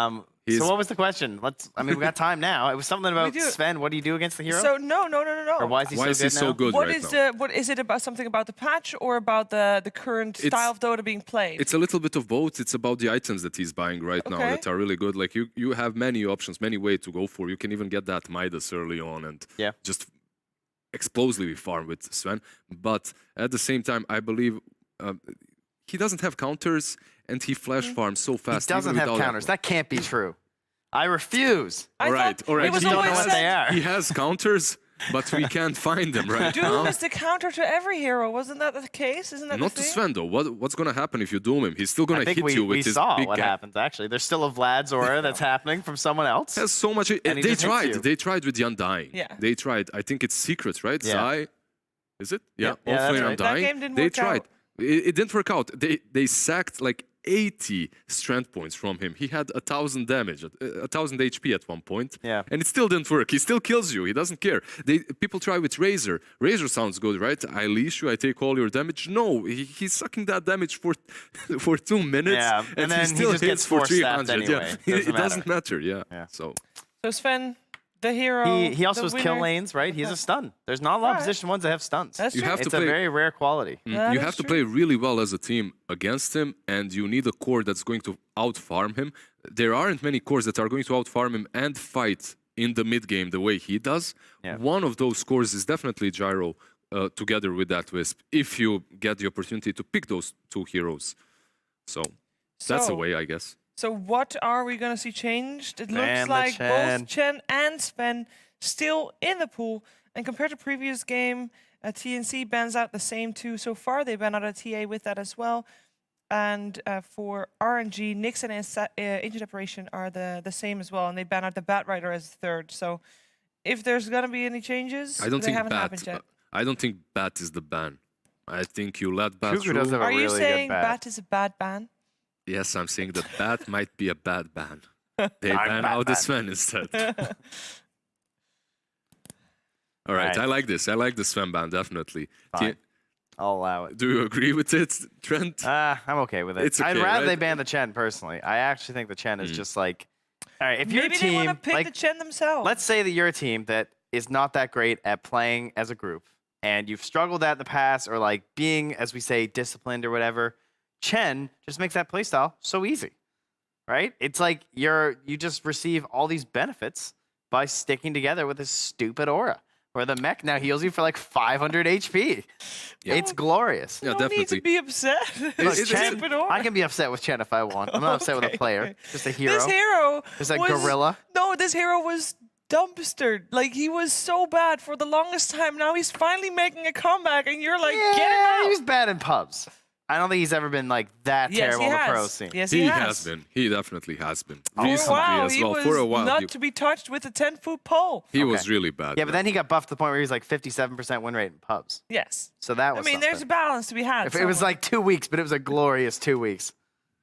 [SPEAKER 1] So what was the question? We got time now. It was something about
[SPEAKER 3] do.
[SPEAKER 1] Sven. What do you do against the hero?
[SPEAKER 3] So no.
[SPEAKER 1] Or why is he
[SPEAKER 2] Why
[SPEAKER 1] so
[SPEAKER 2] is he
[SPEAKER 1] good
[SPEAKER 2] so
[SPEAKER 1] now?
[SPEAKER 2] good
[SPEAKER 3] What
[SPEAKER 2] right
[SPEAKER 3] is
[SPEAKER 2] now?
[SPEAKER 3] what is it about? Something about the patch or about the current style of Dota being played?
[SPEAKER 2] It's a little bit of both. It's about the items that he's buying right now
[SPEAKER 3] Okay.
[SPEAKER 2] that are really good. Like you have many options, many ways to go for. You can even get that Midas early on and just explosively farm with Sven. But at the same time, I believe he doesn't have counters and he flash farms so
[SPEAKER 1] He
[SPEAKER 2] fast.
[SPEAKER 1] doesn't
[SPEAKER 2] even
[SPEAKER 1] have
[SPEAKER 2] without
[SPEAKER 1] counters. That can't be true. I refuse.
[SPEAKER 3] I
[SPEAKER 2] all right,
[SPEAKER 3] thought
[SPEAKER 2] all right.
[SPEAKER 3] It was
[SPEAKER 2] He
[SPEAKER 1] don't know
[SPEAKER 3] always
[SPEAKER 1] what
[SPEAKER 3] said,
[SPEAKER 1] they are.
[SPEAKER 2] He has counters, but we can't find them right
[SPEAKER 3] Doom
[SPEAKER 2] now.
[SPEAKER 3] is the counter to every hero. Wasn't that the case? Isn't that
[SPEAKER 2] Not
[SPEAKER 3] the
[SPEAKER 2] to
[SPEAKER 3] thing?
[SPEAKER 2] Sven though. What's gonna happen if you doom him? He's still gonna
[SPEAKER 1] I think
[SPEAKER 2] hit
[SPEAKER 1] we
[SPEAKER 2] you with his
[SPEAKER 1] saw
[SPEAKER 2] big
[SPEAKER 1] what
[SPEAKER 2] gap.
[SPEAKER 1] happens, actually. There's still a Vlad's aura that's happening from someone else.
[SPEAKER 2] Has so much.
[SPEAKER 1] And he
[SPEAKER 2] They
[SPEAKER 1] just hits
[SPEAKER 2] tried.
[SPEAKER 1] you.
[SPEAKER 2] They tried with the Undying.
[SPEAKER 3] Yeah.
[SPEAKER 2] They tried. I think it's Secret, right?
[SPEAKER 1] Yeah.
[SPEAKER 2] Zai. Is it? Yeah.
[SPEAKER 1] Yeah, that's
[SPEAKER 2] Offlane
[SPEAKER 1] right.
[SPEAKER 2] Undying.
[SPEAKER 3] That game didn't
[SPEAKER 2] they
[SPEAKER 3] work
[SPEAKER 2] tried.
[SPEAKER 3] out.
[SPEAKER 2] It didn't work out. They sacked like 80 strength points from him. He had 1,000 damage, 1,000 HP at one point.
[SPEAKER 1] Yeah.
[SPEAKER 2] And it still didn't work. He still kills you. He doesn't care. People try with Razor. Razor sounds good, right? I leash you. I take all your damage. No, he's sucking that damage for 2 minutes.
[SPEAKER 1] Yeah, and then
[SPEAKER 2] he
[SPEAKER 1] he
[SPEAKER 2] still
[SPEAKER 1] just
[SPEAKER 2] hits
[SPEAKER 1] gets
[SPEAKER 2] for
[SPEAKER 1] force-staffed
[SPEAKER 2] 300.
[SPEAKER 1] anyway.
[SPEAKER 2] Yeah.
[SPEAKER 1] Doesn't
[SPEAKER 2] It doesn't matter. Yeah.
[SPEAKER 1] Yeah.
[SPEAKER 2] So.
[SPEAKER 3] So Sven, the hero.
[SPEAKER 1] He also
[SPEAKER 3] the
[SPEAKER 1] has kill
[SPEAKER 3] winner.
[SPEAKER 1] lanes, right? He has a stun. There's not a lot of
[SPEAKER 3] Alright.
[SPEAKER 1] position ones that have stuns.
[SPEAKER 3] That's
[SPEAKER 2] You
[SPEAKER 3] true.
[SPEAKER 2] have to
[SPEAKER 1] It's a
[SPEAKER 2] play-
[SPEAKER 1] very rare quality.
[SPEAKER 3] That
[SPEAKER 2] You
[SPEAKER 3] is
[SPEAKER 2] have to
[SPEAKER 3] true.
[SPEAKER 2] play really well as a team against him, and you need a core that's going to out-farm him. There aren't many cores that are going to out-farm him and fight in the mid-game the way he does.
[SPEAKER 1] Yeah.
[SPEAKER 2] One of those cores is definitely Gyro, together with that Wisp, if you get the opportunity to pick those 2 heroes. So that's a
[SPEAKER 3] So-
[SPEAKER 2] way, I guess.
[SPEAKER 3] So what are we going to see changed? It
[SPEAKER 1] Ban
[SPEAKER 3] looks
[SPEAKER 1] the
[SPEAKER 3] like
[SPEAKER 1] Chen.
[SPEAKER 3] both Chen and Sven still in the pool. And compared to previous game, TNC bans out the same 2 so far. They ban out a TA with that as well. And for RNG, Nixon and Ancient Operation are the same as well. And they ban out the Bat Rider as third. So if there's going to be any changes,
[SPEAKER 2] I don't
[SPEAKER 3] they
[SPEAKER 2] think
[SPEAKER 3] haven't
[SPEAKER 2] Bat.
[SPEAKER 3] happened yet.
[SPEAKER 2] I don't think Bat is the ban. I think you let Bat
[SPEAKER 1] Cougar
[SPEAKER 2] through.
[SPEAKER 1] does have a
[SPEAKER 3] Are you
[SPEAKER 1] really
[SPEAKER 3] saying
[SPEAKER 1] good
[SPEAKER 3] Bat is a bad ban?
[SPEAKER 2] Yes, I'm saying that Bat might be a bad ban. They
[SPEAKER 1] I'm
[SPEAKER 2] ban
[SPEAKER 1] bad
[SPEAKER 2] out the
[SPEAKER 1] ban.
[SPEAKER 2] Sven instead. All right,
[SPEAKER 1] Right.
[SPEAKER 2] I like this. I like the Sven ban, definitely.
[SPEAKER 1] Fine. I'll allow it.
[SPEAKER 2] Do you agree with it, Trent?
[SPEAKER 1] I'm okay with it.
[SPEAKER 2] It's okay,
[SPEAKER 1] I'd rather
[SPEAKER 2] right?
[SPEAKER 1] they ban the Chen personally. I actually think the Chen is just like, all right, if you're a
[SPEAKER 3] Maybe they want to
[SPEAKER 1] team,
[SPEAKER 3] pick
[SPEAKER 1] like,
[SPEAKER 3] the Chen themselves.
[SPEAKER 1] let's say that you're a team that is not that great at playing as a group, and you've struggled at in the past, or like being, as we say, disciplined or whatever. Chen just makes that playstyle so easy, right? It's like you just receive all these benefits by sticking together with this stupid aura, where the mech now heals you for like 500 HP.
[SPEAKER 2] Yeah.
[SPEAKER 1] It's glorious.
[SPEAKER 2] Yeah,
[SPEAKER 3] no
[SPEAKER 2] definitely.
[SPEAKER 3] need to be upset.
[SPEAKER 1] Look,
[SPEAKER 3] It's
[SPEAKER 1] Chen,
[SPEAKER 3] stupid aura.
[SPEAKER 1] I can be upset with Chen if I want. I'm not upset with a
[SPEAKER 3] Okay,
[SPEAKER 1] player,
[SPEAKER 3] okay.
[SPEAKER 1] just a hero.
[SPEAKER 3] This hero
[SPEAKER 1] Just a
[SPEAKER 3] was,
[SPEAKER 1] gorilla.
[SPEAKER 3] No, this hero was dumpstered. Like, he was so bad for the longest time. Now he's finally making a comeback, and you're like, get him
[SPEAKER 1] Yeah,
[SPEAKER 3] out.
[SPEAKER 1] he was bad in pubs. I don't think he's ever been like that
[SPEAKER 3] Yes,
[SPEAKER 1] terrible
[SPEAKER 3] he
[SPEAKER 1] in the
[SPEAKER 3] has.
[SPEAKER 1] pro scene.
[SPEAKER 3] Yes,
[SPEAKER 2] He
[SPEAKER 3] he
[SPEAKER 2] has been. He definitely has been.
[SPEAKER 3] For a
[SPEAKER 2] Recently
[SPEAKER 3] while,
[SPEAKER 2] as
[SPEAKER 3] he
[SPEAKER 2] well.
[SPEAKER 3] was
[SPEAKER 2] For a while,
[SPEAKER 3] not to be touched with a 10-foot pole.
[SPEAKER 2] he was really bad.
[SPEAKER 1] Yeah, but then he got buffed to the point where he was like 57% win rate in pubs.
[SPEAKER 3] Yes.
[SPEAKER 1] So that
[SPEAKER 3] I
[SPEAKER 1] was
[SPEAKER 3] mean, there's a
[SPEAKER 1] something.
[SPEAKER 3] balance to be had.
[SPEAKER 1] If it was
[SPEAKER 3] somewhere.
[SPEAKER 1] like 2 weeks, but it was a glorious 2 weeks.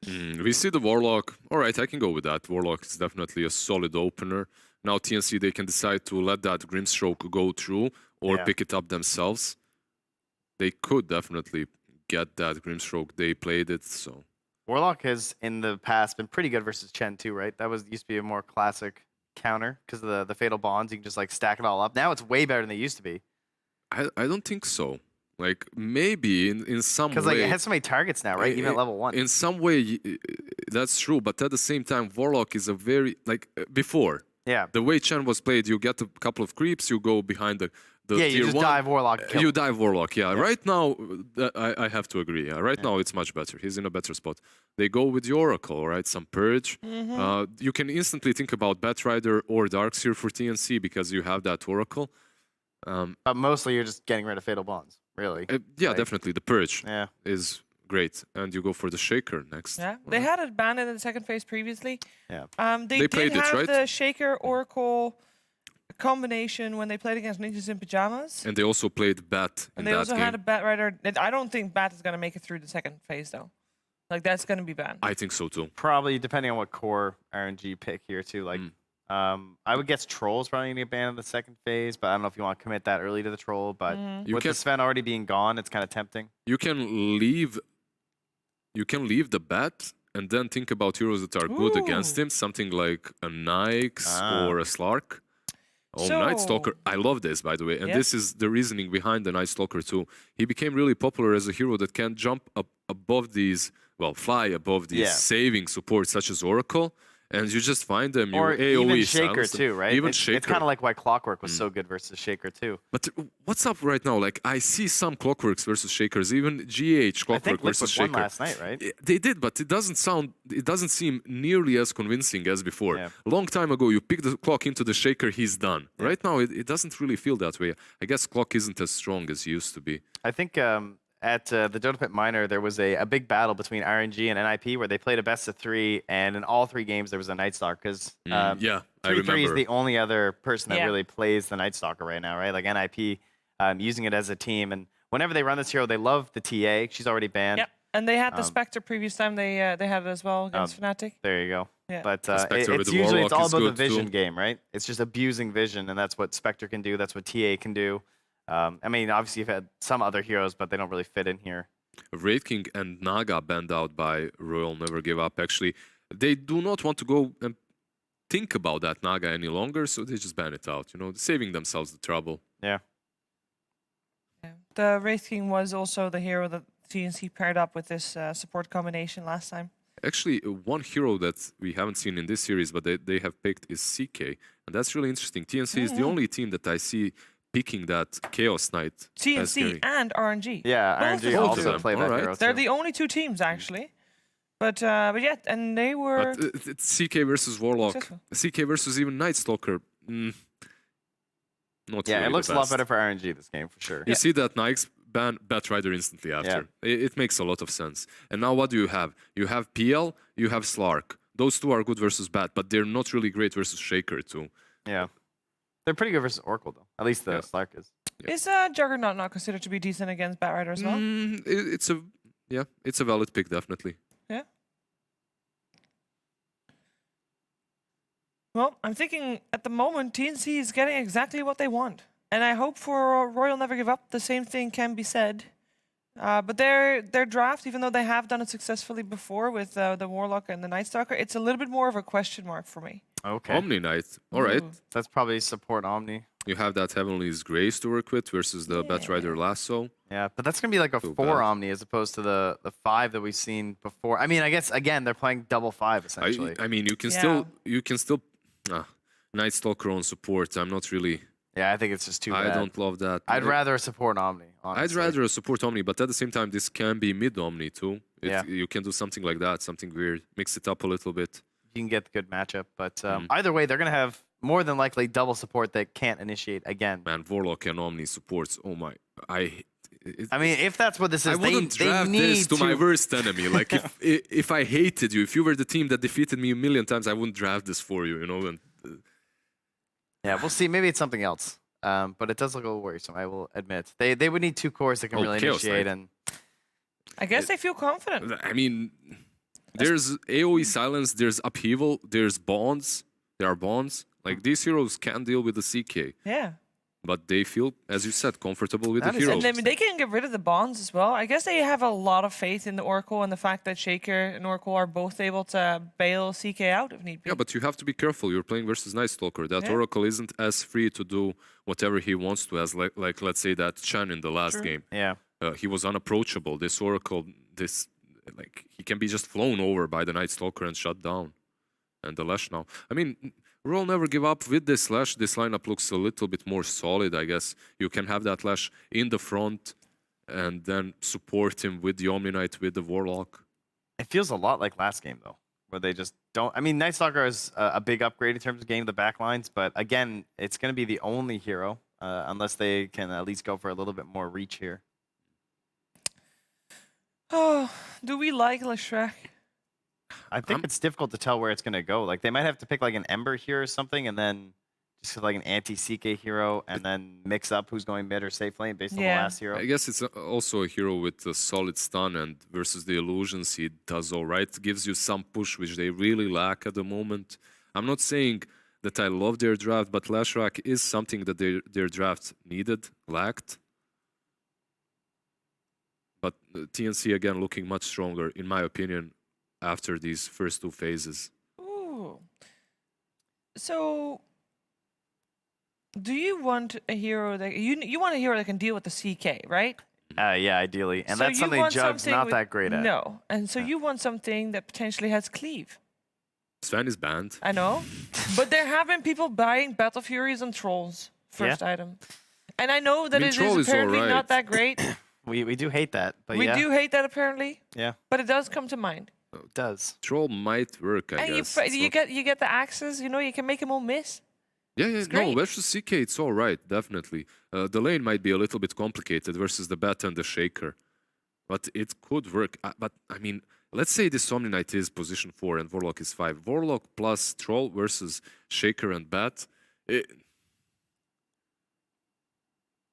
[SPEAKER 2] We see the Warlock. All right, I can go with that. Warlock is definitely a solid opener. Now TNC, they can decide to let that Grimstroke go through or
[SPEAKER 1] Yeah.
[SPEAKER 2] pick it up themselves. They could definitely get that Grimstroke. They played it, so...
[SPEAKER 1] Warlock has, in the past, been pretty good versus Chen too, right? That used to be a more classic counter because of the fatal bonds. You can just like stack it all up. Now it's way better than they used to be.
[SPEAKER 2] I don't think so. Like, maybe in some way...
[SPEAKER 1] Because like it has so many targets now, right? Even at level 1.
[SPEAKER 2] In some way, that's true. But at the same time, Warlock is a very... Like, before,
[SPEAKER 1] Yeah.
[SPEAKER 2] the way Chen was played, you get a couple of creeps, you go behind the
[SPEAKER 1] Yeah, you
[SPEAKER 2] tier
[SPEAKER 1] just
[SPEAKER 2] 1.
[SPEAKER 1] dive Warlock. And kill
[SPEAKER 2] You
[SPEAKER 1] him.
[SPEAKER 2] dive Warlock, yeah. Right now, I have to agree. Right now, it's much better. He's in a better spot. They go with the Oracle, right? Some Purge. You can instantly think about Batrider or Darkseer for TNC because you have that Oracle.
[SPEAKER 1] But mostly you're just getting rid of fatal bonds, really.
[SPEAKER 2] Yeah,
[SPEAKER 1] Like-
[SPEAKER 2] definitely. The Purge
[SPEAKER 1] Yeah.
[SPEAKER 2] is great. And you go for the Shaker next.
[SPEAKER 3] Yeah, they had it banned in the second phase previously.
[SPEAKER 1] Yeah.
[SPEAKER 3] They
[SPEAKER 2] They played
[SPEAKER 3] did
[SPEAKER 2] it,
[SPEAKER 3] have
[SPEAKER 2] right?
[SPEAKER 3] the Shaker Oracle combination when they played against Ninjas in Pajamas.
[SPEAKER 2] And they also played Bat in
[SPEAKER 3] And they
[SPEAKER 2] that
[SPEAKER 3] also
[SPEAKER 2] game.
[SPEAKER 3] had a Bat Rider. I don't think Bat is going to make it through the second phase, though. Like, that's going to be banned.
[SPEAKER 2] I think so too.
[SPEAKER 1] Probably depending on what core RNG pick here too. Like, I would guess Troll's probably gonna get banned in the second phase, but I don't know if you want to commit that early to the Troll. But
[SPEAKER 2] You
[SPEAKER 1] with
[SPEAKER 2] can-
[SPEAKER 1] the Sven already being gone, it's kind of tempting.
[SPEAKER 2] You can leave the Bat and then think about heroes that are good against
[SPEAKER 3] Ooh.
[SPEAKER 2] him. Something like a Nyx or a Slark. Oh,
[SPEAKER 3] So-
[SPEAKER 2] Night Stalker. I love this, by the way. And
[SPEAKER 3] Yeah.
[SPEAKER 2] this is the reasoning behind the Night Stalker too. He became really popular as a hero that can jump up above these, well, fly above these
[SPEAKER 1] Yeah.
[SPEAKER 2] saving supports such as Oracle. And you just find them, you
[SPEAKER 1] Or
[SPEAKER 2] AoE
[SPEAKER 1] even Shaker
[SPEAKER 2] silence them.
[SPEAKER 1] too, right?
[SPEAKER 2] Even
[SPEAKER 1] it's
[SPEAKER 2] Shaker.
[SPEAKER 1] kind of like why Clockwork was so good versus Shaker too.
[SPEAKER 2] But what's up right now? Like, I see some Clockworks versus Shakers, even GH
[SPEAKER 1] I
[SPEAKER 2] Clockwork
[SPEAKER 1] think
[SPEAKER 2] versus
[SPEAKER 1] Liquid won
[SPEAKER 2] Shaker.
[SPEAKER 1] last night, right?
[SPEAKER 2] They did, but it doesn't seem nearly as convincing as before.
[SPEAKER 1] Yeah.
[SPEAKER 2] A long time ago, you pick the Clock into the Shaker, he's done. Right now, it doesn't really feel that way. I guess Clock isn't as strong as he used to be.
[SPEAKER 1] I think at the Dota Pit Minor, there was a big battle between RNG and NIP where they played a best of 3, and in all 3 games there was a Night Stalker because
[SPEAKER 2] Yeah, I
[SPEAKER 1] 3-3 is
[SPEAKER 2] remember.
[SPEAKER 1] the only other person that
[SPEAKER 3] Yeah.
[SPEAKER 1] really plays the Night Stalker right now, right? Like NIP using it as a team, and whenever they run this hero, they love the TA. She's already banned.
[SPEAKER 3] Yep. And they had the Spectre previous time. They had it as well against Fnatic.
[SPEAKER 1] There you go.
[SPEAKER 3] Yeah.
[SPEAKER 1] But
[SPEAKER 2] Spectre with
[SPEAKER 1] it's
[SPEAKER 2] the
[SPEAKER 1] usually
[SPEAKER 2] Warlock
[SPEAKER 1] all
[SPEAKER 2] is
[SPEAKER 1] about the
[SPEAKER 2] good,
[SPEAKER 1] vision
[SPEAKER 2] too.
[SPEAKER 1] game, right? It's just abusing vision, and that's what Spectre can do. That's what TA can do. I mean, obviously you've had some other heroes, but they don't really fit in here.
[SPEAKER 2] Wraith King and Naga banned out by Royal Never Give Up. Actually, they do not want to go and think about that Naga any longer, so they just ban it out, saving themselves the trouble.
[SPEAKER 1] Yeah.
[SPEAKER 3] Yeah. The Wraith King was also the hero that TNC paired up with this support combination last time.
[SPEAKER 2] Actually, one hero that we haven't seen in this series, but they have picked is CK. And that's really interesting. TNC is the only team that I see picking that Chaos Knight as
[SPEAKER 3] TNC
[SPEAKER 2] carry.
[SPEAKER 3] and RNG.
[SPEAKER 1] Yeah,
[SPEAKER 3] Both
[SPEAKER 1] RNG
[SPEAKER 3] of them.
[SPEAKER 1] also
[SPEAKER 2] them,
[SPEAKER 1] play that
[SPEAKER 2] alright.
[SPEAKER 1] hero
[SPEAKER 3] They're
[SPEAKER 1] too.
[SPEAKER 3] the only 2 teams, actually. But yeah, and they were...
[SPEAKER 2] But it's CK versus Warlock.
[SPEAKER 3] Successful.
[SPEAKER 2] CK versus even Night Stalker. Not
[SPEAKER 1] Yeah,
[SPEAKER 2] really
[SPEAKER 1] it looks
[SPEAKER 2] the
[SPEAKER 1] a lot
[SPEAKER 2] best.
[SPEAKER 1] better for RNG this game, for sure.
[SPEAKER 2] You see that Nyx ban Batrider instantly after. It makes a lot of sense. And now what do you have? You have PL, you have Slark. Those 2 are good versus Bat, but they're not really great versus Shaker too.
[SPEAKER 1] Yeah. They're pretty good versus Oracle, though. At least the Slark is.
[SPEAKER 3] Is Juggernaut not considered to be decent against Batrider as well?
[SPEAKER 2] It's a valid pick, definitely.
[SPEAKER 3] Yeah. Well, I'm thinking at the moment TNC is getting exactly what they want. And I hope for Royal Never Give Up the same thing can be said But their draft, even though they have done it successfully before with the Warlock and the Night Stalker, it's a little bit more of a question mark for me.
[SPEAKER 1] Okay.
[SPEAKER 2] Omni Knight. All right.
[SPEAKER 3] Ooh.
[SPEAKER 1] That's probably support Omni.
[SPEAKER 2] You have that Heavenly's Grace to work with versus the Batrider Lasso.
[SPEAKER 1] Yeah, but that's going to be like a
[SPEAKER 2] Too
[SPEAKER 1] 4
[SPEAKER 2] bad.
[SPEAKER 1] Omni as opposed to the 5 that we've seen before. I mean, I guess, again, they're playing double 5, essentially.
[SPEAKER 2] I mean, you can still Night Stalker on support. I'm not really.
[SPEAKER 1] Yeah, I think it's just too bad.
[SPEAKER 2] I don't love that.
[SPEAKER 1] I'd rather support Omni, honestly.
[SPEAKER 2] I'd rather support Omni, but at the same time, this can be mid Omni too.
[SPEAKER 1] Yeah.
[SPEAKER 2] You can do something like that, something weird. Mix it up a little bit.
[SPEAKER 1] You can get the good matchup. But either way, they're going to have more than likely double support that can't initiate again.
[SPEAKER 2] Man, Warlock and Omni supports. Oh my. I
[SPEAKER 1] mean, if that's what this is,
[SPEAKER 2] I wouldn't
[SPEAKER 1] they
[SPEAKER 2] draft
[SPEAKER 1] need
[SPEAKER 2] this to my worst enemy. Like, if I hated you, if you were the team that defeated me a million times, I wouldn't draft this for you, you know? And,
[SPEAKER 1] yeah, we'll see. Maybe it's something else. But it does look a little worrisome, I will admit. They would need 2 cores that can really
[SPEAKER 2] Chaos
[SPEAKER 1] initiate.
[SPEAKER 2] Knight.
[SPEAKER 1] And
[SPEAKER 3] I guess they feel confident.
[SPEAKER 2] I mean, there's AoE silence, there's upheaval, there's bonds. There are bonds. Like, these heroes can deal with the CK.
[SPEAKER 3] Yeah.
[SPEAKER 2] But they feel, as you said, comfortable with
[SPEAKER 1] That
[SPEAKER 2] the
[SPEAKER 1] is
[SPEAKER 2] heroes.
[SPEAKER 3] And I mean, they can get rid of the bonds as well. I guess they have a lot of faith in the Oracle and the fact that Shaker and Oracle are both able to bail CK out if need be.
[SPEAKER 2] Yeah, but you have to be careful. You're playing versus Night Stalker. That
[SPEAKER 3] Yeah.
[SPEAKER 2] Oracle isn't as free to do whatever he wants to as, like let's say, that Chen in the last
[SPEAKER 3] True.
[SPEAKER 2] game.
[SPEAKER 1] yeah.
[SPEAKER 2] He was unapproachable. This Oracle, he can be just flown over by the Night Stalker and shut down. And the Lash now. I mean, Roll never give up with this Lash. This lineup looks a little bit more solid, I guess. You can have that Lash in the front and then support him with the Omni Knight, with the Warlock.
[SPEAKER 1] It feels a lot like last game, though, where they just don't. I mean, Night Stalker is a big upgrade in terms of getting the backlines, but again, it's going to be the only hero, unless they can at least go for a little bit more reach here.
[SPEAKER 3] Oh, do we like Leshrac?
[SPEAKER 1] I think it's difficult to tell where it's going to go. Like, they might have to pick like an Ember here or something, and then just like an anti-CK hero, and then mix up who's going mid or safe lane based on the last hero.
[SPEAKER 2] I guess it's also a hero with a solid stun, and versus the illusions, he does all right. Gives you some push, which they really lack at the moment. I'm not saying that I love their draft, but Leshrac is something that their draft needed, lacked. But TNC, again, looking much stronger, in my opinion, after these first 2 phases.
[SPEAKER 3] Ooh. So, do you want a hero that you want a hero that can deal with the CK, right?
[SPEAKER 1] Yeah, ideally, and
[SPEAKER 3] So
[SPEAKER 1] that's
[SPEAKER 3] you
[SPEAKER 1] something
[SPEAKER 3] want
[SPEAKER 1] Jug's
[SPEAKER 3] something
[SPEAKER 1] not
[SPEAKER 3] with-
[SPEAKER 1] that great at.
[SPEAKER 3] No, and so you want something that potentially has cleave.
[SPEAKER 2] Sven is banned.
[SPEAKER 3] I know, but there have been people buying Battle Furies and Trolls first item, and I know that
[SPEAKER 2] I mean,
[SPEAKER 3] it
[SPEAKER 2] Troll
[SPEAKER 3] is
[SPEAKER 2] is
[SPEAKER 3] apparently
[SPEAKER 2] alright.
[SPEAKER 3] not that great.
[SPEAKER 1] We do hate that, but
[SPEAKER 3] We
[SPEAKER 1] yeah,
[SPEAKER 3] do hate that apparently,
[SPEAKER 1] yeah,
[SPEAKER 3] but it does come to mind.
[SPEAKER 1] it does.
[SPEAKER 2] Troll might work, I
[SPEAKER 3] And
[SPEAKER 2] guess. It's
[SPEAKER 3] you
[SPEAKER 2] not-
[SPEAKER 3] get the axes. You know, you can make them all miss.
[SPEAKER 2] Yeah, no,
[SPEAKER 3] great.
[SPEAKER 2] versus CK, it's all right, definitely. The lane might be a little bit complicated versus the Bat and the Shaker, but it could work. But, I mean, let's say this Omni Knight is position 4 and Warlock is 5. Warlock plus Troll versus Shaker and Bat.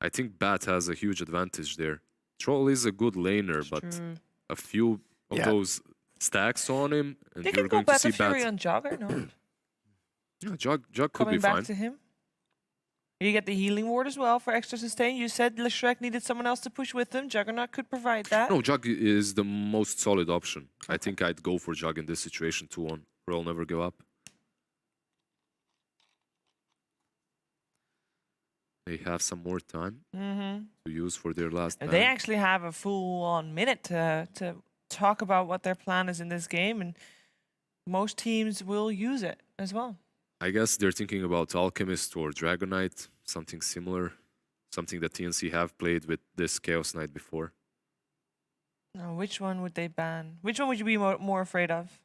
[SPEAKER 2] I think Bat has a huge advantage there. Troll is a good laner, but
[SPEAKER 3] True.
[SPEAKER 2] a few of
[SPEAKER 1] Yeah.
[SPEAKER 2] those stacks on him, and
[SPEAKER 3] They
[SPEAKER 2] you're
[SPEAKER 3] can go
[SPEAKER 2] going to see
[SPEAKER 3] Battle Fury
[SPEAKER 2] Bat.
[SPEAKER 3] on Juggernaut.
[SPEAKER 2] Yeah, Jug could
[SPEAKER 3] Coming
[SPEAKER 2] be
[SPEAKER 3] back
[SPEAKER 2] fine.
[SPEAKER 3] to him. You get the healing ward as well for extra sustain. You said Leshrac needed someone else to push with them. Juggernaut could provide that.
[SPEAKER 2] No, Jug is the most solid option. I think I'd go for Jug in this situation 2-1. Roll never give up. They have some more time to use for their last
[SPEAKER 3] They
[SPEAKER 2] ban.
[SPEAKER 3] actually have a full-on minute to talk about what their plan is in this game, and most teams will use it as well.
[SPEAKER 2] I guess they're thinking about Alchemist or Dragon Knight, something similar. Something that TNC have played with this Chaos Knight before.
[SPEAKER 3] Now, which one would they ban? Which one would you be more afraid of?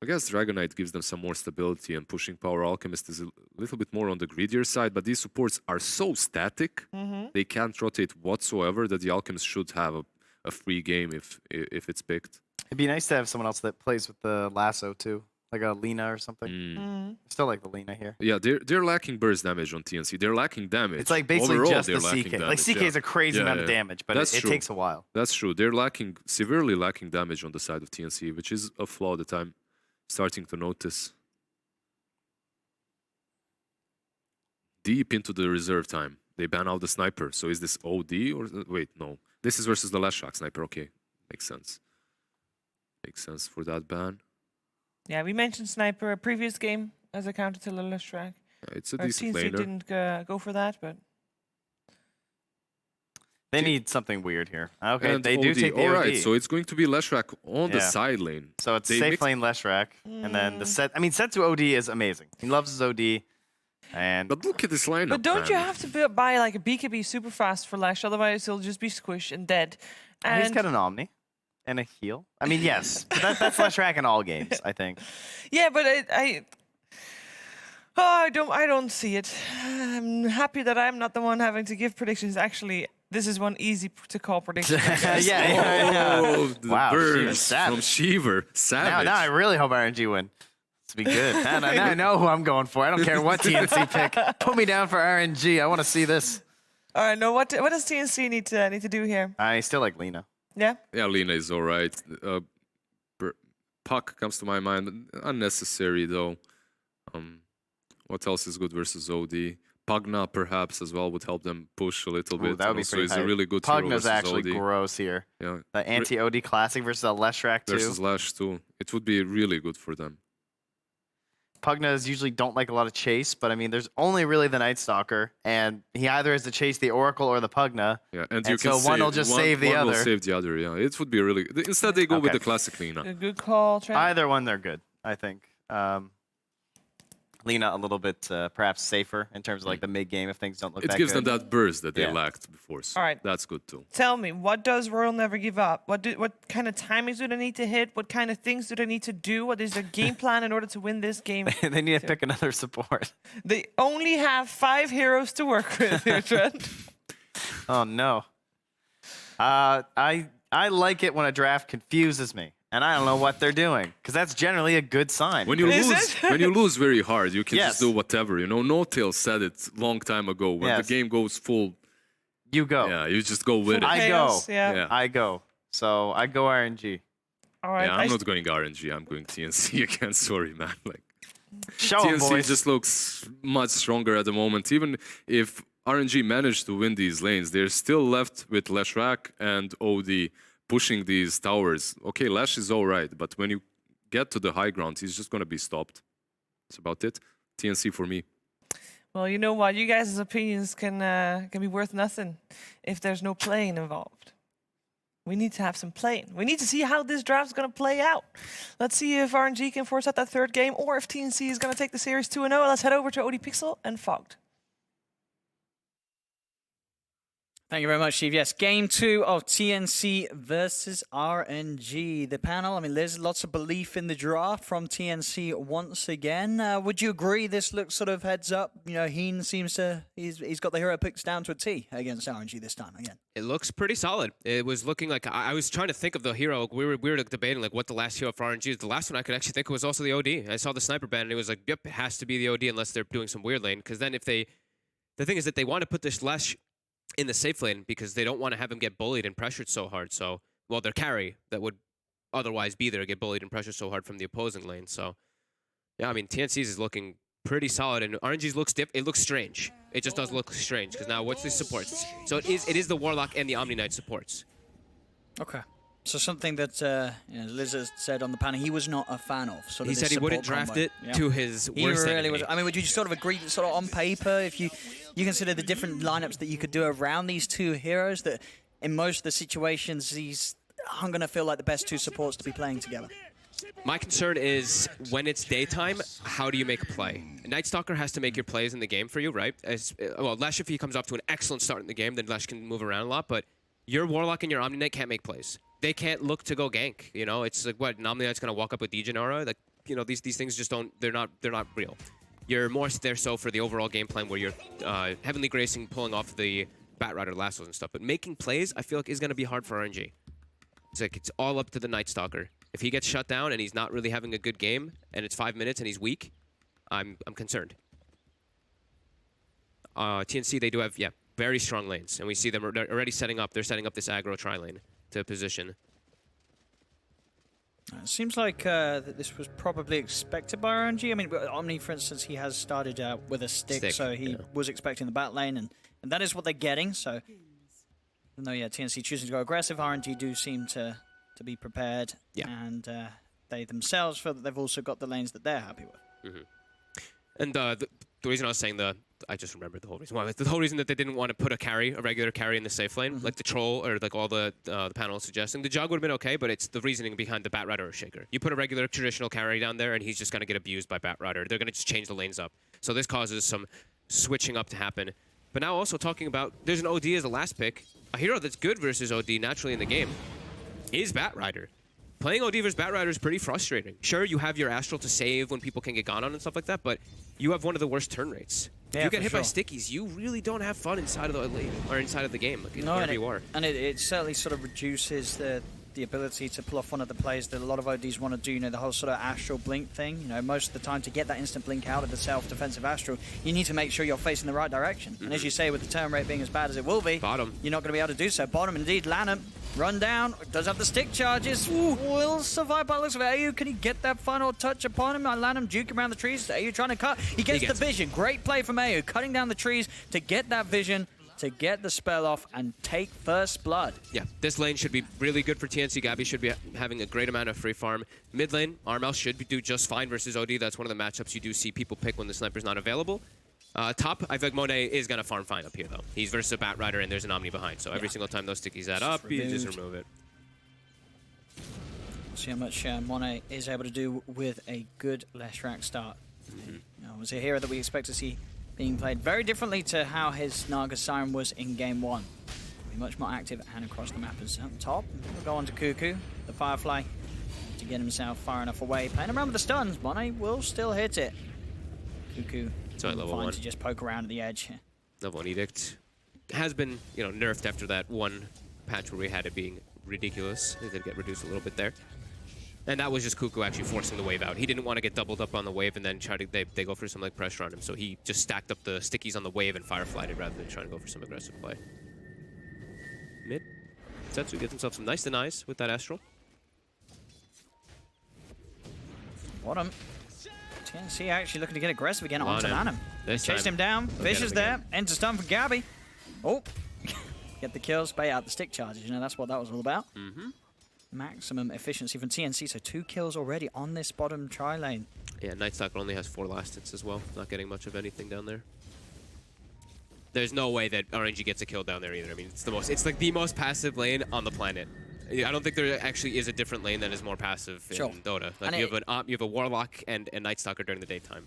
[SPEAKER 2] I guess Dragon Knight gives them some more stability, and pushing power. Alchemist is a little bit more on the greedier side, but these supports are so static, they can't rotate whatsoever, that the Alchemist should have a free game if it's picked.
[SPEAKER 1] It'd be nice to have someone else that plays with the lasso too, like a Lina or something. Still like the Lina here.
[SPEAKER 2] Yeah, they're lacking burst damage on TNC. They're lacking damage.
[SPEAKER 1] It's like basically
[SPEAKER 2] Overall,
[SPEAKER 1] just
[SPEAKER 2] they're
[SPEAKER 1] the
[SPEAKER 2] lacking
[SPEAKER 1] CK.
[SPEAKER 2] damage,
[SPEAKER 1] Like CK is a crazy amount of damage, but it
[SPEAKER 2] That's true.
[SPEAKER 1] takes a while.
[SPEAKER 2] That's true. They're severely lacking damage on the side of TNC, which is a flaw that I'm starting to notice. Deep into the reserve time. They ban out the sniper. So is this OD or wait? No, this is versus the Leshrac sniper. Okay, makes sense. Makes sense for that ban.
[SPEAKER 3] Yeah, we mentioned sniper a previous game as a counter to the Leshrac.
[SPEAKER 2] It's a
[SPEAKER 3] Our
[SPEAKER 2] decent
[SPEAKER 3] TNC
[SPEAKER 2] laner.
[SPEAKER 3] didn't go for that, but
[SPEAKER 1] They need something weird here. Okay,
[SPEAKER 2] And
[SPEAKER 1] they do
[SPEAKER 2] OD.
[SPEAKER 1] take the
[SPEAKER 2] All
[SPEAKER 1] OD.
[SPEAKER 2] right, so it's going to be Leshrac on the
[SPEAKER 1] Yeah.
[SPEAKER 2] side lane.
[SPEAKER 1] So it's
[SPEAKER 2] They
[SPEAKER 1] safe
[SPEAKER 2] mix-
[SPEAKER 1] lane Leshrac, and then the set. I mean, set to OD is amazing. He loves his OD, and
[SPEAKER 2] But look at this lineup.
[SPEAKER 3] but don't you
[SPEAKER 2] man.
[SPEAKER 3] have to buy like a BKB super fast for Lash? Otherwise, he'll just be squished and dead. And
[SPEAKER 1] he's got an Omni and a heal. I mean, yes, but that's Leshrac in all games, I think.
[SPEAKER 3] yeah, but I don't see it. I'm happy that I'm not the one having to give predictions. Actually, this is one easy to call prediction. I guess.
[SPEAKER 1] yeah.
[SPEAKER 2] Oh, the
[SPEAKER 1] Wow,
[SPEAKER 2] burns
[SPEAKER 1] Shiva,
[SPEAKER 2] from Shiver. Savage.
[SPEAKER 1] Now I really hope RNG win. This will be good. Now I know who I'm going for. I don't care what TNC pick. Put me down for RNG. I want to see this.
[SPEAKER 3] All right, no. What does TNC need to do here?
[SPEAKER 1] I still like Lena.
[SPEAKER 3] Yeah.
[SPEAKER 2] Yeah, Lena is all right. Puck comes to my mind. Unnecessary, though. What else is good versus OD? Pugna, perhaps, as well, would help them push a little
[SPEAKER 1] Ooh,
[SPEAKER 2] bit.
[SPEAKER 1] that would be
[SPEAKER 2] Also,
[SPEAKER 1] pretty
[SPEAKER 2] he's a
[SPEAKER 1] tight.
[SPEAKER 2] really good hero
[SPEAKER 1] Pugna's
[SPEAKER 2] versus
[SPEAKER 1] actually
[SPEAKER 2] OD.
[SPEAKER 1] gross here.
[SPEAKER 2] Yeah.
[SPEAKER 1] The anti-OD classic versus a Leshrac too.
[SPEAKER 2] Versus Lash, too. It would be really good for them.
[SPEAKER 1] Pugnas usually don't like a lot of chase, but I mean, there's only really the Night Stalker, and he either has to chase the Oracle or the Pugna.
[SPEAKER 2] Yeah,
[SPEAKER 1] And
[SPEAKER 2] you can
[SPEAKER 1] so one will just save the
[SPEAKER 2] one will
[SPEAKER 1] other.
[SPEAKER 2] save the other, yeah. It would be really... Instead, they go with
[SPEAKER 1] Okay.
[SPEAKER 2] the classic Lena.
[SPEAKER 3] A good call, Trent.
[SPEAKER 1] Either one, they're good, I think. Lena a little bit perhaps safer in terms of like the mid game if things don't look
[SPEAKER 2] It
[SPEAKER 1] that
[SPEAKER 2] gives
[SPEAKER 1] good.
[SPEAKER 2] them that burst that they
[SPEAKER 1] Yeah.
[SPEAKER 2] lacked before, so
[SPEAKER 3] All right.
[SPEAKER 2] that's good, too.
[SPEAKER 3] Tell me, what does Royal Never Give Up? What kind of timings do they need to hit? What kind of things do they need to do? What is their game plan in order to win this game?
[SPEAKER 1] They need to pick another support.
[SPEAKER 3] They only have 5 heroes to work with here, Trent.
[SPEAKER 1] Oh no. I like it when a draft confuses me, and I don't know what they're doing, because that's generally a good sign.
[SPEAKER 2] When you
[SPEAKER 3] Is
[SPEAKER 2] lose,
[SPEAKER 3] it?
[SPEAKER 2] when you lose very hard, you can
[SPEAKER 1] Yes.
[SPEAKER 2] just do whatever. You know, No Tail said it long time ago. When
[SPEAKER 1] Yes.
[SPEAKER 2] the game goes full,
[SPEAKER 1] You go.
[SPEAKER 2] yeah, you just go with it.
[SPEAKER 1] I
[SPEAKER 3] Chaos,
[SPEAKER 1] go.
[SPEAKER 3] Yeah.
[SPEAKER 2] Yeah.
[SPEAKER 1] I go. So I go RNG.
[SPEAKER 3] All right.
[SPEAKER 2] Yeah,
[SPEAKER 3] I
[SPEAKER 2] I'm not going RNG. I'm going TNC again. Sorry, man. Like
[SPEAKER 1] Show 'em,
[SPEAKER 2] TNC
[SPEAKER 1] boys.
[SPEAKER 2] just looks much stronger at the moment. Even if RNG managed to win these lanes, they're still left with Leshrac and OD pushing these towers. Okay, Lash is all right, but when you get to the high ground, he's just gonna be stopped. That's about it. TNC for me.
[SPEAKER 3] Well, you know what? You guys' opinions can be worth nothing if there's no playing involved. We need to have some playing. We need to see how this draft's going to play out. Let's see if RNG can force out that third game or if TNC is going to take the series 2-0. Let's head over to OD Pixel and Fogged.
[SPEAKER 8] Thank you very much, Steve. Yes, game 2 of TNC versus RNG. The panel, I mean, there's lots of belief in the draft from TNC once again. Would you agree this looks sort of heads up? You know, Heen seems to, he's got the hero picks down to a T against RNG this time again.
[SPEAKER 9] It looks pretty solid. It was looking like I was trying to think of the hero. We were debating like what the last hero for RNG is. The last one I could actually think of was also the OD. I saw the sniper ban and it was like, yep, it has to be the OD unless they're doing some weird lane. Because then if the thing is that they want to put this Lash in the safe lane because they don't want to have him get bullied and pressured so hard. So, well, their carry that would otherwise be there get bullied and pressured so hard from the opposing lane. So, yeah, I mean, TNC's is looking pretty solid, and RNG's looks it looks strange. It just does look strange because now what's the supports? So it is the Warlock and the Omni Knight supports.
[SPEAKER 8] Okay. So something that Liz said on the panel he was not a fan of. Sort of
[SPEAKER 9] He
[SPEAKER 8] this
[SPEAKER 9] said he wouldn't
[SPEAKER 8] support
[SPEAKER 9] draft
[SPEAKER 8] combo.
[SPEAKER 9] it
[SPEAKER 8] Yeah.
[SPEAKER 9] to his
[SPEAKER 8] He
[SPEAKER 9] worst
[SPEAKER 8] really
[SPEAKER 9] enemy.
[SPEAKER 8] was. I mean, would you sort of agree that sort of on paper, if you consider the different lineups that you could do around these two heroes, that in most of the situations, I'm going to feel like the best two supports to be playing together?
[SPEAKER 9] My concern is when it's daytime, how do you make a play? Night Stalker has to make your plays in the game for you, right? Well, Lesh, if he comes off to an excellent start in the game, then Lesh can move around a lot, but your Warlock and your Omni Knight can't make plays. They can't look to go gank, you know? It's like, what, an Omni Knight's going to walk up with Degenera? Like, you know, these things just don't, they're not real. You're more there so for the overall game plan where you're Heavenly Gracing, pulling off the Bat Rider lassos and stuff, but making plays, I feel like is going to be hard for RNG. It's like, it's all up to the Night Stalker. If he gets shut down and he's not really having a good game, and it's 5 minutes and he's weak, I'm concerned. TNC, they do have, yeah, very strong lanes, and we see them already setting up. They're setting up this aggro tri-lane to position.
[SPEAKER 8] It seems like that this was probably expected by RNG. I mean, Omni, for instance, he has started out with a stick, so he was expecting the bat lane, and And that is what they're getting, so... Even though, yeah, TNC choosing to go aggressive, RNG do seem to be prepared.
[SPEAKER 9] Yeah.
[SPEAKER 8] And they themselves feel that they've also got the lanes that they're happy with.
[SPEAKER 9] And the reason I was saying I just remembered the whole reason why. The whole reason that they didn't want to put a regular carry in the safe lane, like the troll or like all the panel is suggesting. The jug would have been okay, but it's the reasoning behind the Bat Rider or Shaker. You put a regular traditional carry down there, and he's just going to get abused by Bat Rider. They're going to just change the lanes up. So this causes some switching up to happen. But now also talking about, there's an OD as the last pick. A hero that's good versus OD naturally in the game is Bat Rider. Playing OD versus Bat Rider is pretty frustrating. Sure, you have your Astral to save when people can get gone on and stuff like that, but you have one of the worst turn rates.
[SPEAKER 8] Yeah,
[SPEAKER 9] if you get hit by
[SPEAKER 8] sure.
[SPEAKER 9] stickies, you really don't have fun inside of the lane or inside of the game, like
[SPEAKER 8] No,
[SPEAKER 9] wherever you are.
[SPEAKER 8] And it certainly sort of reduces the ability to pull off one of the plays that a lot of ODs want to do, you know, the whole sort of Astral blink thing. You know, most of the time to get that instant blink out of the self-defensive Astral, you need to make sure you're facing the right direction. And as you say, with the turn rate being as bad as it will be,
[SPEAKER 9] Bottom.
[SPEAKER 8] you're not going to be able to do so. Bottom, indeed, Lanham, run down, does have the stick charges, will survive by the looks of it. AU, can he get that final touch upon him? Lanham juking around the trees. AU trying to cut. He gets the vision. Great play from AU, cutting down the trees to get that vision, to get the spell off and take first blood.
[SPEAKER 9] Yeah, this lane should be really good for TNC. Gabby should be having a great amount of free farm. Mid lane, Armel should do just fine versus OD. That's one of the matchups you do see people pick when the sniper's not available. Top, I feel like Monet is going to farm fine up here, though. He's versus a Bat Rider, and there's an Omni behind. So every single time those stickies add up, you just remove it.
[SPEAKER 8] See how much Monet is able to do with a good Leshrac start. You know, it was a hero that we expect to see being played very differently to how his Naga Siren was in game one. Be much more active and across the map as up top. We'll go on to Cuckoo, the Firefly, to get himself far enough away. Playing around with the stuns, Monet will still hit it. Cuckoo
[SPEAKER 9] level
[SPEAKER 8] fine
[SPEAKER 9] 1
[SPEAKER 8] to just poke around at the edge.
[SPEAKER 9] Level 1 Edict has been, you know, nerfed after that one patch where we had it being ridiculous. It did get reduced a little bit there. And that was just Cuckoo actually forcing the wave out. He didn't want to get doubled up on the wave and then try to they go for some like pressure on him. So he just stacked up the stickies on the wave and fireflied it rather than trying to go for some aggressive play. Mid. Setsu gets himself some nice denies with that Astral.
[SPEAKER 8] Bottom. TNC actually looking to get aggressive again onto Lanham. Chased him down. Vicious there. Enter stun for Gabby. Oh. Get the kills, spay out the stick charges. You know, that's what that was all about. Maximum efficiency from TNC, so 2 kills already on this bottom tri lane.
[SPEAKER 9] Yeah, Nightstalker only has 4 last hits as well. Not getting much of anything down there. There's no way that RNG gets a kill down there either. I mean, it's like the most passive lane on the planet. I don't think there actually is a different lane that is more passive in Dota. Like you have a Warlock and a Nightstalker during the daytime.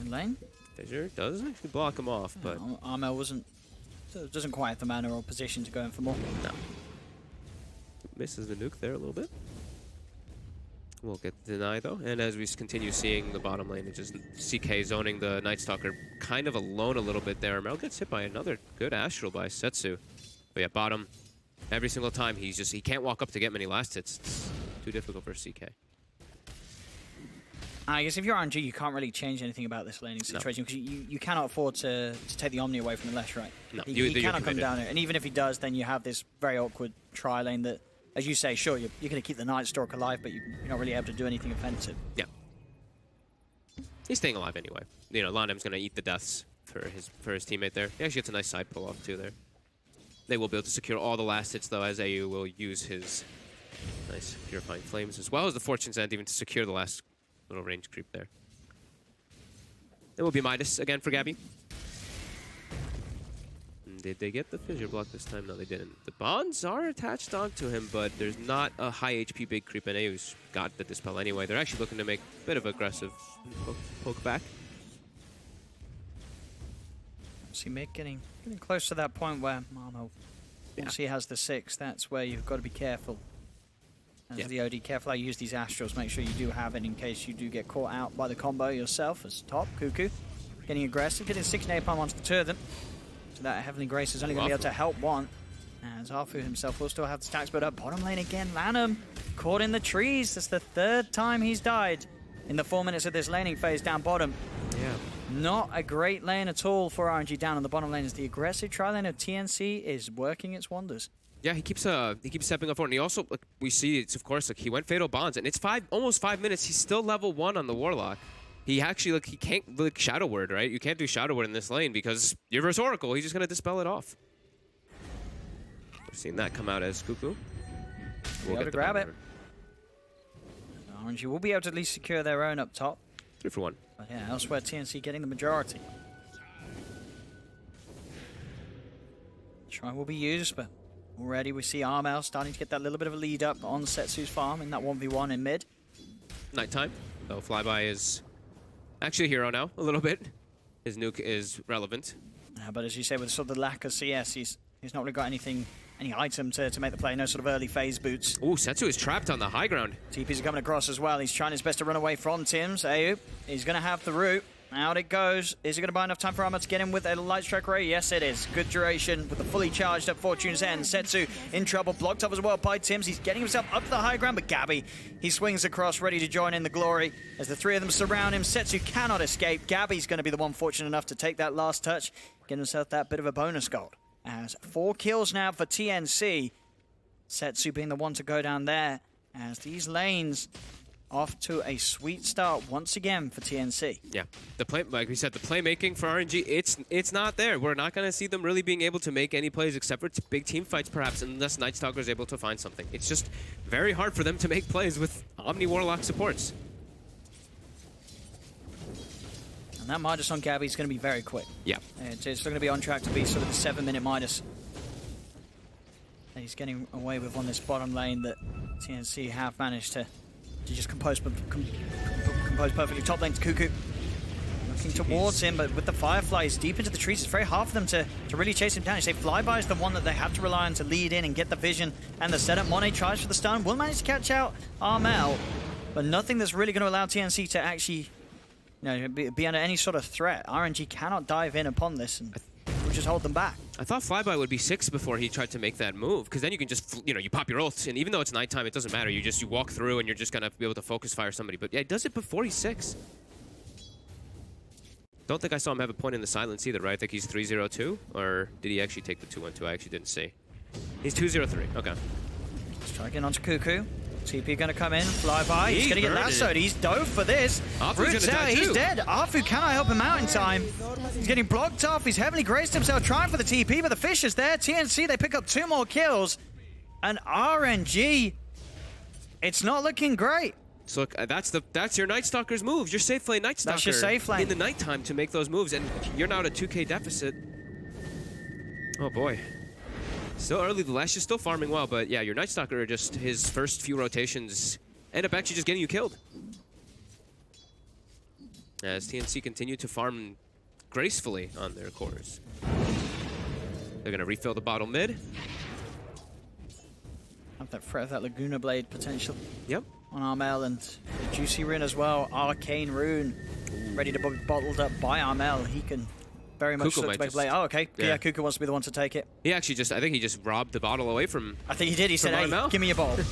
[SPEAKER 8] In lane?
[SPEAKER 9] Fissure does actually block him off, but
[SPEAKER 8] Armel doesn't quite have the mana or position to go in for more.
[SPEAKER 9] No. Misses the nuke there a little bit. We'll get the deny though, and as we continue seeing the bottom lane, it's just CK zoning the Nightstalker kind of alone a little bit there. Mel gets hit by another good Astral by Setsu. But yeah, bottom, every single time he can't walk up to get many last hits. It's too difficult for CK.
[SPEAKER 8] I guess if you're RNG, you can't really change anything about this laning situation because you cannot afford to take the Omni away from the Lesh, right?
[SPEAKER 9] No,
[SPEAKER 8] he cannot come down here, and even if he does, then you have this very awkward tri lane that, as you say, sure, you're going to keep the Nightstalker alive, but you're not really able to do anything offensive.
[SPEAKER 9] Yeah. He's staying alive anyway. You know, Lanham's going to eat the deaths for his teammate there. He actually gets a nice side pull off too there. They will be able to secure all the last hits though, as AU will use his nice Purifying Flames as well as the Fortune's End even to secure the last little range creep there. There will be Midas again for Gabby. Did they get the fissure block this time? No, they didn't. The bonds are attached onto him, but there's not a high HP big creep, and AU's got the dispel anyway. They're actually looking to make a bit of aggressive poke back.
[SPEAKER 8] See Mick getting close to that point where Marmo, once he has the 6, that's where you've got to be careful. As the OD, careful how you use these Astrals. Make sure you do have it in case you do get caught out by the combo yourself as top. Cuckoo getting aggressive, getting 6 napalm onto the 2 of them. So that Heavenly Grace is only going to be able to help one. As Arfu himself will still have the stacks, but up bottom lane again, Lanham caught in the trees. That's the 3rd time he's died in the 4 minutes of this laning phase down bottom.
[SPEAKER 9] Yeah.
[SPEAKER 8] Not a great lane at all for RNG down on the bottom lane as the aggressive tri lane of TNC is working its wonders.
[SPEAKER 9] Yeah, he keeps stepping up forward, and he also, we see it's of course, he went Fatal Bonds, and it's almost 5 minutes. He's still level 1 on the Warlock. he actually, like, he can't, like, Shadow Word, right? You can't do Shadow Word in this lane because you're versus Oracle. He's just going to dispel it off. We've seen that come out as Cuckoo.
[SPEAKER 8] We'll get to grab it. RNG will be able to at least secure their own up top.
[SPEAKER 9] 3 for 1.
[SPEAKER 8] But yeah, elsewhere TNC getting the majority. Try will be used, but already we see Armel starting to get that little bit of a lead up on Setsu's farm in that 1v1 in mid.
[SPEAKER 9] Nighttime, though Flyby is actually a hero now, a little bit. His nuke is relevant.
[SPEAKER 8] But as you say, with sort of the lack of CS, he's not really got any item to make the play, no sort of early phase boots.
[SPEAKER 9] Ooh, Setsu is trapped on the high ground.
[SPEAKER 8] TPs are coming across as well. He's trying his best to run away from Tims. Ayub, he's going to have the root. Out it goes. Is it going to buy enough time for Armor to get him with a light strike ray? Yes, it is. Good duration with the fully charged up Fortune's End. Setsu in trouble, blocked up as well by Tims. He's getting himself up to the high ground, but Gabby, he swings across, ready to join in the glory. As the 3 of them surround him, Setsu cannot escape. Gabby's going to be the one fortunate enough to take that last touch, get himself that bit of a bonus gold. As 4 kills now for TNC. Setsu being the one to go down there, as these lanes off to a sweet start once again for TNC.
[SPEAKER 9] Yeah, the play, like we said, the playmaking for RNG, it's not there. We're not going to see them really being able to make any plays except for big team fights, perhaps, unless Night Stalker is able to find something. It's just very hard for them to make plays with Omni Warlock supports.
[SPEAKER 8] And that Midas on Gabby is going to be very quick.
[SPEAKER 9] Yeah.
[SPEAKER 8] It's still going to be on track to be sort of the 7-minute Midas. And he's getting away with on this bottom lane that TNC have managed to just compose perfectly. Top lane to Cuckoo. Looking towards him, but with the Fireflies deep into the trees, it's very hard for them to really chase him down. You say Flyby is the one that they have to rely on to lead in and get the vision and the setup. Monet tries for the stun, will manage to catch out Armel, but nothing that's really going to allow TNC to actually be under any sort of threat. RNG cannot dive in upon this and we'll just hold them back.
[SPEAKER 9] I thought Flyby would be 6 before he tried to make that move, because then you can just, you pop your ult, and even though it's nighttime, it doesn't matter. You walk through, and you're just gonna be able to focus fire somebody. But yeah, he does it before he's 6. Don't think I saw him have a point in the silence either, right? I think he's 3-0-2, or did he actually take the 2-1-2? I actually didn't see. He's 2-0-3. Okay.
[SPEAKER 8] Let's try again onto Cuckoo. TP gonna come in, fly by. He's gonna get lassoed. He's dove for this. Root's out. He's dead. Arfu cannot help him out in time. He's getting blocked off. He's heavily graced himself trying for the TP, but the fish is there. TNC, they pick up 2 more kills. And RNG, it's not looking great.
[SPEAKER 9] So look, that's your Night Stalker's moves. Your safe lane Night Stalker.
[SPEAKER 8] That's your safe lane.
[SPEAKER 9] In the nighttime to make those moves, and you're now at a 2K deficit. Oh boy. Still early, the Lash is still farming well, but yeah, your Night Stalker, just his first few rotations end up actually just getting you killed. As TNC continue to farm gracefully on their cores. They're gonna refill the bottle mid.
[SPEAKER 8] Have that threat of that Laguna Blade potential.
[SPEAKER 9] Yep.
[SPEAKER 8] On Armel and the Juicy Rune as well. Arcane Rune ready to be bottled up by Armel. He can very much look to make a play. Oh, okay. Yeah, Cuckoo wants to be the one to take it.
[SPEAKER 9] He actually I think he just robbed the bottle away from.
[SPEAKER 8] I think he did. He said, "Hey, give me your bottle."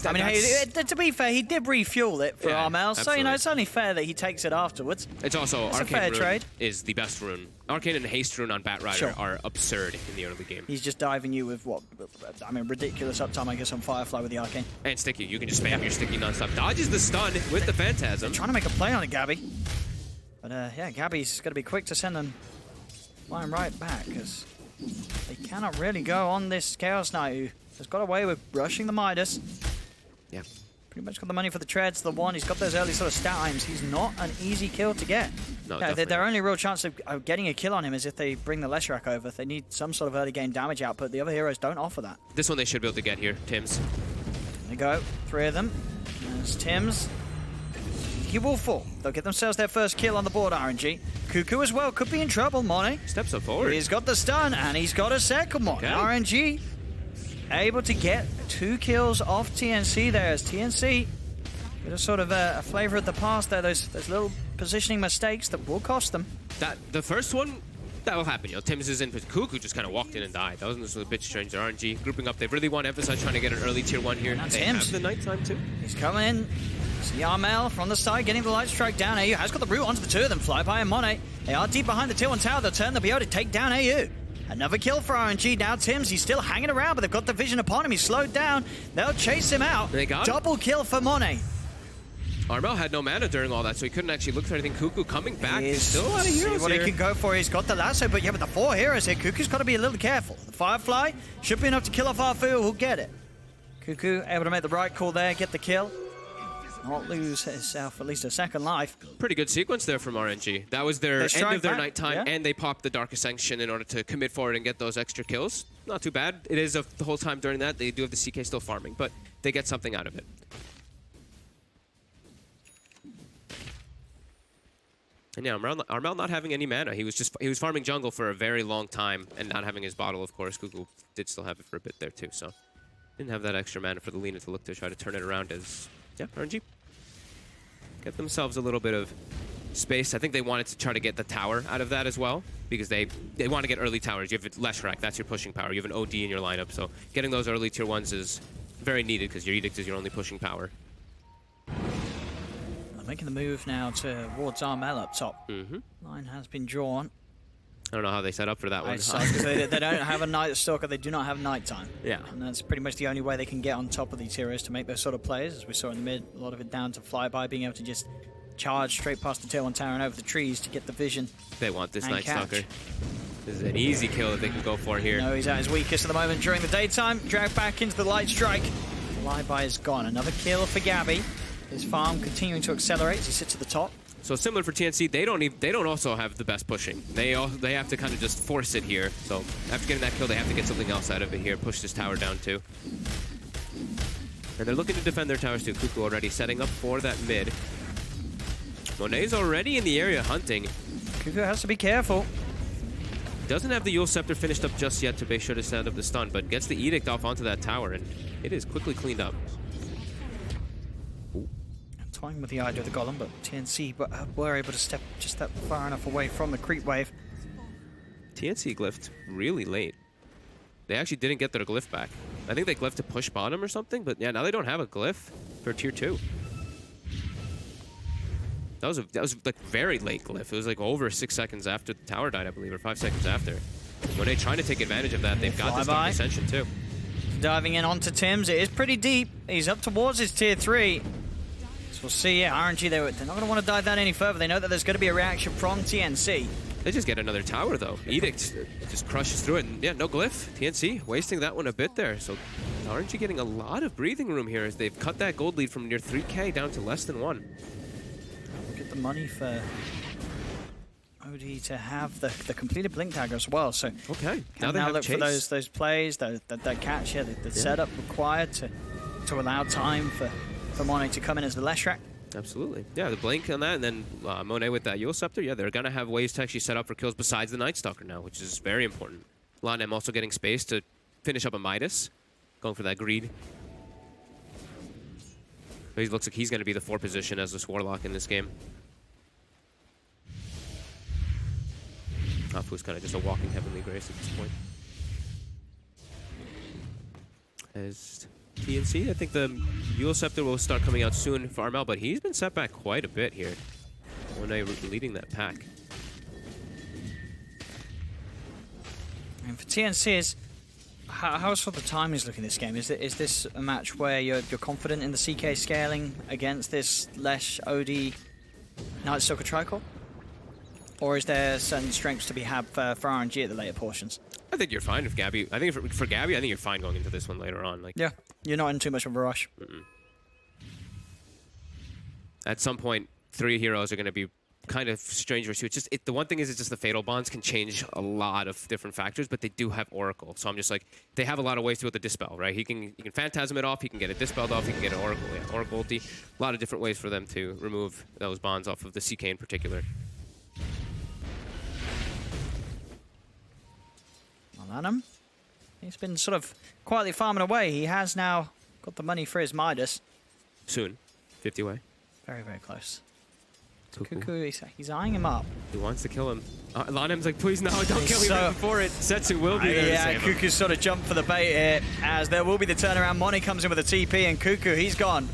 [SPEAKER 8] I mean, hey, to be fair, he did refuel it for Armel, so it's only fair that he takes it afterwards.
[SPEAKER 9] It's also
[SPEAKER 8] Arcane
[SPEAKER 9] a fair
[SPEAKER 8] Rune trade.
[SPEAKER 9] Is the best rune. Arcane and Haste Rune on Bat Rider are absurd in the early game.
[SPEAKER 8] He's just diving you with what? I mean, ridiculous uptime, I guess, on Firefly with the Arcane.
[SPEAKER 9] And Sticky. You can just spam your Sticky nonstop. Dodges the stun with the Phantasm.
[SPEAKER 8] They're trying to make a play on it, Gabby. But yeah, Gabby's got to be quick to send them flying right back, because they cannot really go on this Chaos Knight, who has got away with rushing the Midas.
[SPEAKER 9] Yeah.
[SPEAKER 8] Pretty much got the money for the treads, the one. He's got those early sort of stat items. He's not an easy kill to get.
[SPEAKER 9] No,
[SPEAKER 8] their only real chance of getting a kill on him is if they bring the Leshrac over. If they need some sort of early game damage output, the other heroes don't offer that.
[SPEAKER 9] This one they should be able to get here, Tims.
[SPEAKER 8] There they go, 3 of them. There's Tims. He will fall. They'll get themselves their first kill on the board, RNG. Cuckoo as well could be in trouble, Monet.
[SPEAKER 9] Steps up forward.
[SPEAKER 8] He's got the stun, and he's got a second one. Okay. RNG able to get 2 kills off TNC there, as TNC with a sort of a flavor of the past there. Those little positioning mistakes that will cost them.
[SPEAKER 9] The first one, that will happen. Tims is in, but Cuckoo just kind of walked in and died. That was just a bit strange. RNG grouping up. They really want to emphasize trying to get an early tier 1 here.
[SPEAKER 8] That's
[SPEAKER 9] they
[SPEAKER 8] Tims.
[SPEAKER 9] have the nighttime too.
[SPEAKER 8] He's coming in. See Armel from the side, getting the light strike down. AU has got the root onto the 2 of them. Flyby and Monet. They are deep behind the tier 1 tower. They'll turn. They'll be able to take down AU. Another kill for RNG. Now Tims, he's still hanging around, but they've got the vision upon him. He's slowed down. They'll chase him out.
[SPEAKER 9] They got
[SPEAKER 8] Double kill for Monet.
[SPEAKER 9] Armel had no mana during all that, so he couldn't actually look for anything. Cuckoo coming back.
[SPEAKER 8] He's
[SPEAKER 9] Still a lot of heroes
[SPEAKER 8] what
[SPEAKER 9] here.
[SPEAKER 8] he can go for. He's got the lasso, but yeah, with the 4 heroes here, Cuckoo's got to be a little careful. The Firefly should be enough to kill off Arfu. Who'll get it? Cuckoo able to make the right call there, get the kill. Not lose himself at least a second life.
[SPEAKER 9] Pretty good sequence there from RNG. That was their end of their nighttime, and they popped the Dark Ascension in order to commit forward and get those extra kills. Not too bad. It is the whole time during that. They do have the CK still farming, but they get something out of it. And yeah, Armel not having any mana. He was farming jungle for a very long time and not having his bottle, of course. Google did still have it for a bit there too, so didn't have that extra mana for the Lina to look to try to turn it around as, yeah, RNG get themselves a little bit of space. I think they wanted to try to get the tower out of that as well, because they want to get early towers. You have Leshrac, that's your pushing power. You have an OD in your lineup, so getting those early tier 1s is very needed because your Edict is your only pushing power.
[SPEAKER 8] Making the move now towards Armel up top. Line has been drawn.
[SPEAKER 9] I don't know how they set up for that one.
[SPEAKER 8] They don't have a Night Stalker, they do not have nighttime.
[SPEAKER 9] Yeah.
[SPEAKER 8] And that's pretty much the only way they can get on top of these heroes to make those sort of plays. As we saw in the mid, a lot of it down to flyby, being able to just charge straight past the tier 1 tower and over the trees to get the vision.
[SPEAKER 9] They want this Night
[SPEAKER 8] catch.
[SPEAKER 9] Stalker. This is an easy kill that they can go for here.
[SPEAKER 8] No, he's at his weakest at the moment during the daytime. Dragged back into the light strike. Flyby is gone. Another kill for Gabby. His farm continuing to accelerate as he sits at the top.
[SPEAKER 9] So similar for TNC, they don't also have the best pushing. They have to kind of just force it here. So after getting that kill, they have to get something else out of it here. Push this tower down too. And they're looking to defend their towers too. Cuckoo already setting up for that mid. Monet's already in the area hunting.
[SPEAKER 8] Cuckoo has to be careful.
[SPEAKER 9] Doesn't have the Yule Scepter finished up just yet to be sure to set up the stun, but gets the Edict off onto that tower, and it is quickly cleaned up.
[SPEAKER 8] Toying with the idea of the Golem, but TNC were able to step just that far enough away from the creep wave.
[SPEAKER 9] TNC glyphed really late. They actually didn't get their glyph back. I think they glyphed to push bottom or something, but yeah, now they don't have a glyph for tier 2. That was like very late glyph. It was like over 6 seconds after the tower died, I believe, or 5 seconds after. When they trying to take advantage of that, they've got this Dark Ascension too.
[SPEAKER 8] Diving in onto Tim's, it is pretty deep. He's up towards his tier 3. We'll see. Yeah, RNG, they're not going to want to dive that any further. They know that there's going to be a reaction from TNC.
[SPEAKER 9] They just get another tower, though. Edict just crushes through it. And yeah, no glyph. TNC wasting that one a bit there. So RNG getting a lot of breathing room here as they've cut that gold lead from near 3K down to less than 1.
[SPEAKER 8] We'll get the money for OD to have the completed blink dagger as well. So
[SPEAKER 9] okay,
[SPEAKER 8] now they look for those plays, that catch, yeah, the setup required to allow time for Monet to come in as the Leshrac.
[SPEAKER 9] Absolutely. Yeah, the blink on that, and then Monet with that Yule Scepter. Yeah, they're going to have ways to actually set up for kills besides the Night Stalker now, which is very important. Lanem also getting space to finish up a Midas, going for that greed. But he looks like he's going to be the 4 position as this Warlock in this game. Afu's kind of just a walking Heavenly Grace at this point. As TNC, I think the Yule Scepter will start coming out soon for Armel, but he's been set back quite a bit here. Monet leading that pack.
[SPEAKER 8] And for TNC, how sort of the time is looking this game? Is this a match where you're confident in the CK scaling against this Lesh, OD, Night Stalker Tricore? Or is there certain strengths to be had for RNG at the later portions?
[SPEAKER 9] I think you're fine with Gabby. I think for Gabby, I think you're fine going into this one later on. Like,
[SPEAKER 8] yeah, you're not in too much of a rush.
[SPEAKER 9] At some point, 3 heroes are going to be kind of strange versus it's just the one thing is it's just the fatal bonds can change a lot of different factors, but they do have Oracle. So I'm just like, they have a lot of ways to do the dispel, right? He can phantasm it off, he can get it dispelled off, he can get an Oracle, Oracle ulti. A lot of different ways for them to remove those bonds off of the CK in particular.
[SPEAKER 8] Lanham, he's been sort of quietly farming away. He has now got the money for his Midas.
[SPEAKER 9] Soon, 50 away.
[SPEAKER 8] Very, very close. Cuckoo, he's eyeing him up.
[SPEAKER 9] He wants to kill him. Lanham's like, please no, don't kill me right before it. Setsu will be there to save him.
[SPEAKER 8] Cuckoo's sort of jumped for the bait here, as there will be the turnaround. Moni comes in with a TP, and Cuckoo, he's gone.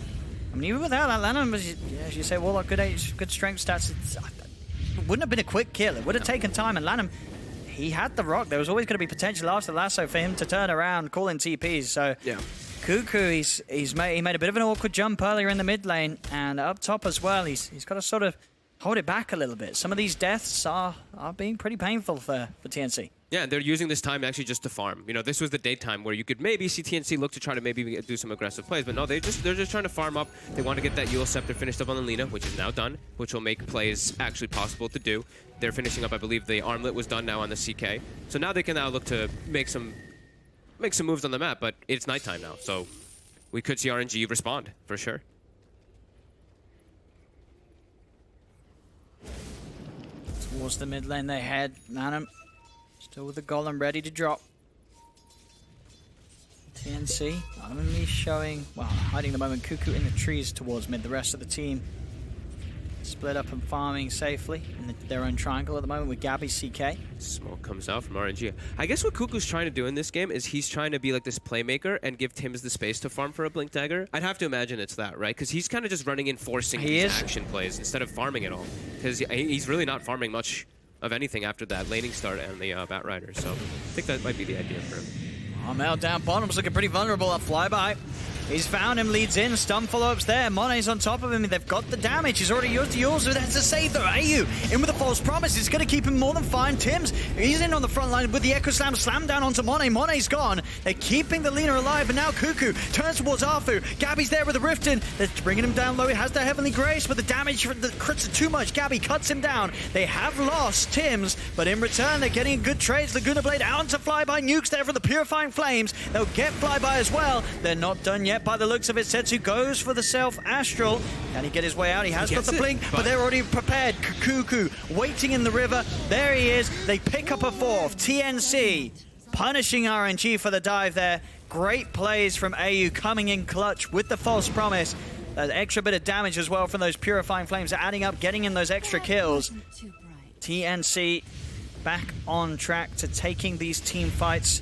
[SPEAKER 8] I mean, even without that, Lanham, as you say, Warlock, good strength stats. It wouldn't have been a quick kill. It would have taken time, and Lanham, he had the rock. There was always going to be potential after the lasso for him to turn around, call in TPs. So
[SPEAKER 9] yeah,
[SPEAKER 8] Cuckoo, he made a bit of an awkward jump earlier in the mid lane, and up top as well. He's got to sort of hold it back a little bit. Some of these deaths are being pretty painful for TNC.
[SPEAKER 9] Yeah, they're using this time actually just to farm. You know, this was the daytime where you could maybe see TNC look to try to maybe do some aggressive plays, but no, they're just trying to farm up. They want to get that Eul Scepter finished up on the Lina, which is now done, which will make plays actually possible to do. They're finishing up, I believe, the armlet was done now on the CK. So now they can now look to make some moves on the map, but it's nighttime now, so we could see RNG respond for sure.
[SPEAKER 8] Towards the mid lane they head. Manum still with the golem ready to drop. TNC only showing, well, hiding the moment. Cuckoo in the trees towards mid. The rest of the team split up and farming safely in their own triangle at the moment with Gabby CK.
[SPEAKER 9] Smoke comes out from RNG. I guess what Cuckoo's trying to do in this game is he's trying to be like this playmaker and give Tims the space to farm for a Blink Dagger. I'd have to imagine it's that, right? Because he's kind of just running in, forcing these action plays instead of farming it all. Because he's really not farming much of anything after that laning start and the Bat Rider. So I think that might be the idea for him.
[SPEAKER 8] Armel down bottom's looking pretty vulnerable. A flyby. He's found him, leads in, stun follow-ups there. Mone's on top of him, they've got the damage. He's already used the Yules, that's a save though. AU in with a false promise, it's going to keep him more than fine. Tims, he's in on the front line with the Echo Slam down onto Monet. Monet's gone. They're keeping the Lina alive, and now Cuckoo turns towards Arfu. Gabby's there with the Riften. They're bringing him down low. He has the Heavenly Grace, but the damage from the crits are too much. Gabby cuts him down. They have lost Tims, but in return, they're getting good trades. Laguna Blade out to Flyby. Nukes there for the Purifying Flames. They'll get Flyby as well. They're not done yet by the looks of it. Setsu goes for the self-astral. Can he get his way out? He has got the blink, but they're already prepared. Cuckoo waiting in the river. There he is. They pick up a fourth. TNC punishing RNG for the dive there. Great plays from AU coming in clutch with the false promise. That extra bit of damage as well from those Purifying Flames adding up, getting in those extra kills. TNC back on track to taking these team fights,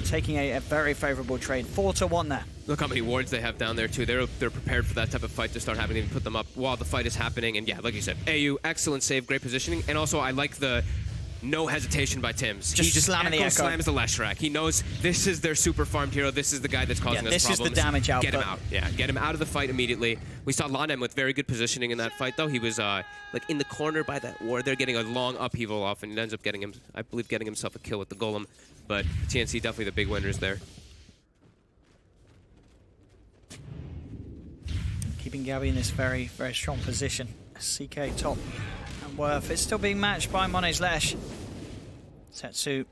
[SPEAKER 8] taking a very favorable trade. 4-1 there.
[SPEAKER 9] Look how many wards they have down there too. They're prepared for that type of fight to start having to put them up while the fight is happening. And yeah, like you said, AU, excellent save, great positioning. And also I like the no hesitation by Tims.
[SPEAKER 8] He just
[SPEAKER 9] slams the
[SPEAKER 8] Echo.
[SPEAKER 9] Leshrac. He knows this is their super farmed hero. This is the guy that's causing us
[SPEAKER 8] this
[SPEAKER 9] problems.
[SPEAKER 8] is the damage output.
[SPEAKER 9] Get him out. Yeah, get him out of the fight immediately. We saw Lanem with very good positioning in that fight though. He was like in the corner by that ward. They're getting a long upheaval off and it ends up getting him, I believe, getting himself a kill with the Golem. But TNC definitely the big winners there.
[SPEAKER 8] Keeping Gabby in this very, very strong position. CK top and Worth. It's still being matched by Monet's Lesh. Setsu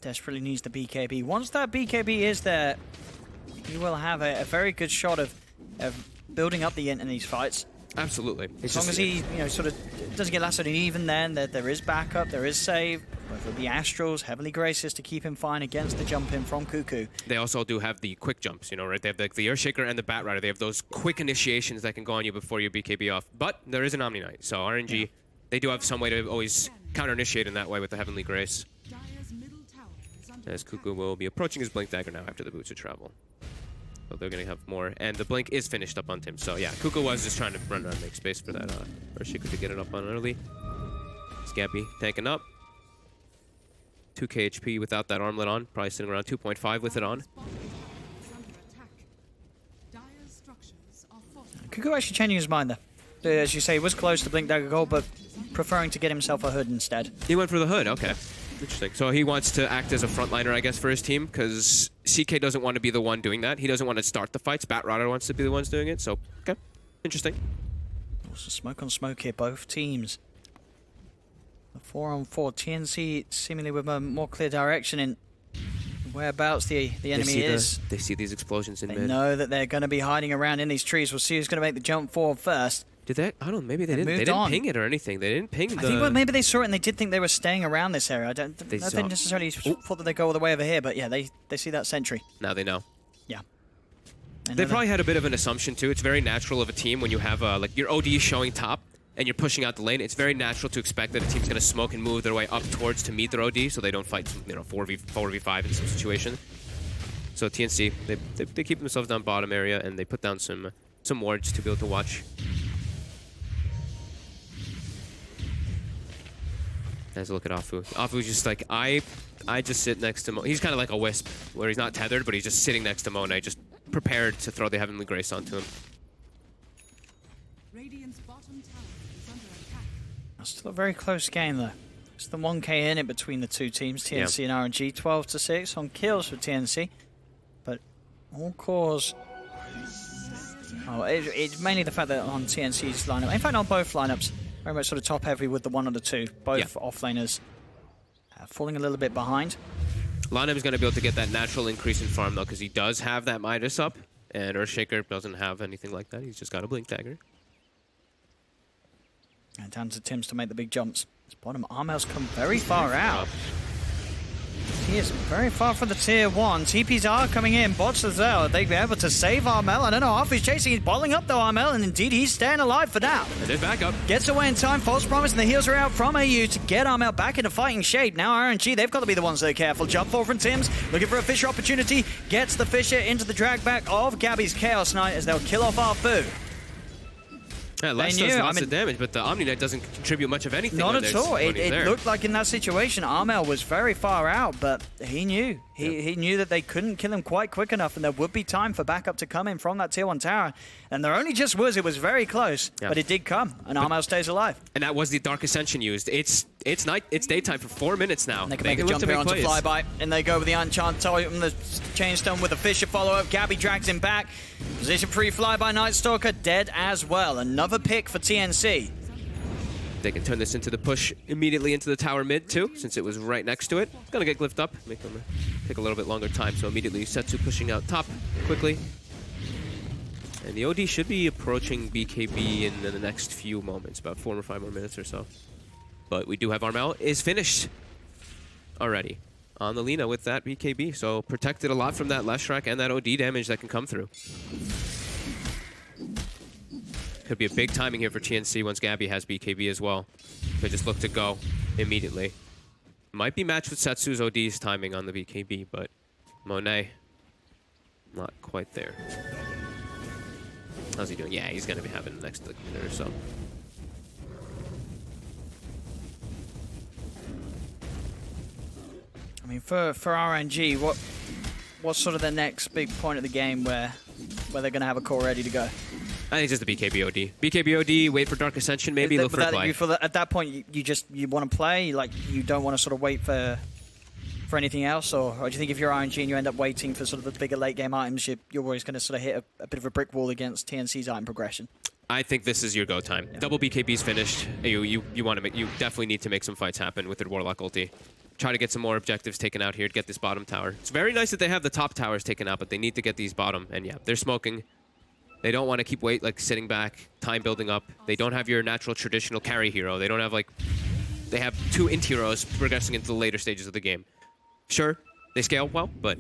[SPEAKER 8] desperately needs the BKB. Once that BKB is there, you will have a very good shot of building up the int in these fights.
[SPEAKER 9] Absolutely.
[SPEAKER 8] As long as he, sort of doesn't get lassoed, and even then, there is backup, there is save. Whether the Astrals, Heavenly Graces to keep him fine against the jump in from Cuckoo.
[SPEAKER 9] They also do have the quick jumps, right? They have the Earthshaker and the Bat Rider. They have those quick initiations that can go on you before you BKB off. But there is an Omni Knight, so RNG, they do have some way to always counter-initiate in that way with the Heavenly Grace. As Cuckoo will be approaching his Blink Dagger now after the Boots of Travel. So they're going to have more. And the Blink is finished up on Tim. So yeah, Cuckoo was just trying to run around and make space for that Earthshaker to get it up on early. Scampy tanking up. 2k HP without that armlet on. Probably sitting around 2.5 with it on.
[SPEAKER 8] Cuckoo actually changing his mind there. As you say, he was close to Blink Dagger Gold, but preferring to get himself a hood instead.
[SPEAKER 9] He went for the hood, okay. Interesting. So he wants to act as a frontliner, I guess, for his team, because CK doesn't want to be the one doing that. He doesn't want to start the fights. Bat Rider wants to be the ones doing it, so, okay. Interesting.
[SPEAKER 8] Also smoke on smoke here, both teams. The 4-on-4, TNC seemingly with a more clear direction in whereabouts the enemy is.
[SPEAKER 9] They see these explosions in mid.
[SPEAKER 8] They know that they're going to be hiding around in these trees. We'll see who's going to make the jump forward first.
[SPEAKER 9] Did they? I don't know. Maybe they didn't. They didn't ping it or anything. They didn't ping the...
[SPEAKER 8] I think maybe they saw it and they did think they were staying around this area. I don't think necessarily thought that they go all the way over here, but yeah, they see that sentry.
[SPEAKER 9] Now they know.
[SPEAKER 8] Yeah.
[SPEAKER 9] They probably had a bit of an assumption too. It's very natural of a team when you have like your OD showing top and you're pushing out the lane. It's very natural to expect that a team's going to smoke and move their way up towards to meet their OD, so they don't fight 4v5 in some situation. So TNC, they keep themselves down bottom area and they put down some wards to be able to watch. Let's look at Afu. Afu's just like, I just sit next to Mo. He's kind of like a wisp, where he's not tethered, but he's just sitting next to Monet, just prepared to throw the Heavenly Grace onto him.
[SPEAKER 8] Still a very close game though. It's the 1k in it between the two teams, TNC and RNG. 12-6 on kills for TNC, but all cause. Oh, it's mainly the fact that on TNC's lineup, in fact on both lineups, very much sort of top heavy with the 1 or the 2. Both offlaners falling a little bit behind.
[SPEAKER 9] Lineup is going to be able to get that natural increase in farm though, because he does have that Midas up, and Earthshaker doesn't have anything like that. He's just got a Blink Dagger.
[SPEAKER 8] And down to Tims to make the big jumps. This bottom Armel's come very far out. He is very far from the tier 1. TPs are coming in. Bots as well. They'd be able to save Armel. I don't know if he's chasing. He's bottling up though, Armel. And indeed, he's staying alive for now.
[SPEAKER 9] And they're back up.
[SPEAKER 8] Gets away in time. False promise. And the heals are out from AU to get Armel back into fighting shape. Now RNG, they've got to be the ones that are careful. Jump forward from Tims. Looking for a Fissure opportunity. Gets the Fissure into the drag back of Gabby's Chaos Knight as they'll kill off Arfu.
[SPEAKER 9] Yeah, Les does lots of damage, but the Omni Knight doesn't contribute much of anything.
[SPEAKER 8] Not at all. It looked like in that situation, Armel was very far out, but he knew. He knew that they couldn't kill him quite quick enough, and there would be time for backup to come in from that tier 1 tower. And there only just was. It was very close, but it did come, and Armel stays alive.
[SPEAKER 9] And that was the Dark Ascension used. It's daytime for 4 minutes now.
[SPEAKER 8] And they can make a jump here onto Flyby, and they go with the Unchant Totem, the Chainstone with the Fissure follow-up. Gabby drags him back. Position free Flyby Night Stalker, dead as well. Another pick for TNC.
[SPEAKER 9] They can turn this into the push immediately into the tower mid too, since it was right next to it. It's gonna get glyphed up, make them take a little bit longer time. So immediately Setsu pushing out top quickly. And the OD should be approaching BKB in the next few moments, about 4 or 5 more minutes or so. But we do have Armel is finished already on the Lina with that BKB, so protected a lot from that left Shrek and that OD damage that can come through. Could be a big timing here for TNC once Gabby has BKB as well. They just look to go immediately. Might be matched with Setsu's OD's timing on the BKB, but Monet, not quite there. How's he doing? Yeah, he's going to be having the next minute or so.
[SPEAKER 8] I mean, for RNG, what's sort of the next big point of the game where they're going to have a core ready to go?
[SPEAKER 9] I think it's just the BKB OD. BKB OD, wait for Dark Ascension, maybe look for a play.
[SPEAKER 8] At that point, you want to play? Like, you don't want to sort of wait for anything else? Or do you think if you're RNG and you end up waiting for sort of the bigger late game items, you're always going to sort of hit a bit of a brick wall against TNC's item progression?
[SPEAKER 9] I think this is your go time. Yeah. Double BKB's finished. You want to make, you definitely need to make some fights happen with the Warlock ulti. Try to get some more objectives taken out here to get this bottom tower. It's very nice that they have the top towers taken out, but they need to get these bottom. And yeah, they're smoking. They don't want to keep sitting back, time building up. They don't have your natural traditional carry hero. They don't have they have 2 int heroes progressing into the later stages of the game. Sure, they scale well, but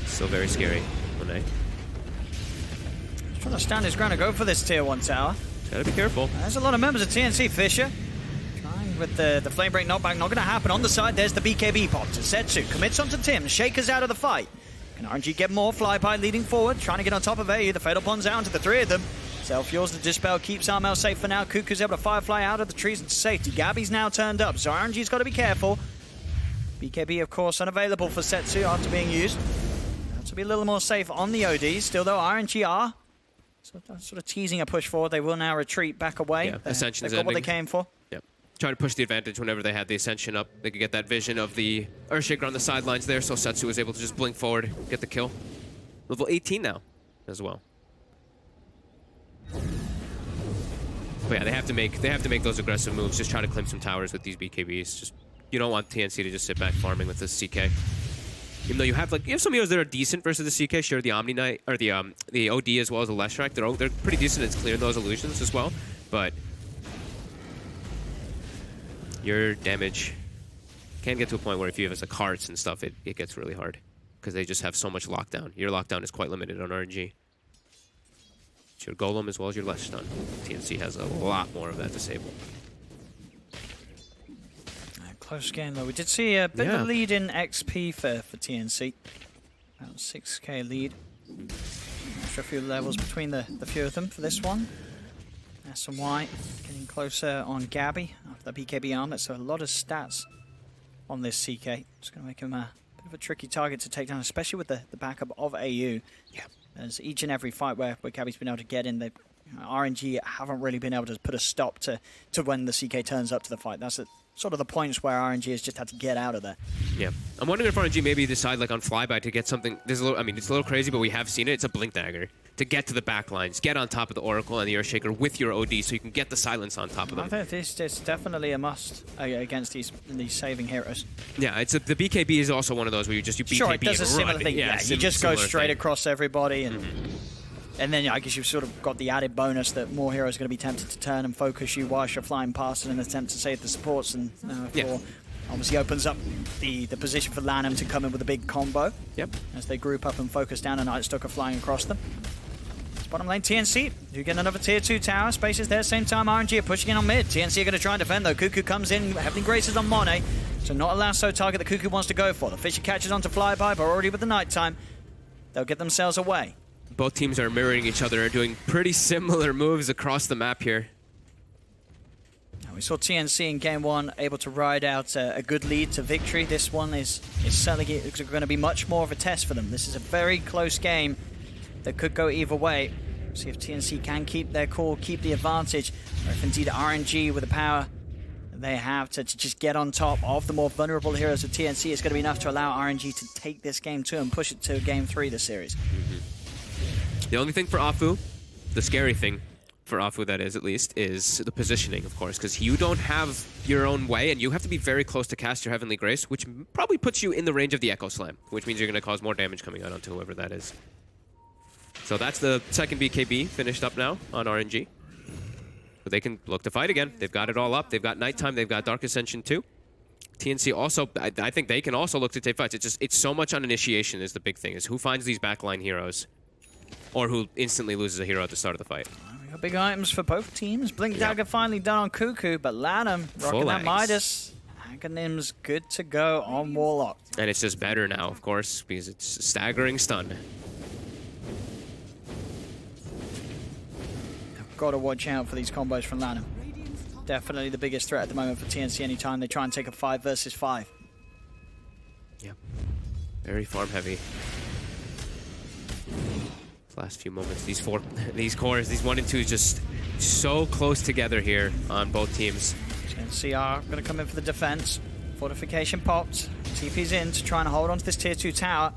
[SPEAKER 9] still very scary. Monet.
[SPEAKER 8] He's trying to stand his ground and go for this tier 1 tower.
[SPEAKER 9] Gotta be careful.
[SPEAKER 8] There's a lot of members of TNC. Fissure trying with the flame break knockback. Not going to happen. On the side, there's the BKB pop to Setsu. Commits onto Tim. Shaker's out of the fight. Can RNG get more? Flyby leading forward, trying to get on top of AU. The Fatal Pond's out to the 3 of them. Self-yours, the Dispel keeps Armel safe for now. Cuckoo's able to Firefly out of the trees into safety. Gabby's now turned up, so RNG's got to be careful. BKB, of course, unavailable for Setsu after being used. Have to be a little more safe on the OD. Still, though, RNG are sort of teasing a push forward. They will now retreat back away.
[SPEAKER 9] Yeah, Ascension's
[SPEAKER 8] they've got what they came for.
[SPEAKER 9] Yep. Try to push the advantage whenever they had the Ascension up. They could get that vision of the Earthshaker on the sidelines there, so Setsu was able to just blink forward, get the kill. Level 18 now as well. But yeah, they have to make those aggressive moves. Just try to claim some towers with these BKBs. Just you don't want TNC to just sit back farming with this CK. Even though you have some heroes that are decent versus the CK. Sure, the Omni Knight or the OD as well as the Leshrac. They're pretty decent. It's clear those illusions as well, but your damage can get to a point where if you have hearts and stuff, it gets really hard because they just have so much lockdown. Your lockdown is quite limited on RNG. It's your Golem as well as your Lesh Stun. TNC has a lot more of that disabled.
[SPEAKER 8] Close game though. We did see a bit of a lead in XP for TNC. About 6k lead. Extra few levels between the few of them for this one. S&Y getting closer on Gabby after the BKB armlet, so a lot of stats on this CK. It's going to make him a Bit of a tricky target to take down, especially with the backup of AU.
[SPEAKER 9] Yeah.
[SPEAKER 8] As each and every fight where Gabby's been able to get in, RNG haven't really been able to put a stop to when the CK turns up to the fight. That's sort of the points where RNG has just had to get out of there.
[SPEAKER 9] Yeah. I'm wondering if RNG maybe decide like on flyby to get something. There's a little, I mean, it's a little crazy, but we have seen it. It's a blink dagger to get to the back lines, get on top of the Oracle and the Earthshaker with your OD so you can get the silence on top of them.
[SPEAKER 8] I think this is definitely a must against these saving heroes.
[SPEAKER 9] Yeah, it's the BKB is also one of those where you BKB
[SPEAKER 8] sure, it does a
[SPEAKER 9] and
[SPEAKER 8] similar
[SPEAKER 9] run.
[SPEAKER 8] thing. Yeah, you just go straight across everybody, and then I guess you've sort of got the added bonus that more heroes are going to be tempted to turn and focus you whilst you're flying past in an attempt to save the supports, and obviously opens up the position for Lanham to come in with a big combo.
[SPEAKER 9] Yep.
[SPEAKER 8] As they group up and focus down, a Night Stalker flying across them. Bottom lane, TNC, you get another tier 2 tower. Spaces there, same time RNG are pushing in on mid. TNC are going to try and defend though. Cuckoo comes in, heavily graces on Monet. So not a lasso target that Cuckoo wants to go for. The Fisher catches onto Flyby, but already with the nighttime, they'll get themselves away.
[SPEAKER 9] Both teams are mirroring each other, are doing pretty similar moves across the map here.
[SPEAKER 8] We saw TNC in game 1 able to ride out a good lead to victory. This one is certainly going to be much more of a test for them. This is a very close game that could go either way. See if TNC can keep their cool, keep the advantage, or if indeed RNG with the power they have to just get on top of the more vulnerable heroes of TNC is going to be enough to allow RNG to take this game 2 and push it to game 3 this series.
[SPEAKER 9] The only thing for Afu, the scary thing for Afu that is at least, is the positioning, of course, because you don't have your own way and you have to be very close to cast your Heavenly Grace, which probably puts you in the range of the Echo Slam, which means you're going to cause more damage coming out onto whoever that is. So that's the second BKB finished up now on RNG. But they can look to fight again. They've got it all up. They've got Nighttime. They've got Dark Ascension too. TNC also, I think they can also look to take fights. It's so much on initiation is the big thing, is who finds these backline heroes or who instantly loses a hero at the start of the fight.
[SPEAKER 8] We got big items for both teams. Blink Dagger finally done on Cuckoo, but Lanham rocking that Midas. Aghanim's good to go on Warlock.
[SPEAKER 9] And it's just better now, of course, because it's staggering stun.
[SPEAKER 8] Got to watch out for these combos from Lanham. Definitely the biggest threat at the moment for TNC anytime they try and take a 5 versus 5.
[SPEAKER 9] Yeah. Very farm heavy. Last few moments, these cores, these 1 and 2 just so close together here on both teams.
[SPEAKER 8] TNC are going to come in for the defense. Fortification popped. TP's in to try and hold on to this tier 2 tower.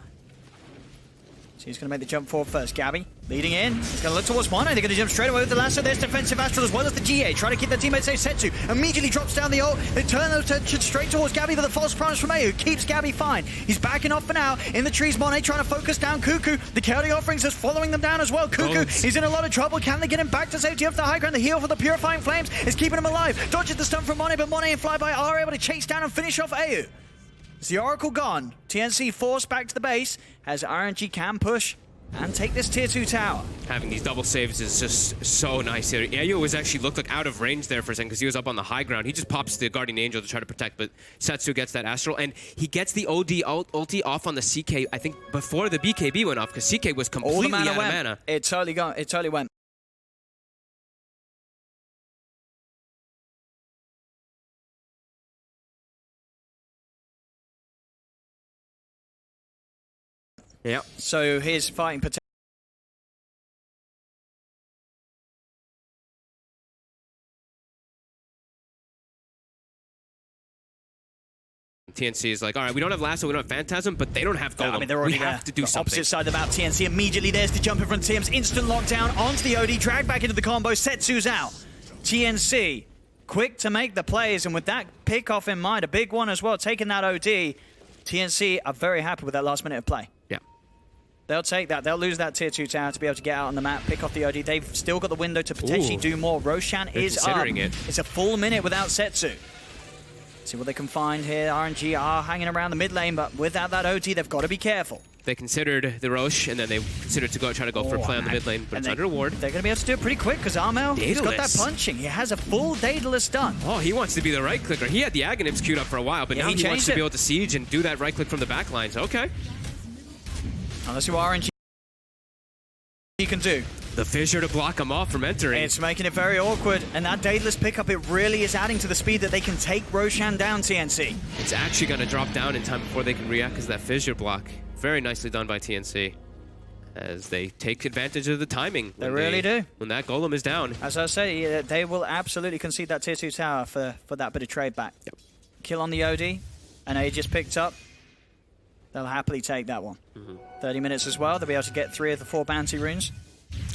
[SPEAKER 8] So he's going to make the jump forward first. Gabby leading in. He's going to look towards Mono. They're going to jump straight away with the lasso. There's defensive Astral as well as the GA. Trying to keep their teammates safe. Setsu immediately drops down the ult. They turn their attention straight towards Gabby, but the false promise from AU keeps Gabby fine. He's backing off for now. In the trees, Monet trying to focus down Cuckoo. The chaotic offerings is following them down as well. Cuckoo is in a lot of trouble. Can they get him back to safety off the high ground? The heal for the Purifying Flames is keeping him alive. Dodges the stun from Monet, but Monet and Flyby are able to chase down and finish off AU. Is the Oracle gone? TNC forced back to the base as RNG can push and take this tier 2 tower.
[SPEAKER 9] Having these double saves is just so nice here. Ayo was actually looked like out of range there for a second because he was up on the high ground. He just pops the Guardian Angel to try to protect, but Setsu gets that Astral, and he gets the OD ulti off on the CK, I think, before the BKB went off, because CK was completely out of mana.
[SPEAKER 8] It totally went.
[SPEAKER 9] Yeah.
[SPEAKER 8] So his fighting potential.
[SPEAKER 9] TNC is like, all right, we don't have Lasso, we don't have Phantasm, but they don't have Golem.
[SPEAKER 8] I mean, they're already
[SPEAKER 9] we have to do something.
[SPEAKER 8] Opposite side of the map, TNC immediately there's the jump in front of Tim's. Instant lockdown onto the OD, drag back into the combo, Setsu's out. TNC, quick to make the plays, and with that pick off in mind, a big one as well, taking that OD. TNC are very happy with that last minute of play.
[SPEAKER 9] Yeah.
[SPEAKER 8] They'll take that. They'll lose that tier 2 tower to be able to get out on the map, pick off the OD. They've still got the window to potentially do more. Roshan is up. It's a full minute without Setsu. See what they can find here. RNG are hanging around the mid lane, but without that OD, they've got to be careful.
[SPEAKER 9] They considered the Roche, and then they considered to try to go for a play on the mid lane, but it's under ward.
[SPEAKER 8] They're going to be able to do it pretty quick, because Armel, he's got that punching. He has a full Daedalus done.
[SPEAKER 9] Oh, he wants to be the right clicker. He had the Aghanims queued up for a while, but now he wants to be able to siege and do that right click from the back lines. Okay.
[SPEAKER 8] Unless you are RNG. he can do.
[SPEAKER 9] The fissure to block him off from entering.
[SPEAKER 8] It's making it very awkward, and that Daedalus pickup, it really is adding to the speed that they can take Roshan down, TNC.
[SPEAKER 9] It's actually going to drop down in time before they can react because that fissure block. Very nicely done by TNC. As they take advantage of the timing.
[SPEAKER 8] They really do.
[SPEAKER 9] When that golem is down.
[SPEAKER 8] As I say, they will absolutely concede that tier 2 tower for that bit of trade back.
[SPEAKER 9] Yep.
[SPEAKER 8] Kill on the OD, and Aegis picked up. They'll happily take that one. 30 minutes as well. They'll be able to get 3 of the 4 bounty runes.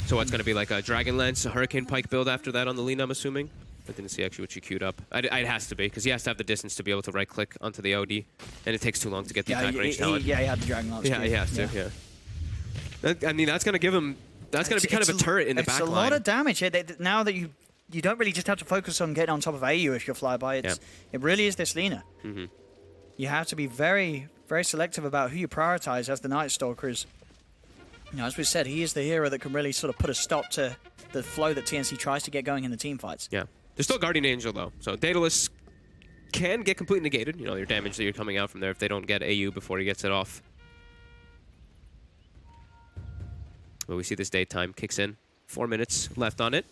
[SPEAKER 9] So what's going to be like a Dragon Lance, a Hurricane Pike build after that on the Lina, I'm assuming? I didn't see actually what you queued up. It has to be, because he has to have the distance to be able to right-click onto the OD, and it takes too long to get the attack range down.
[SPEAKER 8] Yeah, he had the Dragon Lance.
[SPEAKER 9] Yeah, he has to, yeah. I mean, that's going to give him... That's going to be kind of a turret in the back line.
[SPEAKER 8] It's a lot of damage. Now that you don't really just have to focus on getting on top of AU if you're flyby. It really is this Lina. You have to be very, very selective about who you prioritize as the Night Stalkers. You know, as we said, he is the hero that can really sort of put a stop to the flow that TNC tries to get going in the team fights.
[SPEAKER 9] Yeah. There's still Guardian Angel, though. So Daedalus can get completely negated. You know, your damage that you're coming out from there if they don't get AU before he gets it off. But we see this daytime kicks in. 4 minutes left on it.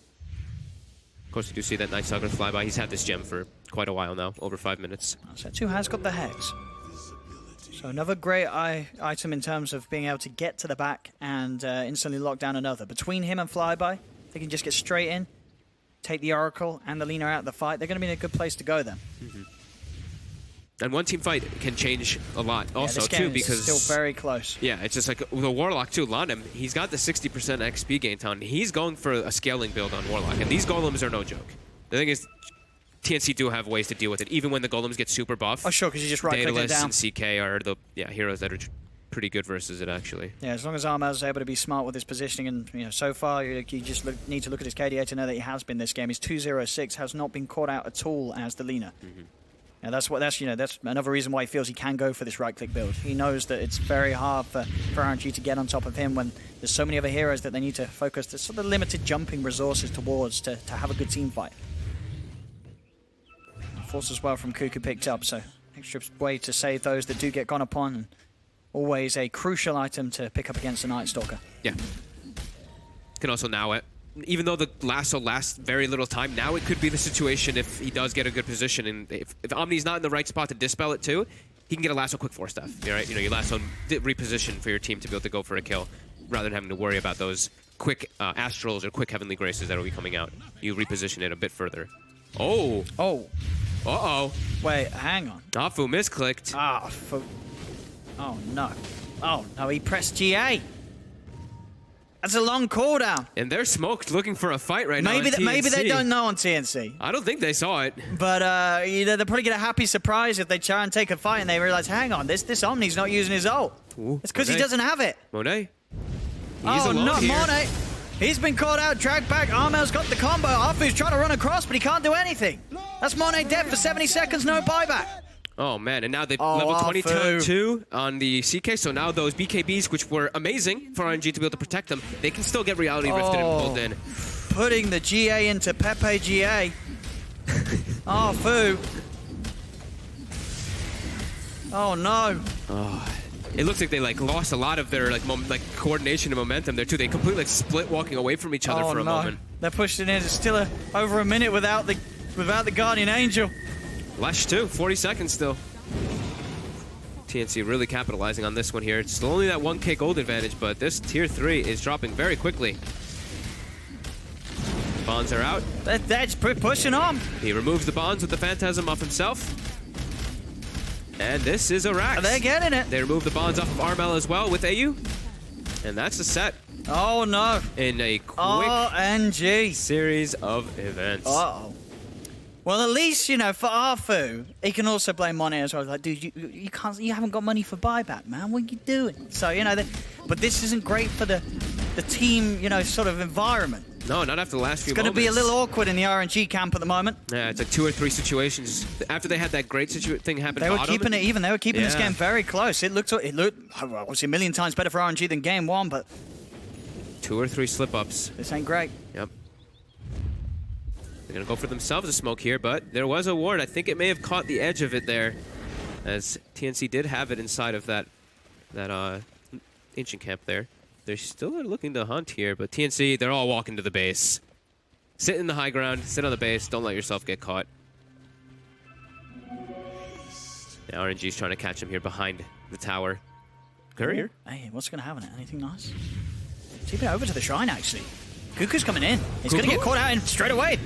[SPEAKER 9] Of course, you do see that Night Stalker flyby. He's had this gem for quite a while now, over 5 minutes.
[SPEAKER 8] Setsu has got the Hex. So another great item in terms of being able to get to the back and instantly lock down another. Between him and Flyby, they can just get straight in, take the Oracle and the Lina out of the fight. They're going to be in a good place to go then.
[SPEAKER 9] And one team fight can change a lot also,
[SPEAKER 8] this game
[SPEAKER 9] too, because...
[SPEAKER 8] is still very close.
[SPEAKER 9] Yeah, it's just like the Warlock, too. Lanem, he's got the 60% XP gain ton. He's going for a scaling build on Warlock, and these golems are no joke. The thing is, TNC do have ways to deal with it, even when the golems get super buff.
[SPEAKER 8] Oh, sure, because you just right-click it
[SPEAKER 9] Daedalus
[SPEAKER 8] down.
[SPEAKER 9] and CK are the heroes that are pretty good versus it, actually.
[SPEAKER 8] Yeah, as long as Armel's able to be smart with his positioning, and you know, so far you just need to look at his KDA to know that he has been this game. His 206 has not been caught out at all as the Lina. Now that's another reason why he feels he can go for this right-click build. He knows that it's very hard for RNG to get on top of him when there's so many other heroes that they need to focus the sort of limited jumping resources towards to have a good team fight. Force as well from Cuckoo picked up, so extra way to save those that do get gone upon, and always a crucial item to pick up against the Night Stalker.
[SPEAKER 9] Yeah. Can also now, even though the lasso lasts very little time, now it could be the situation if he does get a good position, and if Omni's not in the right spot to dispel it too, he can get a lasso quick 4 stuff. Right? You know, your lasso reposition for your team to be able to go for a kill, rather than having to worry about those quick astrals or quick heavenly graces that will be coming out. You reposition it a bit further. Oh.
[SPEAKER 8] Oh.
[SPEAKER 9] Uh-oh.
[SPEAKER 8] Wait, hang on.
[SPEAKER 9] Afu misclicked.
[SPEAKER 8] Oh, no. Oh, no, he pressed GA. That's a long cooldown.
[SPEAKER 9] And they're smoked looking for a fight right now on TNC.
[SPEAKER 8] Maybe they don't know on TNC.
[SPEAKER 9] I don't think they saw it.
[SPEAKER 8] But, you know, they'll probably get a happy surprise if they try and take a fight and they realize, hang on, this Omni's not using his ult.
[SPEAKER 9] Ooh,
[SPEAKER 8] it's because he doesn't have it.
[SPEAKER 9] Monet.
[SPEAKER 8] Oh, not Monet. He's been caught out, dragged back. Armel's got the combo. Afu's trying to run across, but he can't do anything. That's Monet dead for 70 seconds, no buyback.
[SPEAKER 9] Oh, man, and now they've level 22 on the CK, so now those BKBs, which were amazing for RNG to be able to protect them, they can still get reality rifted and pulled in.
[SPEAKER 8] Putting the GA into Pepe GA. Afu. Oh, no.
[SPEAKER 9] Oh. It looks like they lost a lot of their coordination and momentum there too. They completely split walking away from each other for a moment.
[SPEAKER 8] They're pushed in. It's still over a minute without the Guardian Angel.
[SPEAKER 9] Lesh too, 40 seconds still. TNC really capitalizing on this one here. It's still only that 1k gold advantage, but this tier 3 is dropping very quickly. Bonds are out.
[SPEAKER 8] That's pushing on.
[SPEAKER 9] He removes the bonds with the Phantasm off himself. And this is a Rax.
[SPEAKER 8] They're getting it.
[SPEAKER 9] They remove the bonds off of Armel as well with AU. And that's the set.
[SPEAKER 8] Oh, no.
[SPEAKER 9] In a quick
[SPEAKER 8] RNG
[SPEAKER 9] series of events.
[SPEAKER 8] Uh-oh. Well, at least, you know, for Afu, he can also blame Monet as well. Like, dude, you haven't got money for buyback, man. What are you doing? So, you know, but this isn't great for the team, you know, sort of environment.
[SPEAKER 9] No, not after the last few
[SPEAKER 8] moments. It's going to be a little awkward in the RNG camp at the moment.
[SPEAKER 9] Yeah, it's like 2 or 3 situations. After they had that great thing happen,
[SPEAKER 8] they were keeping it even. They were keeping this game very close. It looked obviously a million times better for RNG than game 1, but
[SPEAKER 9] 2 or 3 slip-ups.
[SPEAKER 8] This ain't great.
[SPEAKER 9] Yep. They're going to go for themselves a smoke here, but there was a ward. I think it may have caught the edge of it there, as TNC did have it inside of that ancient camp there. They're still looking to hunt here, but TNC, they're all walking to the base. Sit in the high ground, sit on the base, don't let yourself get caught. Now RNG's trying to catch him here behind the tower. Courier.
[SPEAKER 8] Hey, what's going to happen? Anything nice? Keep it over to the shrine, actually. Cuckoo's coming in. He's going to get caught out in straight away.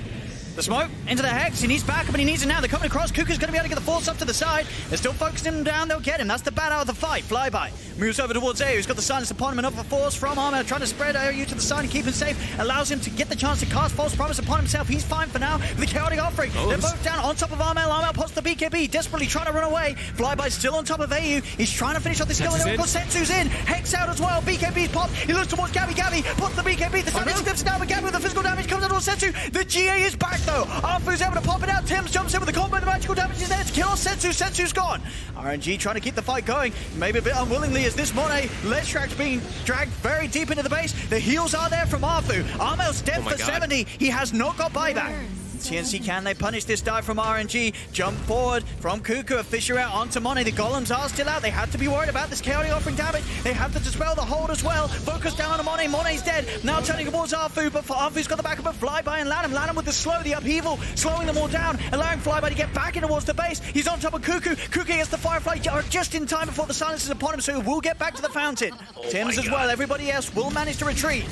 [SPEAKER 8] The smoke into the Hex. He needs backup, and he needs it now. They're coming across. Cuckoo's going to be able to get the force up to the side. They're still focusing him down. They'll get him. That's the bad out of the fight. Flyby moves over towards AU. He's got the silence upon him. Another force from Armor trying to spread AU to the side and keep him safe. Allows him to get the chance to cast False Promise upon himself. He's fine for now. The Chaotic Offering. They're both down on top of Armor. Armor pots the BKB. Desperately trying to run away. Flyby's still on top of AU. He's trying to finish off this kill. And got Setsu's in. Hex out as well. BKB's popped. He looks towards Gabby. Gabby pops the BKB. The damage slips down, but Gabby with the physical damage comes out towards Setsu. The GA is back though. Arfu's able to pop it out. Tim's jumps in with the combo. The magical damage is there to kill Setsu. Setsu's gone. RNG trying to keep the fight going. Maybe a bit unwillingly as this Monet Ledge being dragged very deep into the base. The heals are there from Arfu. Armel's dead for 70. He has not got buyback. TNC, can they punish this dive from RNG? Jump forward from Cuckoo, a Fisher out onto Monet. The Golems are still out. They have to be worried about this Chaotic Offering damage. They have to dispel the hold as well. Focus down on Monet. Monet's dead. Now turning towards Arfu, but Arfu's got the backup of Flyby and Lanham. Lanham with the slow, the upheaval, slowing them all down, allowing Flyby to get back in towards the base. He's on top of Cuckoo. Cuckoo gets the Firefly just in time before the silence is upon him, so he will get back to the fountain. Tim's as well. Everybody else will manage to retreat.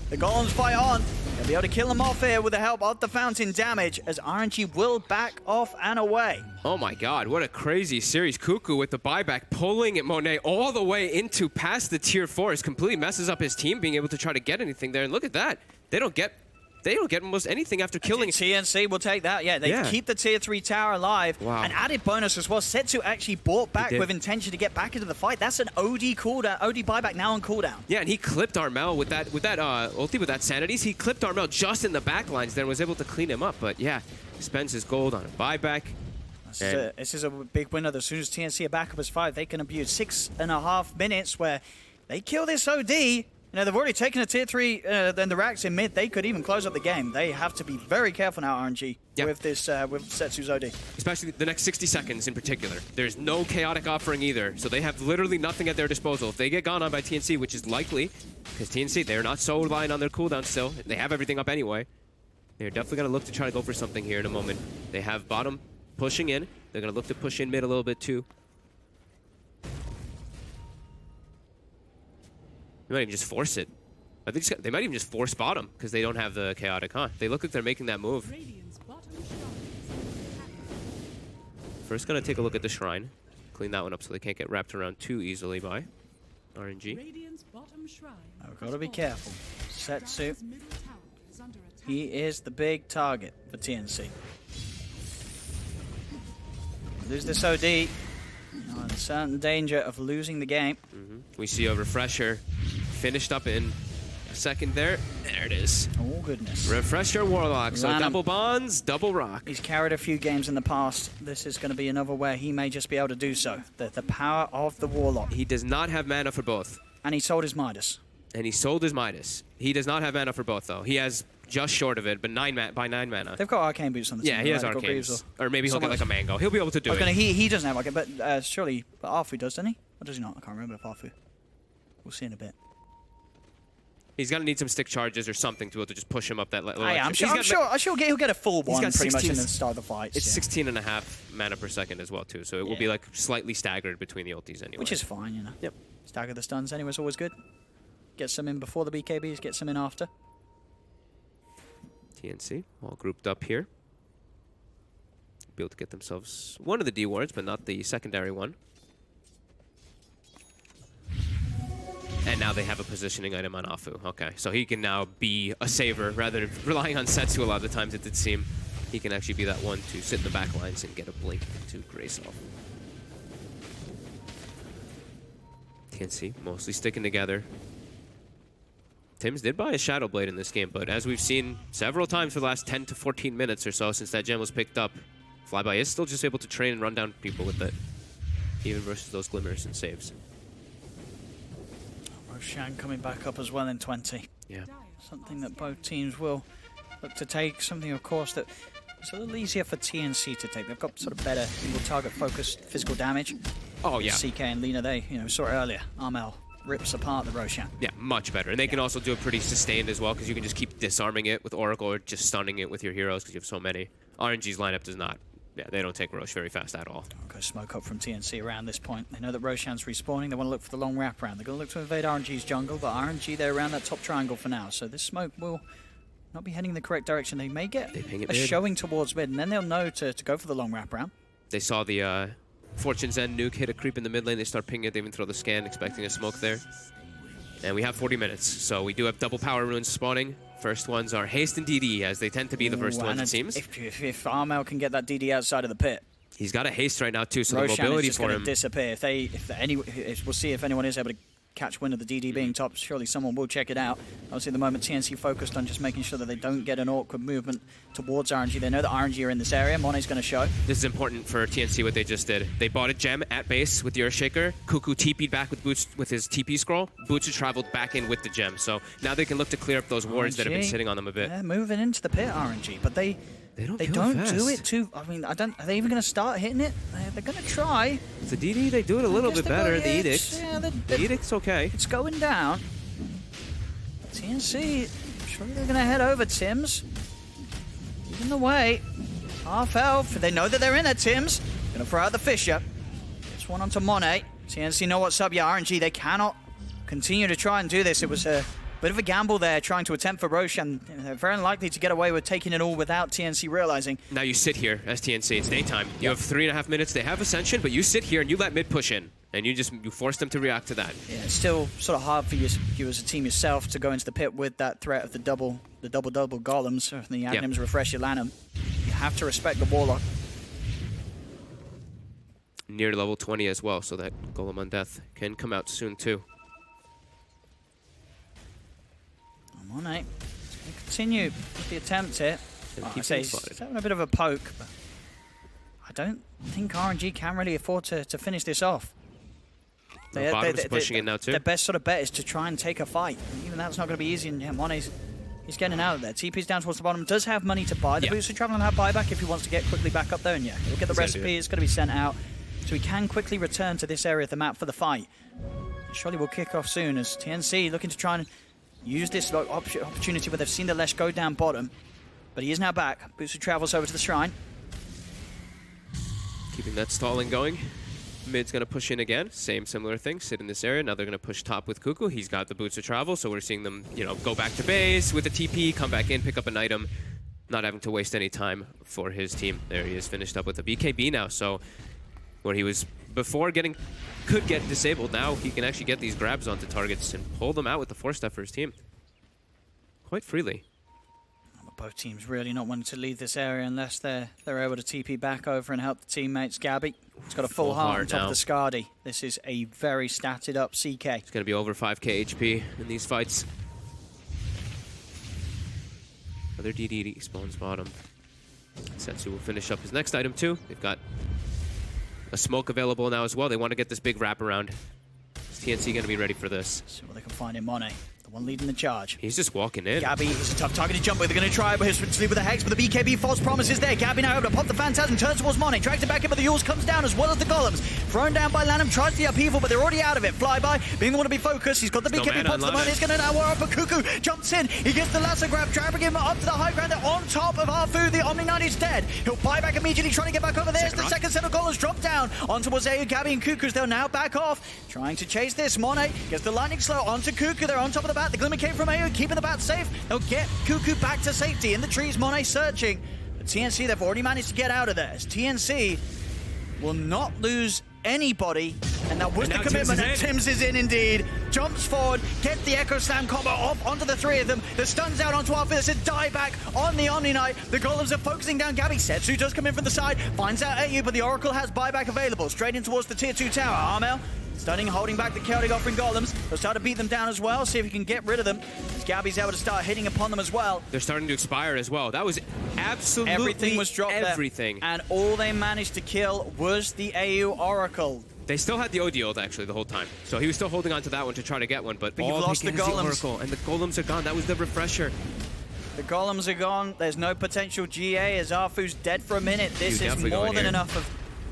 [SPEAKER 8] The Golems fight on. They'll be able to kill them off here with the help of the fountain damage as RNG will back off and away.
[SPEAKER 9] Oh my god, what a crazy series. Cuckoo with the buyback, pulling at Monet all the way into past the tier 4. Completely messes up his team being able to try to get anything there. And look at that. They don't get almost anything after killing.
[SPEAKER 8] TNC will take that. Yeah, they keep the tier 3 tower alive. Wow. An added bonus as well. Setsu actually bought back with intention to get back into the fight. That's an OD cooldown, OD buyback now on cooldown.
[SPEAKER 9] Yeah, and he clipped Armel with that ulti, with that Sanities. He clipped Armel just in the back lines there and was able to clean him up. But yeah, spends his gold on a buyback.
[SPEAKER 8] This is a big winner. As soon as TNC are back up as 5, they can abuse 6.5 minutes where they kill this OD. You know, they've already taken a tier 3, then the racks in mid. They could even close up the game. They have to be very careful now, RNG, with this, with Setsu's OD.
[SPEAKER 9] Especially the next 60 seconds in particular. There's no Chaotic Offering either, so they have literally nothing at their disposal. If they get gone on by TNC, which is likely, because TNC, they're not so reliant on their cooldown still. They have everything up anyway. They're definitely going to look to try to go for something here in a moment. They have bottom pushing in. They're going to look to push in mid a little bit too. They might even just force it. I think they might even just force bottom because they don't have the Chaotic, huh? They look like they're making that move. First, gonna take a look at the Shrine. Clean that one up so they can't get wrapped around too easily by RNG.
[SPEAKER 8] I've got to be careful. Setsu. He is the big target for TNC. Lose this OD. You're in certain danger of losing the game.
[SPEAKER 9] We see a Refresher finished up in a second there. There it is.
[SPEAKER 8] Oh, goodness.
[SPEAKER 9] Refresher Warlock. So double bonds, double rock.
[SPEAKER 8] He's carried a few games in the past. This is going to be another where he may just be able to do so. The power of the Warlock.
[SPEAKER 9] He does not have mana for both.
[SPEAKER 8] And he sold his Midas.
[SPEAKER 9] He does not have mana for both, though. He has just short of it, but 9 mana.
[SPEAKER 8] They've got Arcane Boots on the team.
[SPEAKER 9] Yeah, he has Arcane. Or maybe he'll get like a Mango. He'll be able to do it.
[SPEAKER 8] He doesn't have Arcane, but surely Arfu does, doesn't he? Or does he not? I can't remember if Arfu. We'll see in a bit.
[SPEAKER 9] He's going to need some stick charges or something to be able to just push him up that level.
[SPEAKER 8] I'm sure he'll get a full one pretty much in the start of the fight.
[SPEAKER 9] It's 16.5 mana per second as well, too. So it will be like slightly staggered between the ultis anyway.
[SPEAKER 8] Which is fine, you know.
[SPEAKER 9] Yep.
[SPEAKER 8] Stagger the stuns anyway is always good. Get some in before the BKBs, get some in after.
[SPEAKER 9] TNC all grouped up here. Be able to get themselves one of the D wards, but not the secondary one. And now they have a positioning item on Afu. Okay, so he can now be a saver rather than relying on Setsu a lot of the times, it did seem. He can actually be that one to sit in the back lines and get a blink to grace off. TNC mostly sticking together. Tims did buy a Shadow Blade in this game, but as we've seen several times for the last 10 to 14 minutes or so since that gem was picked up, Flyby is still just able to train and run down people with it, even versus those glimmers and saves.
[SPEAKER 8] Roshan coming back up as well in 20.
[SPEAKER 9] Yeah.
[SPEAKER 8] Something that both teams will look to take. Something, of course, that is a little easier for TNC to take. They've got sort of better single target focused physical damage.
[SPEAKER 9] Oh, yeah.
[SPEAKER 8] CK and Lina, they saw it earlier. Armel rips apart the Roshan.
[SPEAKER 9] Yeah, much better. And they can also do it pretty sustained as well, because you can just keep disarming it with Oracle or just stunning it with your heroes, because you have so many. RNG's lineup does not. Yeah, they don't take Rosh very fast at all.
[SPEAKER 8] Go smoke up from TNC around this point. They know that Roshan's respawning. They want to look for the long wraparound. They're going to look to invade RNG's jungle, but RNG, they're around that top triangle for now. So this smoke will not be heading in the correct direction. They may get a showing towards mid, and then they'll know to go for the long wraparound.
[SPEAKER 9] They saw the Fortune's End nuke hit a creep in the mid lane. They start pinging it. They even throw the scan, expecting a smoke there. And we have 40 minutes, so we do have double power runes spawning. First ones are Haste and DD, as they tend to be the first ones, it seems.
[SPEAKER 8] If Armel can get that DD outside of the pit,
[SPEAKER 9] he's got a haste right now too, so
[SPEAKER 8] Roshan
[SPEAKER 9] the mobility
[SPEAKER 8] is just
[SPEAKER 9] for him.
[SPEAKER 8] Disappear. We'll see if anyone is able to catch wind of the DD being top. Surely someone will check it out. Obviously, at the moment, TNC focused on just making sure that they don't get an awkward movement towards RNG. They know that RNG are in this area. Mone's going to show.
[SPEAKER 9] This is important for TNC, what they just did. They bought a gem at base with the Earthshaker. Cuckoo TP'd back with Boots with his TP scroll. Boots had traveled back in with the gem. So now they can look to clear up those wards that have been sitting on them a bit.
[SPEAKER 8] They're moving into the pit, RNG, but they don't do it too. I mean, are they even going to start hitting it? They're going to try.
[SPEAKER 9] The DD, they do it a little bit better. The Edict.
[SPEAKER 8] Yeah,
[SPEAKER 9] the Edict's okay.
[SPEAKER 8] It's going down. TNC, surely they're going to head over, Tims. Leading the way. Half elf. They know that they're in there, Tims. Going to throw out the Fisher. It's one onto Monet. TNC know what's up. Yeah, RNG, they cannot continue to try and do this. It was a bit of a gamble there, trying to attempt for Roshan. They're very unlikely to get away with taking it all without TNC realizing.
[SPEAKER 9] Now you sit here as TNC. It's daytime. You have 3.5 minutes. They have Ascension, but you sit here and you let mid push in. And you force them to react to that.
[SPEAKER 8] Yeah, it's still sort of hard for you as a team yourself to go into the pit with that threat of the double golems or the Agnums refresh your Lanham. You have to respect the Warlock.
[SPEAKER 9] Near level 20 as well, so that Golem on Death can come out soon too.
[SPEAKER 8] Monet continue with the attempt here. He's having a bit of a poke, but I don't think RNG can really afford to finish this off.
[SPEAKER 9] Bottom's pushing it now too.
[SPEAKER 8] Their best sort of bet is to try and take a fight. Even that's not going to be easy, and Monet's he's getting out of there. TP's down towards the bottom. Does have money to buy the boost for travel and have buyback if he wants to get quickly back up there. And he'll get the recipe. It's going to be sent out, so he can quickly return to this area of the map for the fight. Surely will kick off soon as TNC looking to try and use this opportunity where they've seen the Lesh go down bottom. But he is now back. Booster travels over to the shrine.
[SPEAKER 9] Keeping that stalling going. Mid's going to push in again. Similar thing. Sit in this area. Now they're going to push top with Cuckoo. He's got the boots of travel, so we're seeing them, go back to base with the TP, come back in, pick up an item, not having to waste any time for his team. There he is, finished up with a BKB now. So where he was before could get disabled, now he can actually get these grabs onto targets and pull them out with the 4-step for his team quite freely.
[SPEAKER 8] Both teams really not wanting to leave this area unless they're able to TP back over and help the teammates. Gabby, he's got a full heart on top of the Scardy. This is a very statted up CK.
[SPEAKER 9] It's going to be over 5k HP in these fights. Another DD spawns bottom. Setsu will finish up his next item too. They've got a smoke available now as well. They want to get this big wraparound. Is TNC going to be ready for this?
[SPEAKER 8] See what they can find in Monet. The one leading the charge.
[SPEAKER 9] He's just walking in.
[SPEAKER 8] Gabby is a tough target to jump with. They're going to try, but he's sleep with the Hex, but the BKB false promises there. Gabby now able to pop the Phantasm, turns towards Monet, drags it back in, but the Yules comes down as well as the Golems. Thrown down by Lanham, tries the upheaval, but they're already out of it. Flyby, being the one to be focused. He's got the BKB pops the moment. He's going to now war up, but Cuckoo jumps in. He gets the lasso grab, dragging him up to the high ground. They're on top of Arfu. The Omni Knight is dead. He'll buy back immediately, trying to get back over there. The second set of Golems drop down onto Wazeyu, Gabby, and Cuckoo's. They'll now back off, trying to chase this. Monet gets the lightning slow onto Cuckoo. They're on top of the bat. The Glimmer came from Ayo, keeping the bat safe. They'll get Cuckoo back to safety. In the trees, Monet searching. But TNC, they've already managed to get out of there. As TNC will not lose anybody, and that was the commitment, and Tims is in indeed. Jumps forward, gets the Echo Slam combo off onto the three of them. The stun's out onto Arthur. There's a die back on the Omni Knight. The Golems are focusing down Gabby. Setsu does come in from the side, finds out AU, but the Oracle has buyback available. Straight in towards the tier 2 tower. Armel stunning, holding back the Chaotic Offering Golems. They'll start to beat them down as well, see if he can get rid of them. As Gabby's able to start hitting upon them as well.
[SPEAKER 9] They're starting to expire as well. That was absolutely
[SPEAKER 8] everything was dropped
[SPEAKER 9] there.
[SPEAKER 8] And all they managed to kill was the AU Oracle.
[SPEAKER 9] They still had the OD ult actually the whole time. So he was still holding on to that one to try to get one, but
[SPEAKER 8] you've lost the Golems.
[SPEAKER 9] Oracle, and the Golems are gone. That was the refresher.
[SPEAKER 8] The Golems are gone. There's no potential GA as Arfu's dead for a minute. This is more than enough of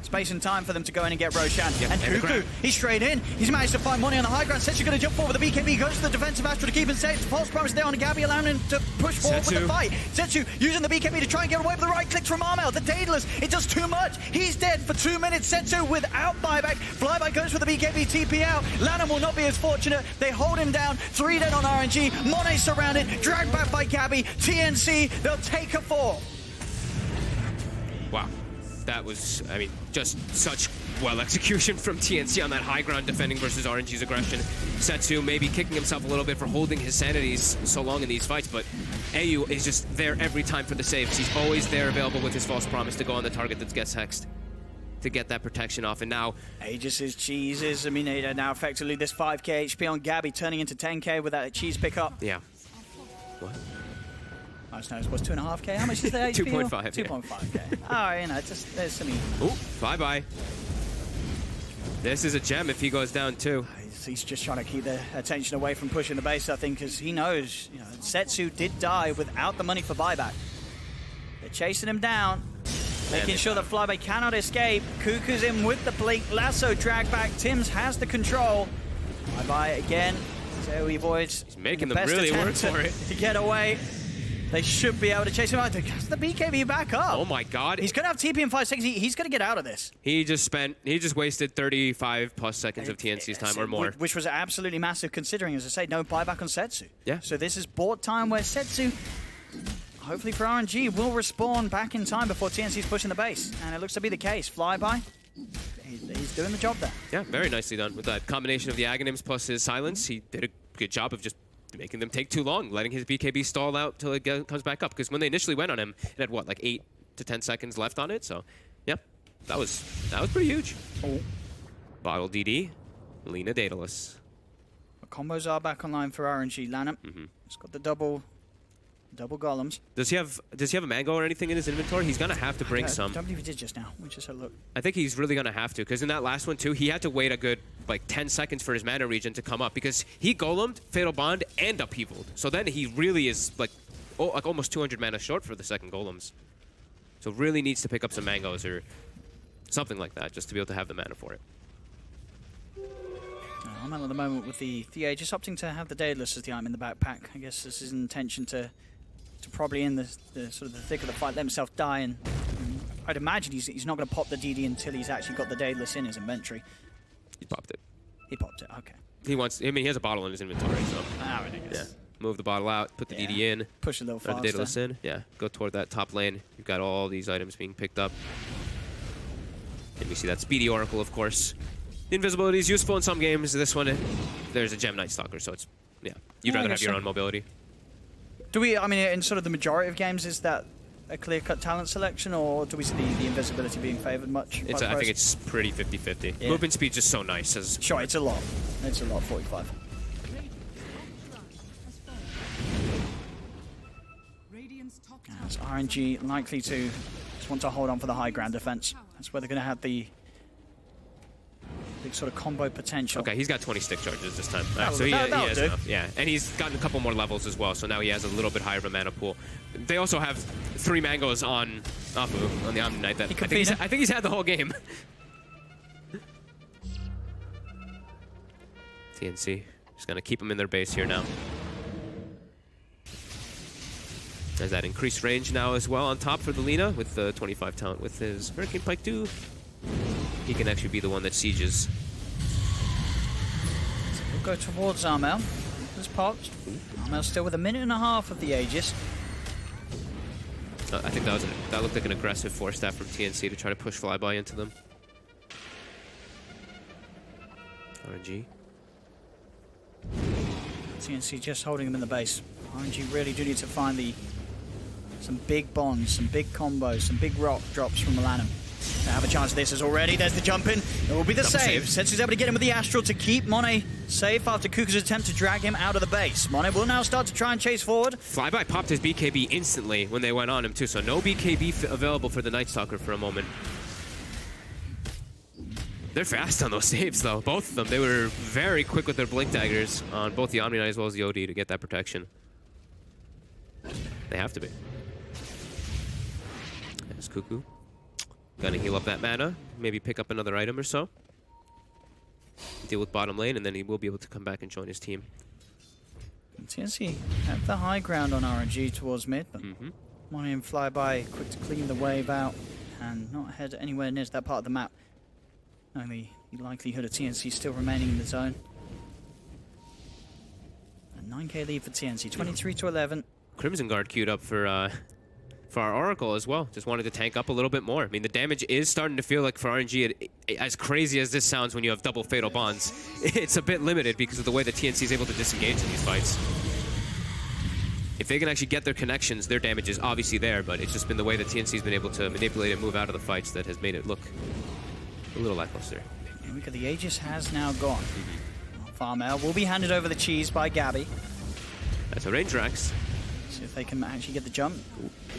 [SPEAKER 8] Space and time for them to go in and get Roshan.
[SPEAKER 9] Yep,
[SPEAKER 8] And
[SPEAKER 9] and the
[SPEAKER 8] Cuckoo,
[SPEAKER 9] grab.
[SPEAKER 8] he's straight in. He's managed to find money on the high ground. Setsu's going to jump forward with the BKB. Goes to the defensive Astral to keep him safe. False promise there on Gabby, allowing him to push forward with the
[SPEAKER 9] Setsu.
[SPEAKER 8] fight. Setsu using the BKB to try and get away with the right clicks from Armel. The Daedalus, it does too much. He's dead for 2 minutes. Setsu without buyback. Flyby goes for the BKB TP out. Lanham will not be as fortunate. They hold him down. 3 dead on RNG. Monet surrounded. Dragged back by Gabby. TNC, they'll take a 4.
[SPEAKER 9] Wow. That was, I mean, just such well execution from TNC on that high ground defending versus RNG's aggression. Setsu maybe kicking himself a little bit for holding his sanities so long in these fights, but AU is just there every time for the saves. He's always there available with his false promise to go on the target that gets hexed to get that protection off. And now
[SPEAKER 8] Aegis's cheeses. I mean, now effectively this 5k HP on Gabby turning into 10k with that cheese pickup.
[SPEAKER 9] yeah. What?
[SPEAKER 8] I just noticed, what's 2.5k? How much is the HP?
[SPEAKER 9] 2.5, yeah.
[SPEAKER 8] 2.5k. Oh, you know, just there's some.
[SPEAKER 9] Ooh, bye-bye. This is a gem if he goes down too.
[SPEAKER 8] He's just trying to keep the attention away from pushing the base, I think, because he knows, you know, Setsu did die without the money for buyback. They're chasing him down, making sure that Flyby cannot escape. Cuckoo's in with the blink, lasso drag back. Tims has the control. Flyby again. Zoe avoids.
[SPEAKER 9] He's making
[SPEAKER 8] the
[SPEAKER 9] them
[SPEAKER 8] best
[SPEAKER 9] really work
[SPEAKER 8] attempt
[SPEAKER 9] for it.
[SPEAKER 8] to get away. They should be able to chase him out. Has the BKB back up?
[SPEAKER 9] Oh my god.
[SPEAKER 8] He's going to have TP in 5 seconds. He's going to get out of this.
[SPEAKER 9] He just wasted 35 plus seconds of TNC's time or more.
[SPEAKER 8] Which was absolutely massive considering, as I say, no buyback on Setsu.
[SPEAKER 9] Yeah.
[SPEAKER 8] So this is board time where Setsu, hopefully for RNG, will respawn back in time before TNC's pushing the base. And it looks to be the case. Flyby, he's doing the job there.
[SPEAKER 9] Yeah, very nicely done. With that combination of the Aghanims plus his silence, he did a good job of just making them take too long, letting his BKB stall out till it comes back up. Because when they initially went on him, it had what, like 8 to 10 seconds left on it. So, yeah, that was pretty huge.
[SPEAKER 8] Oh.
[SPEAKER 9] Bottle DD, Lena Daedalus.
[SPEAKER 8] The combos are back online for RNG. Lanham, It's got the double golems.
[SPEAKER 9] Does he have a mango or anything in his inventory? He's gonna have to bring some.
[SPEAKER 8] I don't believe he did just now. We just had a look.
[SPEAKER 9] I think he's really gonna have to, because in that last one too, he had to wait a good like 10 seconds for his mana regen to come up, because he golemed, Fatal Bond, and upheavaled. So then he really is like almost 200 mana short for the second golems. So really needs to pick up some mangoes or something like that just to be able to have the mana for it.
[SPEAKER 8] I'm at the moment with the just opting to have the Daedalus as the item in the backpack. I guess this is an intention to probably in the sort of the thick of the fight let himself die, and I'd imagine he's not going to pop the DD until he's actually got the Daedalus in his inventory.
[SPEAKER 9] He popped it.
[SPEAKER 8] He popped it, okay.
[SPEAKER 9] He has a bottle in his inventory, so
[SPEAKER 8] Ridiculous.
[SPEAKER 9] yeah. Move the bottle out, put the DD in,
[SPEAKER 8] Push a little
[SPEAKER 9] throw the
[SPEAKER 8] faster.
[SPEAKER 9] Daedalus in, yeah. Go toward that top lane. You've got all these items being picked up. And we see that Speedy Oracle, of course. The invisibility is useful in some games. This one, there's a Gem Night Stalker, so it's, yeah. You'd rather have your own mobility.
[SPEAKER 8] Do we, I mean, in sort of the majority of games, is that a clear-cut talent selection, or do we see the invisibility being favoured much?
[SPEAKER 9] I think it's pretty 50-50.
[SPEAKER 8] Yeah.
[SPEAKER 9] Movement speed's just so nice.
[SPEAKER 8] Sure, it's a lot. It's a lot, 45. As RNG likely to just want to hold on for the high ground defense. That's where they're going to have the big sort of combo potential.
[SPEAKER 9] Okay, he's got 20 stick charges this time.
[SPEAKER 8] That'll-
[SPEAKER 9] So he
[SPEAKER 8] that'll
[SPEAKER 9] has
[SPEAKER 8] do.
[SPEAKER 9] enough. Yeah, and he's gotten a couple more levels as well, so now he has a little bit higher of a mana pool. They also have 3 mangoes on Apu, on the Omni Knight. That I think he's had the whole game. TNC just gonna keep them in their base here now. There's that increased range now as well on top for the Lina with the 25 talent with his Hurricane Pike 2. He can actually be the one that sieges.
[SPEAKER 8] We'll go towards Armel. There's popped. Armel still with 1.5 minutes of the Aegis.
[SPEAKER 9] I think that looked like an aggressive force staff from TNC to try to push Flyby into them. RNG.
[SPEAKER 8] TNC just holding them in the base. RNG really do need to find some big bonds, some big combos, some big rock drops from Milanum. They have a chance of this as already. There's the jump in. It will be the save. Setsu's able to get him with the Astral to keep Monet safe after Kuka's attempt to drag him out of the base. Monet will now start to try and chase forward.
[SPEAKER 9] Flyby popped his BKB instantly when they went on him too, so no BKB available for the Night Stalker for a moment. They're fast on those saves though, both of them. They were very quick with their Blink Daggers on both the Omni Knight as well as the OD to get that protection. They have to be. There's Cuckoo. Gonna heal up that mana, maybe pick up another item or so. Deal with bottom lane, and then he will be able to come back and join his team.
[SPEAKER 8] TNC have the high ground on RNG towards mid, but Money and Flyby quick to clean the wave out and not head anywhere near that part of the map. Only the likelihood of TNC still remaining in the zone. A 9k lead for TNC, 23 to 11.
[SPEAKER 9] Crimson Guard queued up for our Oracle as well. Just wanted to tank up a little bit more. I mean, the damage is starting to feel like for RNG, as crazy as this sounds when you have double Fatal Bonds, it's a bit limited because of the way that TNC is able to disengage in these fights. If they can actually get their connections, their damage is obviously there, but it's just been the way that TNC's been able to manipulate and move out of the fights that has made it look a little lackluster.
[SPEAKER 8] Here we go, the Aegis has now gone. Farmel will be handed over the cheese by Gabby.
[SPEAKER 9] That's a range Rax.
[SPEAKER 8] See if they can actually get the jump.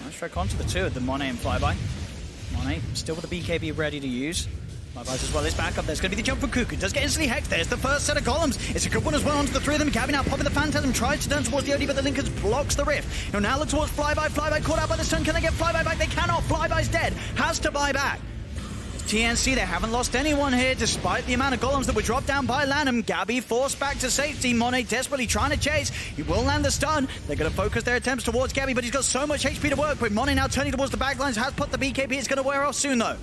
[SPEAKER 8] Nice track onto the two of the Monet and Flyby. Monet still with the BKB ready to use. Flyby's as well as backup. There's going to be the jump from Cuckoo. Does get instantly hexed. There's the first set of columns. It's a good one as well onto the three of them. Gabby now popping the Phantasm. Tries to turn towards the OD, but the Linkers blocks the rift. He'll now look towards Flyby. Flyby caught out by the stun. Can they get Flyby back? They cannot. Flyby's dead. Has to buy back. TNC, they haven't lost anyone here despite the amount of golems that were dropped down by Lanham. Gabby forced back to safety. Monet desperately trying to chase. He will land the stun. They're going to focus their attempts towards Gabby, but he's got so much HP to work with. Monet now turning towards the backlines. Has put the BKB. It's going to wear off soon, though.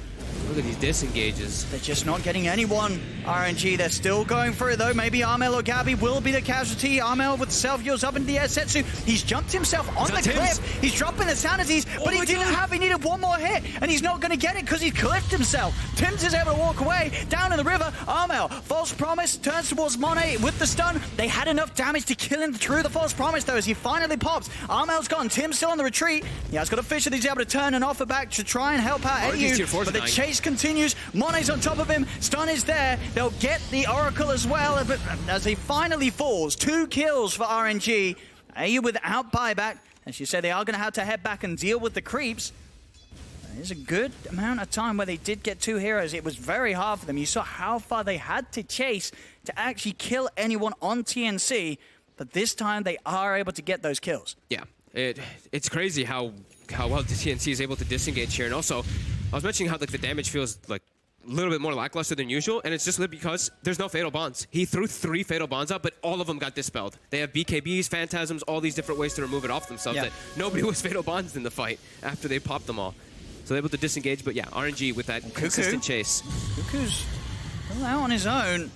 [SPEAKER 9] Look at these disengages.
[SPEAKER 8] They're just not getting anyone. RNG, they're still going for it, though. Maybe Armel or Gabby will be the casualty. Armel with self-heals up into the air. Setsu, he's jumped himself on the cliff. He's dropping the sanities, but he didn't have. He needed one more hit, and he's not going to get it because he's cliffed himself. Tims is able to walk away down in the river. Armel, false promise, turns towards Monet with the stun. They had enough damage to kill him through the false promise, though, as he finally pops. Armel's gone. Tim's still on the retreat. He has got a fish that he's able to turn and offer back to try and help out Edu, but the chase continues. Monet's on top of him. Stun is there. They'll get the Oracle as well, but as he finally falls. 2 kills for RNG. AU without buyback. As you say, they are going to have to head back and deal with the creeps. There's a good amount of time where they did get 2 heroes. It was very hard for them. You saw how far they had to chase to actually kill anyone on TNC, but this time they are able to get those kills.
[SPEAKER 9] Yeah, it's crazy how well the TNC is able to disengage here. And also, I was mentioning how like the damage feels like a little bit more lackluster than usual, and it's just because there's no Fatal Bonds. He threw 3 Fatal Bonds out, but all of them got dispelled. They have BKBs, Phantasms, all these different ways to remove it off themselves that nobody was Fatal Bonds in the fight after they popped them all. So they're able to disengage, but yeah, RNG with that consistent chase.
[SPEAKER 8] Cuckoo's still out on his own.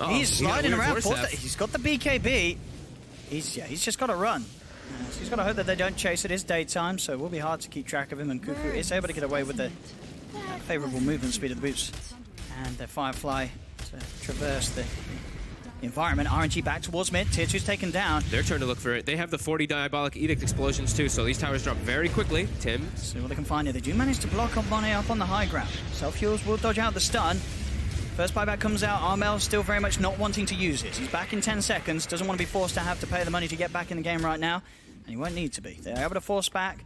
[SPEAKER 8] He's sliding around. He's got the BKB. He's just got to run. So he's got to hope that they don't chase. It is daytime, so it will be hard to keep track of him, and Cuckoo is able to get away with the favourable movement speed of the boots. And the Firefly to traverse the environment. RNG back towards mid. Tier 2's taken down.
[SPEAKER 9] Their turn to look for it. They have the 40 Diabolic Edict explosions too, so these towers drop very quickly. Tim.
[SPEAKER 8] See what they can find here. They do manage to block up Monet up on the high ground. Self-heals will dodge out the stun. First buyback comes out. Armel still very much not wanting to use it. He's back in 10 seconds. Doesn't want to be forced to have to pay the money to get back in the game right now. And he won't need to be. They're able to force back.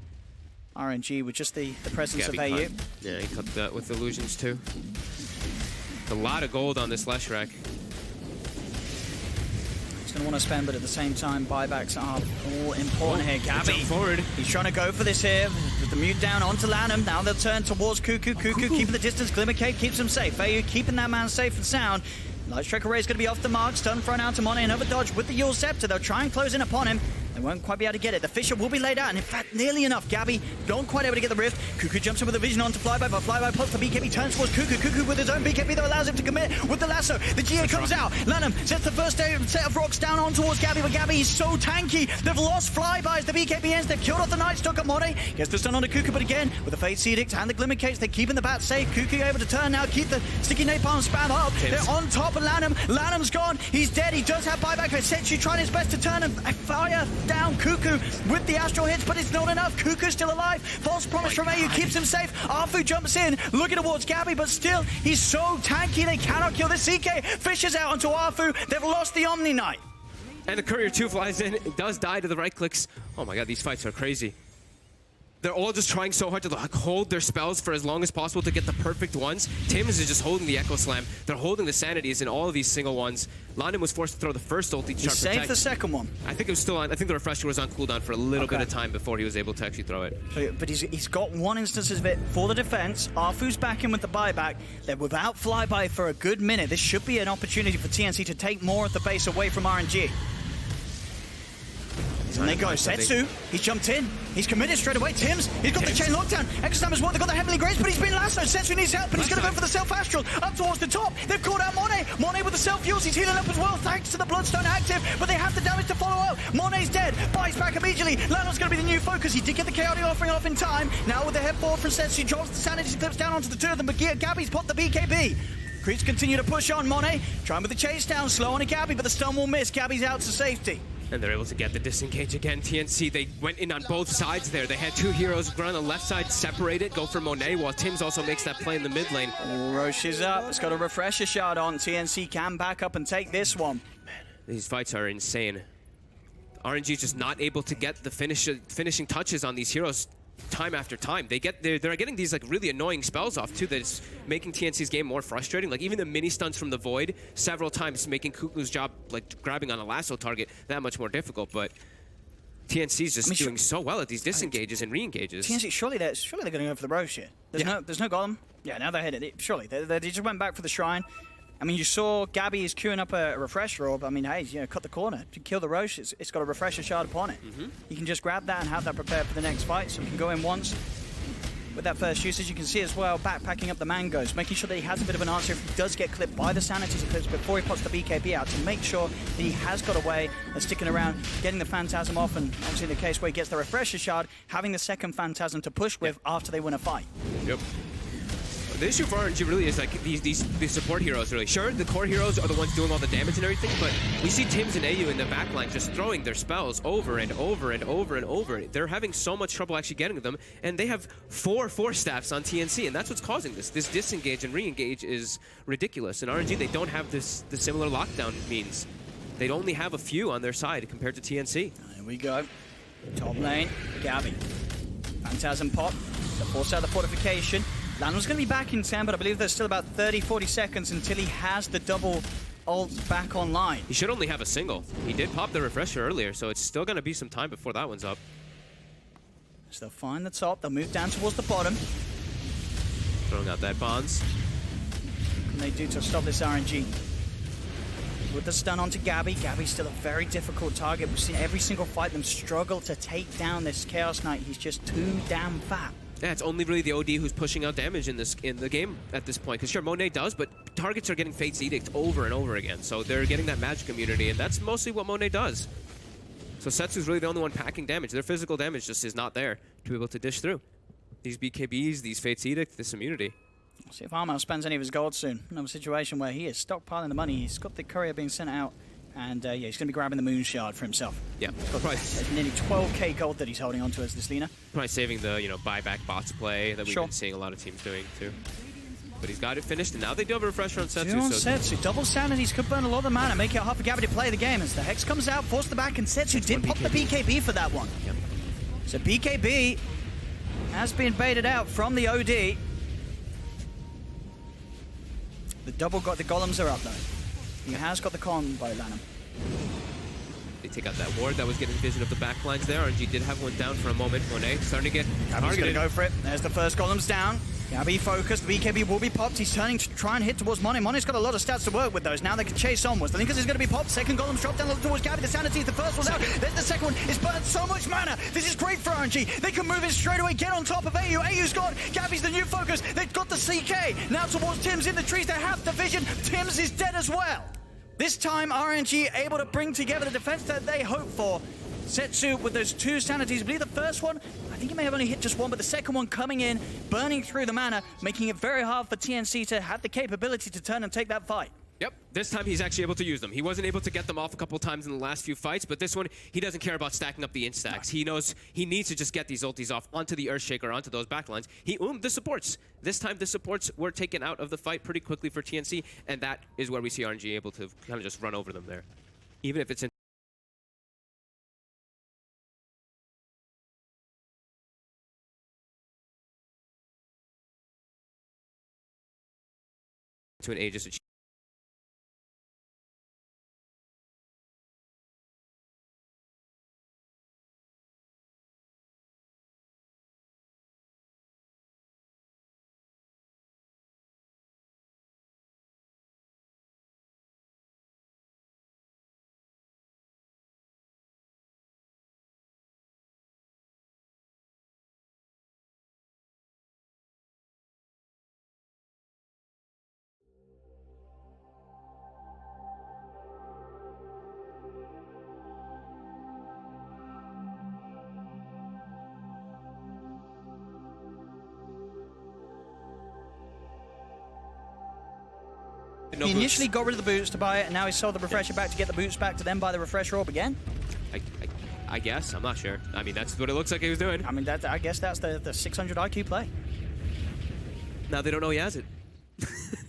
[SPEAKER 8] RNG with just the presence of AU.
[SPEAKER 9] Yeah, he cut that with illusions too. A lot of gold on this Leshrac.
[SPEAKER 8] He's going to want to spend, but at the same time, buybacks are all important here. Gabby,
[SPEAKER 9] forward.
[SPEAKER 8] He's trying to go for this here. With the mute down onto Lanham. Now they'll turn towards Cuckoo. Cuckoo keeping the distance. Glimmer Cake keeps him safe. AU keeping that man safe and sound. Light Strike Array is going to be off the mark. Stun thrown out to Monet. Another dodge with the Yule Scepter. They'll try and close in upon him. They won't quite be able to get it. The Fisher will be laid out, and in fact, nearly enough. Gabby not quite able to get the rift. Cuckoo jumps in with a vision onto Flyby, but Flyby pops the BKB, turns towards Cuckoo. Cuckoo with his own BKB that allows him to commit with the lasso. The GA comes out. Lanham sets the first set of rocks down on towards Gabby, but Gabby is so tanky. They've lost Flyby as the BKB ends. They've killed off the Night Stalker. Monet gets the stun onto Cuckoo, but again, with the Fate Edict and the Glimmer Cakes, they're keeping the bat safe. Cuckoo able to turn now, keep the sticky napalm spam up. They're on top of Lanham. Lanham's gone. He's dead. He does have buyback. Setsu trying his best to turn and fire down Cuckoo with the astral hits, but it's not enough. Cuckoo's still alive. False promise from AU keeps him safe. Arfu jumps in, looking towards Gabby, but still, he's so tanky they cannot kill the CK. Fishes out onto Arfu. They've lost the Omni Knight.
[SPEAKER 9] And the Courier 2 flies in. It does die to the right clicks. Oh my god, these fights are crazy. they're all just trying so hard to like hold their spells for as long as possible to get the perfect ones. Tims is just holding the Echo Slam. They're holding the Sanities in all of these single ones. London was forced to throw the first ulti to
[SPEAKER 8] He
[SPEAKER 9] try to
[SPEAKER 8] saved
[SPEAKER 9] protect.
[SPEAKER 8] the second one.
[SPEAKER 9] I think it was still on. I think the refresher was on cooldown for a little bit of time before he was able to actually throw it.
[SPEAKER 8] But he's got one instance of it for the defense. Arfu's back in with the buyback. They're without flyby for a good minute. This should be an opportunity for TNC to take more of the base away from RNG. And they go. Setsu, he's jumped in. He's committed straight away. Tims, he's got the chain lockdown. Exam as well. They've got the Heavenly Grace, but he's been lassoed. Setsu needs help, and he's going to go for the self-astral up towards the top. They've called out Monet. Monet with the self-use. He's healing up as well, thanks to the Bloodstone active, but they have the damage to follow up. Monet's dead. Bites back immediately. Landon's going to be the new focus. He did get the chaotic offering off in time. Now with the head forward from Setsu, drops the sanity, slips down onto the two of them, but Gabby's popped the BKB. Creeps continue to push on Monet. Trying with the chase down, slow on a Gabby, but the stun will miss. Gabby's out to safety.
[SPEAKER 9] And they're able to get the disengage again. TNC, they went in on both sides there. They had two heroes run on the left side, separated, go for Monet, while Tims also makes that play in the mid lane.
[SPEAKER 8] Roche is up. It's got a refresher shard on. TNC can back up and take this one.
[SPEAKER 9] Man, these fights are insane. RNG is just not able to get the finishing touches on these heroes time after time. They're getting these like really annoying spells off too that's making TNC's game more frustrating. Like even the mini stunts from the Void several times making Kuklu's job like grabbing on a lasso target that much more difficult. But TNC's just doing so well at these disengages and re-engages.
[SPEAKER 8] TNC, surely they're going to go for the Roche here. There's no golem. Yeah, now they're hit it. Surely they just went back for the shrine. I mean, you saw Gabby is queuing up a refresher orb. I mean, hey, you know, cut the corner. To kill the Roche, it's got a refresher shard upon it. You can just grab that and have that prepared for the next fight, so we can go in once. With that first usage, you can see as well, backpacking up the mangoes, making sure that he has a bit of an answer if he does get clipped by the sanities eclipse before he puts the BKB out, to make sure that he has got away and sticking around, getting the Phantasm off, and obviously in the case where he gets the refresher shard, having the second Phantasm to push with after they win a fight.
[SPEAKER 9] Yep. The issue for RNG really is like these support heroes really. Sure, the core heroes are the ones doing all the damage and everything, but we see Tims and AU in the backline just throwing their spells over and over and over and over. They're having so much trouble actually getting them, and they have four staffs on TNC, and that's what's causing this. This disengage and re-engage is ridiculous. In RNG, they don't have the similar lockdown means. They only have a few on their side compared to TNC.
[SPEAKER 8] There we go. Top lane, Gabby. Phantasm pop, the force out the fortification. Landon's going to be back in 10, but I believe there's still about 30-40 seconds until he has the double ult back online.
[SPEAKER 9] He should only have a single. He did pop the refresher earlier, so it's still going to be some time before that one's up.
[SPEAKER 8] So they'll find the top, they'll move down towards the bottom.
[SPEAKER 9] Throwing out that bonds.
[SPEAKER 8] What can they do to stop this RNG? With the stun onto Gabby. Gabby's still a very difficult target. We've seen every single fight them struggle to take down this Chaos Knight. He's just too damn fat.
[SPEAKER 9] Yeah, it's only really the OD who's pushing out damage in the game at this point. Because sure, Monet does, but targets are getting Fate's Edict over and over again. So they're getting that magic immunity, and that's mostly what Monet does. So Setsu's really the only one packing damage. Their physical damage just is not there to be able to dish through. These BKBs, these Fate's Edict, this immunity.
[SPEAKER 8] We'll see if Armel spends any of his gold soon. Another situation where he is stockpiling the money. He's got the courier being sent out. And yeah, he's going to be grabbing the Moon Shard for himself.
[SPEAKER 9] Yeah,
[SPEAKER 8] there's nearly 12k gold that he's holding onto as this Lina.
[SPEAKER 9] Probably saving the buyback bots play that we've been seeing a lot of teams doing too. But he's got it finished, and now they do have a refresher on Setsu.
[SPEAKER 8] Setsu, double sanities could burn a lot of mana, make it hard for Gabby to play the game. As the Hex comes out, force the back, and Setsu did pop the BKB for that one.
[SPEAKER 9] Yep.
[SPEAKER 8] So BKB has been baited out from the OD. The golems are up though. He has got the combo, Lanham.
[SPEAKER 9] They take out that ward that was getting vision of the backlines there. RNG did have one down for a moment. Monet starting to get targeted.
[SPEAKER 8] Going to go for it. There's the first golems down. Gabby focused. The BKB will be popped. He's turning to try and hit towards Monet. Monet's got a lot of stats to work with those. Now they can chase onwards. The Linkers is going to be popped. Second golem's dropped down towards Gabby. The sanity. The first one's out. There's the second one. It's burned so much mana. This is great for RNG. They can move in straight away. Get on top of AU. AU's gone. Gabby's the new focus. They've got the CK. Now towards Tims in the trees. They have the vision. Tims is dead as well. This time, RNG able to bring together the defense that they hoped for. Setsu with those two sanities. I believe the first one, I think he may have only hit just one, but the second one coming in, burning through the mana, making it very hard for TNC to have the capability to turn and take that fight.
[SPEAKER 9] Yep, this time he's actually able to use them. He wasn't able to get them off a couple times in the last few fights, but this one, he doesn't care about stacking up the instacks. He knows he needs to just get these ultis off onto the Earthshaker, onto those backlines. The supports. This time the supports were taken out of the fight pretty quickly for TNC, and that is where we see RNG able to kind of just run over them there. Even if it's in to an Aegis achievement.
[SPEAKER 8] He initially got rid of the boots to buy it, and now he sold the refresher back to get the boots back to then buy the refresher orb again.
[SPEAKER 9] I guess. I'm not sure. I mean, that's what it looks like he was doing.
[SPEAKER 8] I mean, I guess that's the 600 IQ play.
[SPEAKER 9] Now they don't know he has it.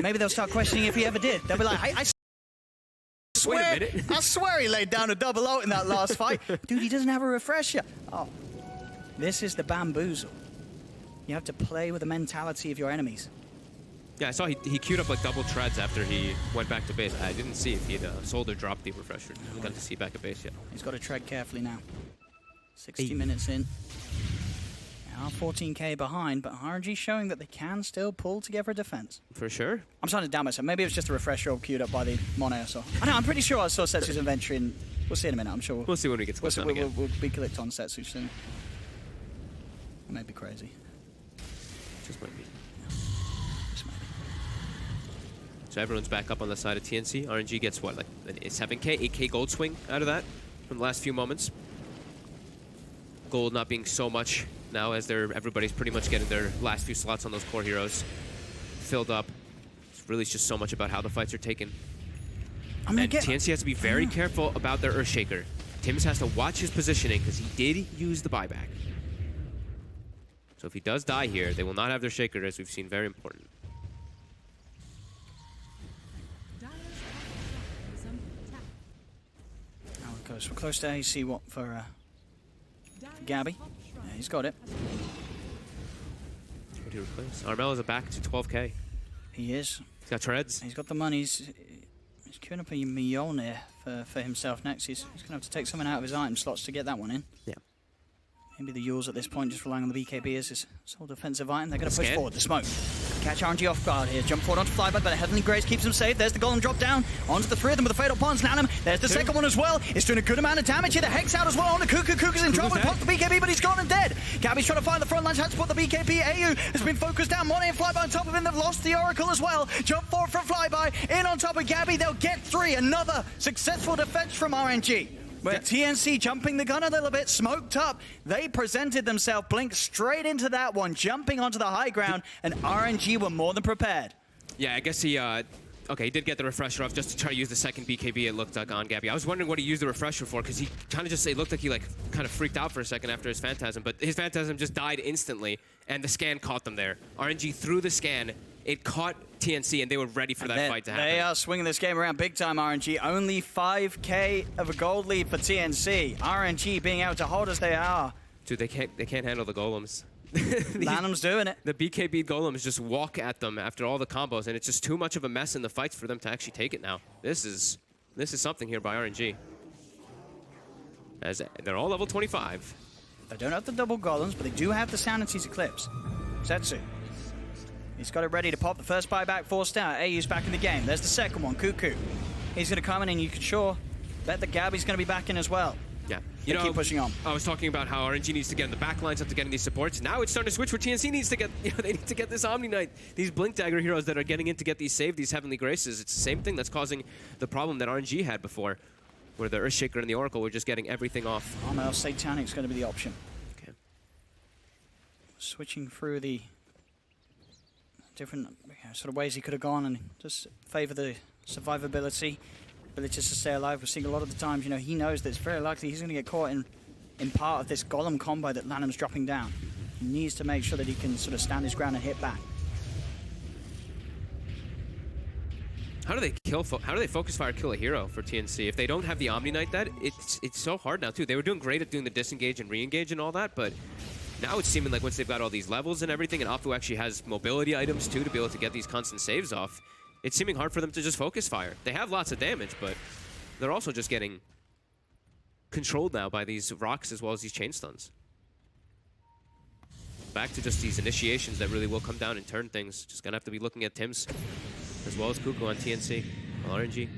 [SPEAKER 8] Maybe they'll start questioning if he ever did. They'll be like, I swear,
[SPEAKER 9] Wait a minute.
[SPEAKER 8] I swear he laid down a double ult in that last fight. Dude, he doesn't have a refresher. Oh, this is the bamboozle. You have to play with the mentality of your enemies.
[SPEAKER 9] Yeah, I saw he queued up like double treads after he went back to base. I didn't see if he'd sold or dropped the refresher. I haven't got to see back at base yet.
[SPEAKER 8] He's got to tread carefully now. 60 minutes in. Now 14k behind, but RNG showing that they can still pull together a defense.
[SPEAKER 9] For sure.
[SPEAKER 8] I'm starting to doubt myself. Maybe it was just a refresher all queued up by the mono I saw. I know, I'm pretty sure I saw Setsu's inventory, and we'll see in a minute. I'm sure
[SPEAKER 9] We'll see when we get clicked on again.
[SPEAKER 8] We'll be clicked on Setsu soon. I may be crazy.
[SPEAKER 9] Just might be. So everyone's back up on the side of TNC. RNG gets what, like a 7k, 8k gold swing out of that from the last few moments. Gold not being so much now as everybody's pretty much getting their last few slots on those core heroes filled up. It's really just so much about how the fights are taken. And TNC has to be very careful about their Earthshaker. Tims has to watch his positioning because he did use the buyback. So if he does die here, they will not have their Shaker, as we've seen, very important.
[SPEAKER 8] Goes for close to AC. What for Gabby? Yeah, he's got it.
[SPEAKER 9] What do you replace? Armella's back to 12k.
[SPEAKER 8] He is.
[SPEAKER 9] He's got treads.
[SPEAKER 8] He's got the money. He's queuing up a Mjolnir for himself next. He's going to have to take something out of his item slots to get that one in.
[SPEAKER 9] Yeah.
[SPEAKER 8] Maybe the Yules at this point just relying on the BKB as his sole defensive item. They're going to push forward. The smoke. Catch RNG off guard here. Jump forward onto Flyby, but the Heavenly Grace keeps him safe. There's the golem drop down onto the three of them with the Fatal Pawns. Nanum. There's the second one as well. It's doing a good amount of damage here. The Hex out as well on the Cuckoo. Cuckoo's in trouble. Pops the BKB, but he's gone and dead. Gabby's trying to find the front lines. Had to put the BKB. AU has been focused down. Monet and Flyby on top of him. They've lost the Oracle as well. Jump forward from Flyby. In on top of Gabby. They'll get three. Another successful defense from RNG. But TNC jumping the gun a little bit, smoked up. They presented themselves, blinked straight into that one, jumping onto the high ground, and RNG were more than prepared.
[SPEAKER 9] Yeah, I guess he, okay, he did get the refresher off just to try to use the second BKB, it looked like, on Gabby. I was wondering what he used the refresher for, because he kind of just, it looked like he, like, kind of freaked out for a second after his Phantasm, but his Phantasm just died instantly, and the scan caught them there. RNG threw the scan, it caught TNC, and they were ready for that fight to happen.
[SPEAKER 8] They are swinging this game around big time, RNG. Only 5k of a gold lead for TNC. RNG being able to hold as they are.
[SPEAKER 9] Dude, they can't handle the golems.
[SPEAKER 8] Lanham's doing it.
[SPEAKER 9] The BKB golems just walk at them after all the combos, and it's just too much of a mess in the fights for them to actually take it now. This is something here by RNG. As they're all level 25.
[SPEAKER 8] They don't have the double golems, but they do have the Sanity's Eclipse. Setsu. He's got it ready to pop. The first buyback forced out. AU's back in the game. There's the second one, Cuckoo. He's going to come in, and you can sure bet that Gabby's going to be back in as well.
[SPEAKER 9] Yeah.
[SPEAKER 8] They keep pushing on.
[SPEAKER 9] I was talking about how RNG needs to get in the back lines after getting these supports. Now it's starting to switch where TNC needs to get, they need to get this Omni Knight. These Blink Dagger heroes that are getting in to get these save, these Heavenly Graces. It's the same thing that's causing the problem that RNG had before, where the Earthshaker and the Oracle were just getting everything off.
[SPEAKER 8] Armel Satanic's going to be the option.
[SPEAKER 9] Okay.
[SPEAKER 8] Switching through the different sort of ways he could have gone and just favor the survivability, ability to stay alive. We're seeing a lot of the times, he knows that it's very likely he's going to get caught in part of this golem combo that Lanham's dropping down. He needs to make sure that he can sort of stand his ground and hit back.
[SPEAKER 9] How do they focus fire kill a hero for TNC? If they don't have the Omni Knight, it's so hard now too. They were doing great at doing the disengage and re-engage and all that, but now it's seeming like once they've got all these levels and everything, and Afu actually has mobility items too to be able to get these constant saves off, it's seeming hard for them to just focus fire. They have lots of damage, but they're also just getting controlled now by these rocks as well as these chain stuns. Back to just these initiations that really will come down and turn things. Just gonna have to be looking at Tims as well as Kuku on TNC. RNG,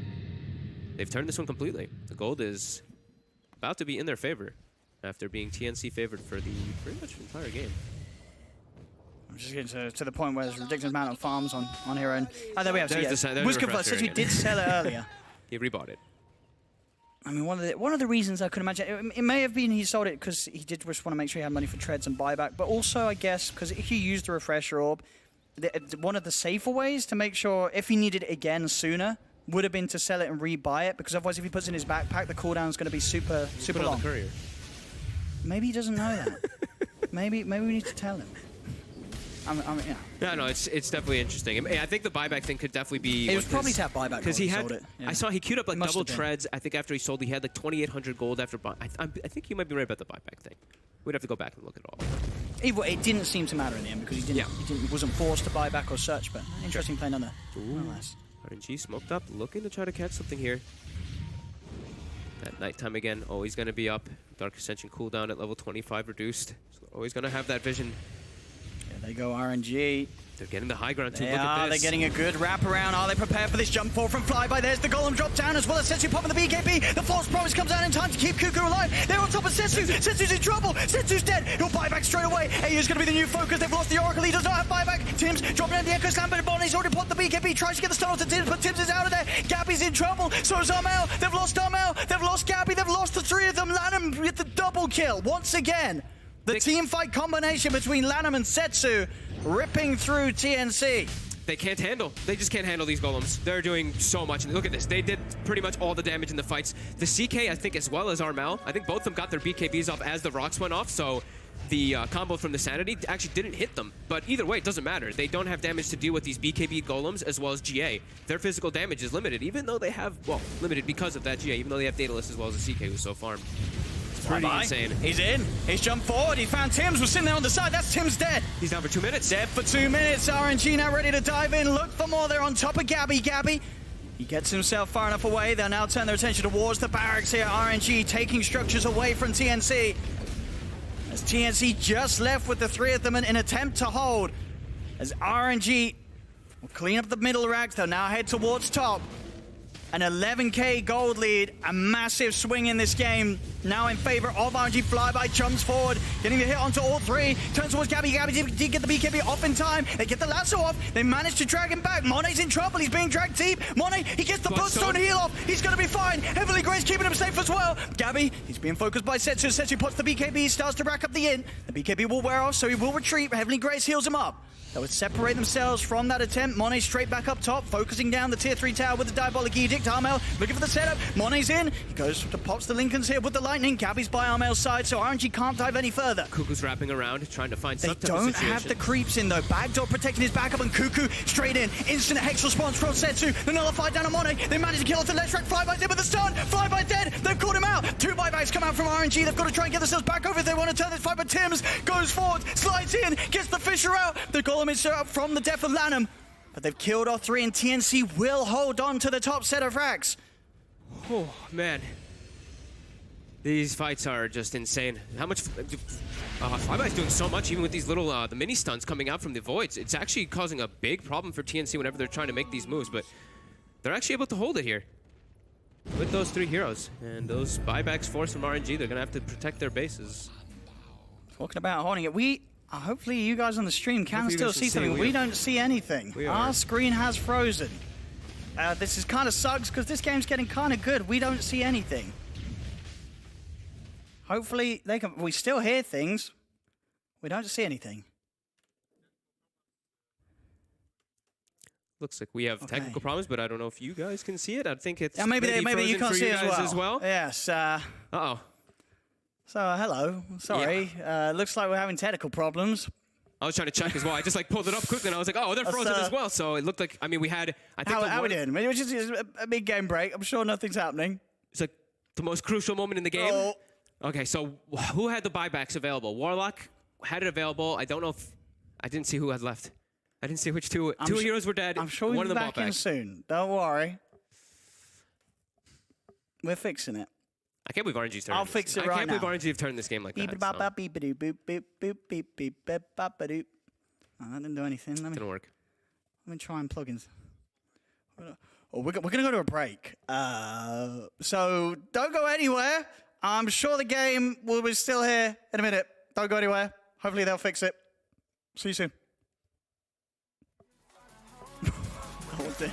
[SPEAKER 9] they've turned this one completely. The gold is about to be in their favor after being TNC favored for the pretty much entire game.
[SPEAKER 8] I'm just getting to the point where there's a ridiculous amount of farms on Hero. And there we have.
[SPEAKER 9] There's
[SPEAKER 8] So,
[SPEAKER 9] the
[SPEAKER 8] was good for
[SPEAKER 9] refresher
[SPEAKER 8] since we
[SPEAKER 9] again.
[SPEAKER 8] did sell it earlier.
[SPEAKER 9] He rebought it.
[SPEAKER 8] I mean, one of the reasons I could imagine it may have been he sold it because he did just want to make sure he had money for treads and buyback, but also I guess because if you used the refresher orb, one of the safer ways to make sure if he needed it again sooner would have been to sell it and rebuy it, because otherwise if he puts it in his backpack, the cooldown is going to be super
[SPEAKER 9] Put it on
[SPEAKER 8] long.
[SPEAKER 9] the courier.
[SPEAKER 8] Maybe he doesn't know that. maybe we need to tell him.
[SPEAKER 9] Yeah, no, it's definitely interesting. I think the buyback thing could definitely be.
[SPEAKER 8] It was probably to have buyback
[SPEAKER 9] because he had.
[SPEAKER 8] sold it. Yeah.
[SPEAKER 9] I saw he queued up like
[SPEAKER 8] Must
[SPEAKER 9] double
[SPEAKER 8] have been.
[SPEAKER 9] treads. I think after he sold, he had like 2,800 gold after buy. I think you might be right about the buyback thing. We'd have to go back and look at all.
[SPEAKER 8] It didn't seem to matter in the end because he wasn't forced to buy back or such. But interesting play nonetheless.
[SPEAKER 9] RNG smoked up, looking to try to catch something here. At nighttime again, always going to be up. Dark Ascension cooldown at level 25 reduced. So always going to have that vision.
[SPEAKER 8] There they go, RNG.
[SPEAKER 9] They're getting the high ground too.
[SPEAKER 8] They
[SPEAKER 9] Look at
[SPEAKER 8] are.
[SPEAKER 9] this.
[SPEAKER 8] They're getting a good wraparound. Are they prepared for this jump forward from Flyby? There's the Golem drop down as well as Setsu popping the BKB. The Force Promise comes out in time to keep Kuku alive. They're on top of Setsu. Setsu's in trouble. Setsu's dead. He'll buy back straight away. AU's going to be the new focus. They've lost the Oracle. He does not have buyback. Tim's dropping down the Echo Slam, but Bonnie's already put the BKB. Tries to get the stun onto Tims, but Tims is out of there. Gabby's in trouble. So is Armel. They've lost Armel. They've lost Gabby. They've lost the three of them. Lanham with the double kill once again. The team fight combination between Lanham and Setsu ripping through TNC.
[SPEAKER 9] They can't handle. They just can't handle these golems. They're doing so much. And look at this. They did pretty much all the damage in the fights. The CK, I think, as well as Armel, I think both of them got their BKBs off as the rocks went off. So the combo from the Sanity actually didn't hit them. But either way, it doesn't matter. They don't have damage to deal with these BKB golems as well as GA. Their physical damage is limited, even though they have, well, limited because of that GA, even though they have Daedalus as well as a CK who's so farmed. Pretty insane.
[SPEAKER 8] He's in. He's jumped forward. He found Tims. Was sitting there on the side. That's Tims dead.
[SPEAKER 9] He's down for 2 minutes.
[SPEAKER 8] Dead for 2 minutes. RNG now ready to dive in. Look for more. They're on top of Gabby. Gabby. He gets himself far enough away. They'll now turn their attention towards the barracks here. RNG taking structures away from TNC. As TNC just left with the three of them in an attempt to hold. As RNG will clean up the middle racks. They'll now head towards top. An 11k gold lead, a massive swing in this game. Now in favor of RNG. Flyby jumps forward, getting the hit onto all three. Turns towards Gabby. Gabby did get the BKB off in time. They get the lasso off. They manage to drag him back. Monet's in trouble. He's being dragged deep. Monet, he gets the Bloodstone heal off. He's going to be fine. Heavenly Grace keeping him safe as well. Gabby, he's being focused by Setsu. Setsu puts the BKB, starts to rack up the int. The BKB will wear off, so he will retreat. Heavenly Grace heals him up. They would separate themselves from that attempt. Monet straight back up top, focusing down the tier 3 tower with the Diabolic Edict. Armel looking for the setup. Monet's in. He goes to pops the Lincolns here with the lightning. Gabby's by Armel's side, so RNG can't dive any further.
[SPEAKER 9] Kuku's wrapping around, trying to find some
[SPEAKER 8] They
[SPEAKER 9] type of
[SPEAKER 8] don't
[SPEAKER 9] situation.
[SPEAKER 8] have the creeps in though. Backdoor protecting his backup and Kuku straight in. Instant Hex response from Setsu. The nullified down on Monet. They manage to kill off the left track. Flyby's in with the stun. Flyby's dead. They've caught him out. 2 buybacks come out from RNG. They've got to try and get themselves back over if they want to turn this fight. But Tims goes forward, slides in, gets the Fisher out. The Golem is set up from the death of Lanham. But they've killed off 3 and TNC will hold on to the top set of racks.
[SPEAKER 9] Oh, man. These fights are just insane. How much... Flyby's doing so much, even with these little the mini stuns coming out from the voids. It's actually causing a big problem for TNC whenever they're trying to make these moves, but they're actually able to hold it here with those 3 heroes. And those buybacks forced from RNG, they're going to have to protect their bases.
[SPEAKER 8] Talking about holding it, hopefully you guys on the stream can still see something. We don't see anything. Our screen has frozen. This is kind of sucks because this game's getting kind of good. We don't see anything. Hopefully they can. We still hear things. We don't see anything.
[SPEAKER 9] Looks like we have technical problems, but I don't know if you guys can see it. I think it's
[SPEAKER 8] maybe you can't see it
[SPEAKER 9] as well.
[SPEAKER 8] Yes.
[SPEAKER 9] Uh-oh.
[SPEAKER 8] So, hello. Sorry. Looks like we're having technical problems.
[SPEAKER 9] I was trying to check as well. I just pulled it up quickly and I was like, oh, they're frozen as well. So it looked like, I mean, we had, I think
[SPEAKER 8] how we doing? It was just a big game break. I'm sure nothing's happening.
[SPEAKER 9] It's like the most crucial moment in the game.
[SPEAKER 8] Oh.
[SPEAKER 9] Okay, so who had the buybacks available? Warlock had it available. I don't know if, I didn't see who had left. I didn't see which two heroes were dead.
[SPEAKER 8] I'm sure
[SPEAKER 9] one
[SPEAKER 8] we'll
[SPEAKER 9] of
[SPEAKER 8] be
[SPEAKER 9] them bought
[SPEAKER 8] back in
[SPEAKER 9] back.
[SPEAKER 8] soon. Don't worry. We're fixing it.
[SPEAKER 9] I can't believe RNG's turned.
[SPEAKER 8] I'll fix it right
[SPEAKER 9] I can't
[SPEAKER 8] now.
[SPEAKER 9] believe RNG have turned this game like
[SPEAKER 8] Beep
[SPEAKER 9] that.
[SPEAKER 8] bop
[SPEAKER 9] So.
[SPEAKER 8] bop beep boop boop boop boop beep beep beep bop ba doop. Oh, that didn't do anything.
[SPEAKER 9] Didn't work.
[SPEAKER 8] Let me try and plugins. Oh, we're gonna go to a break. So don't go anywhere. I'm sure the game will be still here in a minute. Don't go anywhere. Hopefully they'll fix it. See you soon. Oh, dear.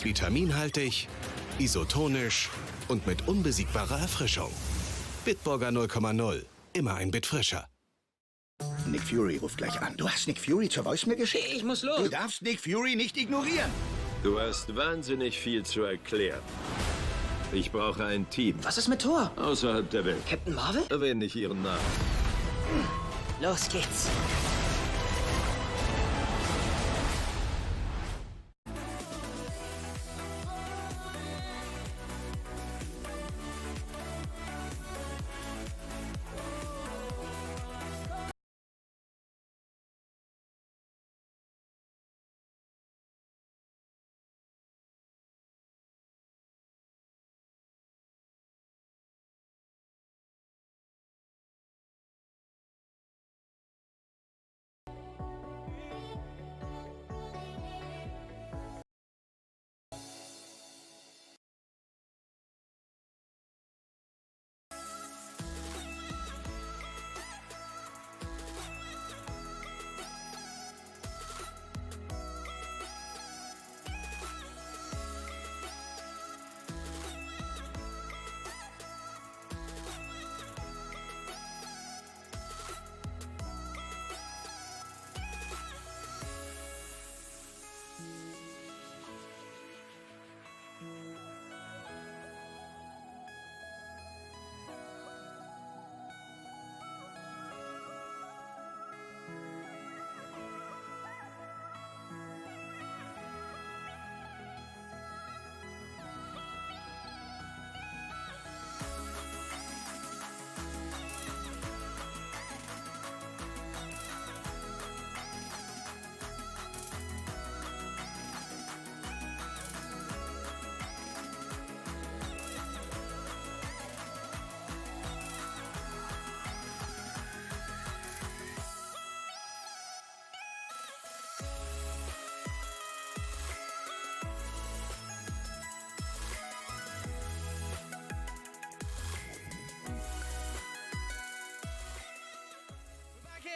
[SPEAKER 11] Vitaminhaltig, isotonisch und mit unbesiegbarer Erfrischung. Bitburger 0,0. Immer ein Bit frischer.
[SPEAKER 12] Nick Fury ruft gleich an. Du hast Nick Fury zur Voicemail geschickt?
[SPEAKER 13] Ich muss los.
[SPEAKER 12] Du darfst Nick Fury nicht ignorieren.
[SPEAKER 13] Du hast wahnsinnig viel zu erklären. Ich brauche ein Team.
[SPEAKER 12] Was ist mit Thor?
[SPEAKER 13] Außerhalb der Welt.
[SPEAKER 12] Captain Marvel?
[SPEAKER 13] Erwähne nicht ihren Namen.
[SPEAKER 12] Los geht's.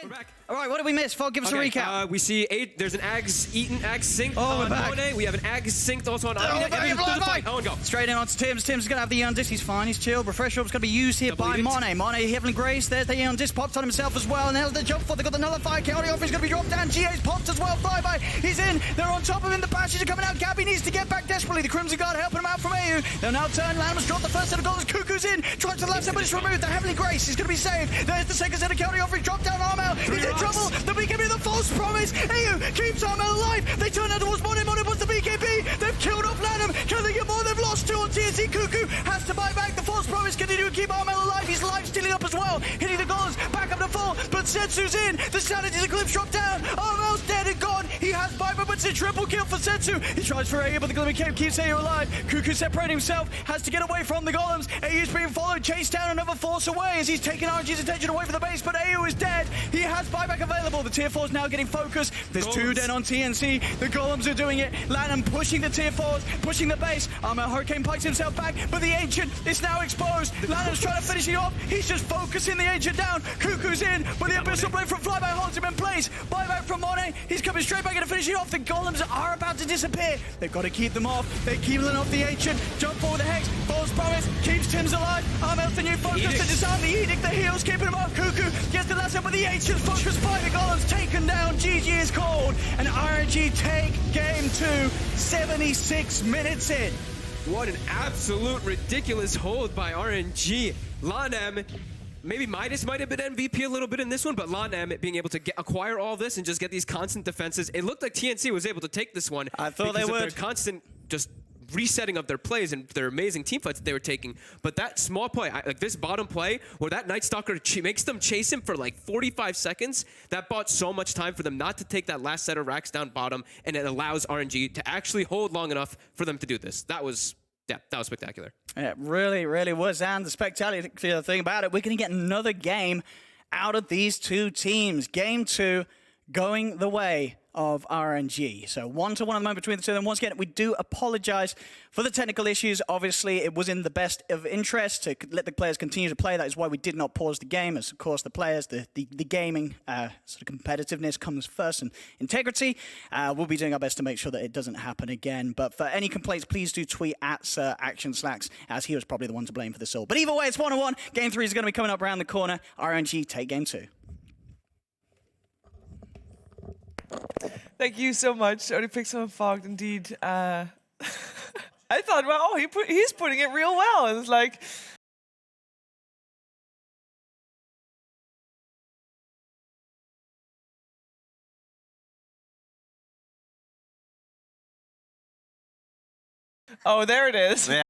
[SPEAKER 9] We're back.
[SPEAKER 8] All right, what did we miss? Fog, give us a recap.
[SPEAKER 9] We see there's an Ags eaten, Ags synced
[SPEAKER 8] Oh,
[SPEAKER 9] on
[SPEAKER 8] we're back.
[SPEAKER 9] Monet. We have an Ags synced also on Arena. Everyone through the fight. Owen, go.
[SPEAKER 8] Straight in onto Tims. Tims is going to have the Eon Disc. He's fine. He's chilled. Refresh Orb's going to be used here by Monet. Monet, Heavenly Grace. There's the Eon Disc. Popped on himself as well. And there's the jump for. They've got the Nullify. Chaotic Offer is going to be dropped down. GA's popped as well. Flyby. He's in. They're on top of him. The bashes are coming out. Gabby needs to get back desperately. The Crimson Guard helping him out from AU. They'll now turn. Lamb's dropped the first set of goals. Cuckoo's in. Tries to the left side, but it's removed. The Heavenly Grace is going to be saved. There's the second set of Chaotic Offer. Dropped down Armel. He's in trouble. The BKB, the false promise. AU keeps Armel alive. They turn out towards Monet. Monet puts the BKB. They've killed off Lanham. Can they get more? They've lost two on TNC. Cuckoo has to buy back. The false promise. Continue to keep Armel alive. He's life stealing up as well. Hitting the goals. Back up to full. But Setsu's in. The Sanity's Eclipse dropped down. Armel's dead and gone. He has buyback, but it's a triple kill for Setsu. He tries for AU, but the Glimmer Cape keeps AU alive. Cuckoo separating himself. Has to get away from the golems. AU's being followed. Chased down another force away as he's taking RG's attention away from the base, but AU is dead. He has buyback available. The tier 4 is now getting focused. There's two dead on TNC. The golems are doing it. Lanham pushing the tier 4s, pushing the base. Hurricane pikes himself back, but the Ancient is now exposed. Lanham's trying to finish it off. He's just focusing the Ancient down. Cuckoo's in, but the Abyssal Blade from Flyby holds him in place. Buyback from Monet. He's coming straight back in to finish it off. The golems are about to disappear. They've got to keep them off. They're keeping off the Ancient. Jump forward the Hex. False promise. Keeps Tim's alive. Armel's the new focus to disarm the Edict. The heals keeping him up. Cuckoo gets the last up, but the Ancient's focused by the golems. Taken down. GG is called. And RNG take game 2. 76 minutes in.
[SPEAKER 9] What an absolute ridiculous hold by RNG. Lanham, maybe Midas might have been MVP a little bit in this one, but Lanham being able to acquire all this and just get these constant defenses. It looked like TNC was able to take this one.
[SPEAKER 8] I thought they would.
[SPEAKER 9] Their constant just resetting of their plays and their amazing team fights that they were taking. But that small play, like this bottom play, where that Night Stalker makes them chase him for like 45 seconds, that bought so much time for them not to take that last set of racks down bottom, and it allows RNG to actually hold long enough for them to do this. That was spectacular.
[SPEAKER 8] It really, really was. And the spectacular thing about it, we're going to get another game out of these two teams. Game 2 going the way of RNG. So 1-1 at the moment between the two of them. Once again, we do apologize for the technical issues. Obviously, it was in the best of interest to let the players continue to play. That is why we did not pause the game, as of course the players, the gaming sort of competitiveness comes first, and integrity. We'll be doing our best to make sure that it doesn't happen again. But for any complaints, please do tweet at Sir Action Slacks, as he was probably the one to blame for this all. But either way, it's 1-1. Game 3 is going to be coming up around the corner. RNG take game 2.
[SPEAKER 3] Thank you so much, Epicenter and Fogged. Indeed, I thought, well, he's putting it real well, and it's like. Oh, there it is. Yeah.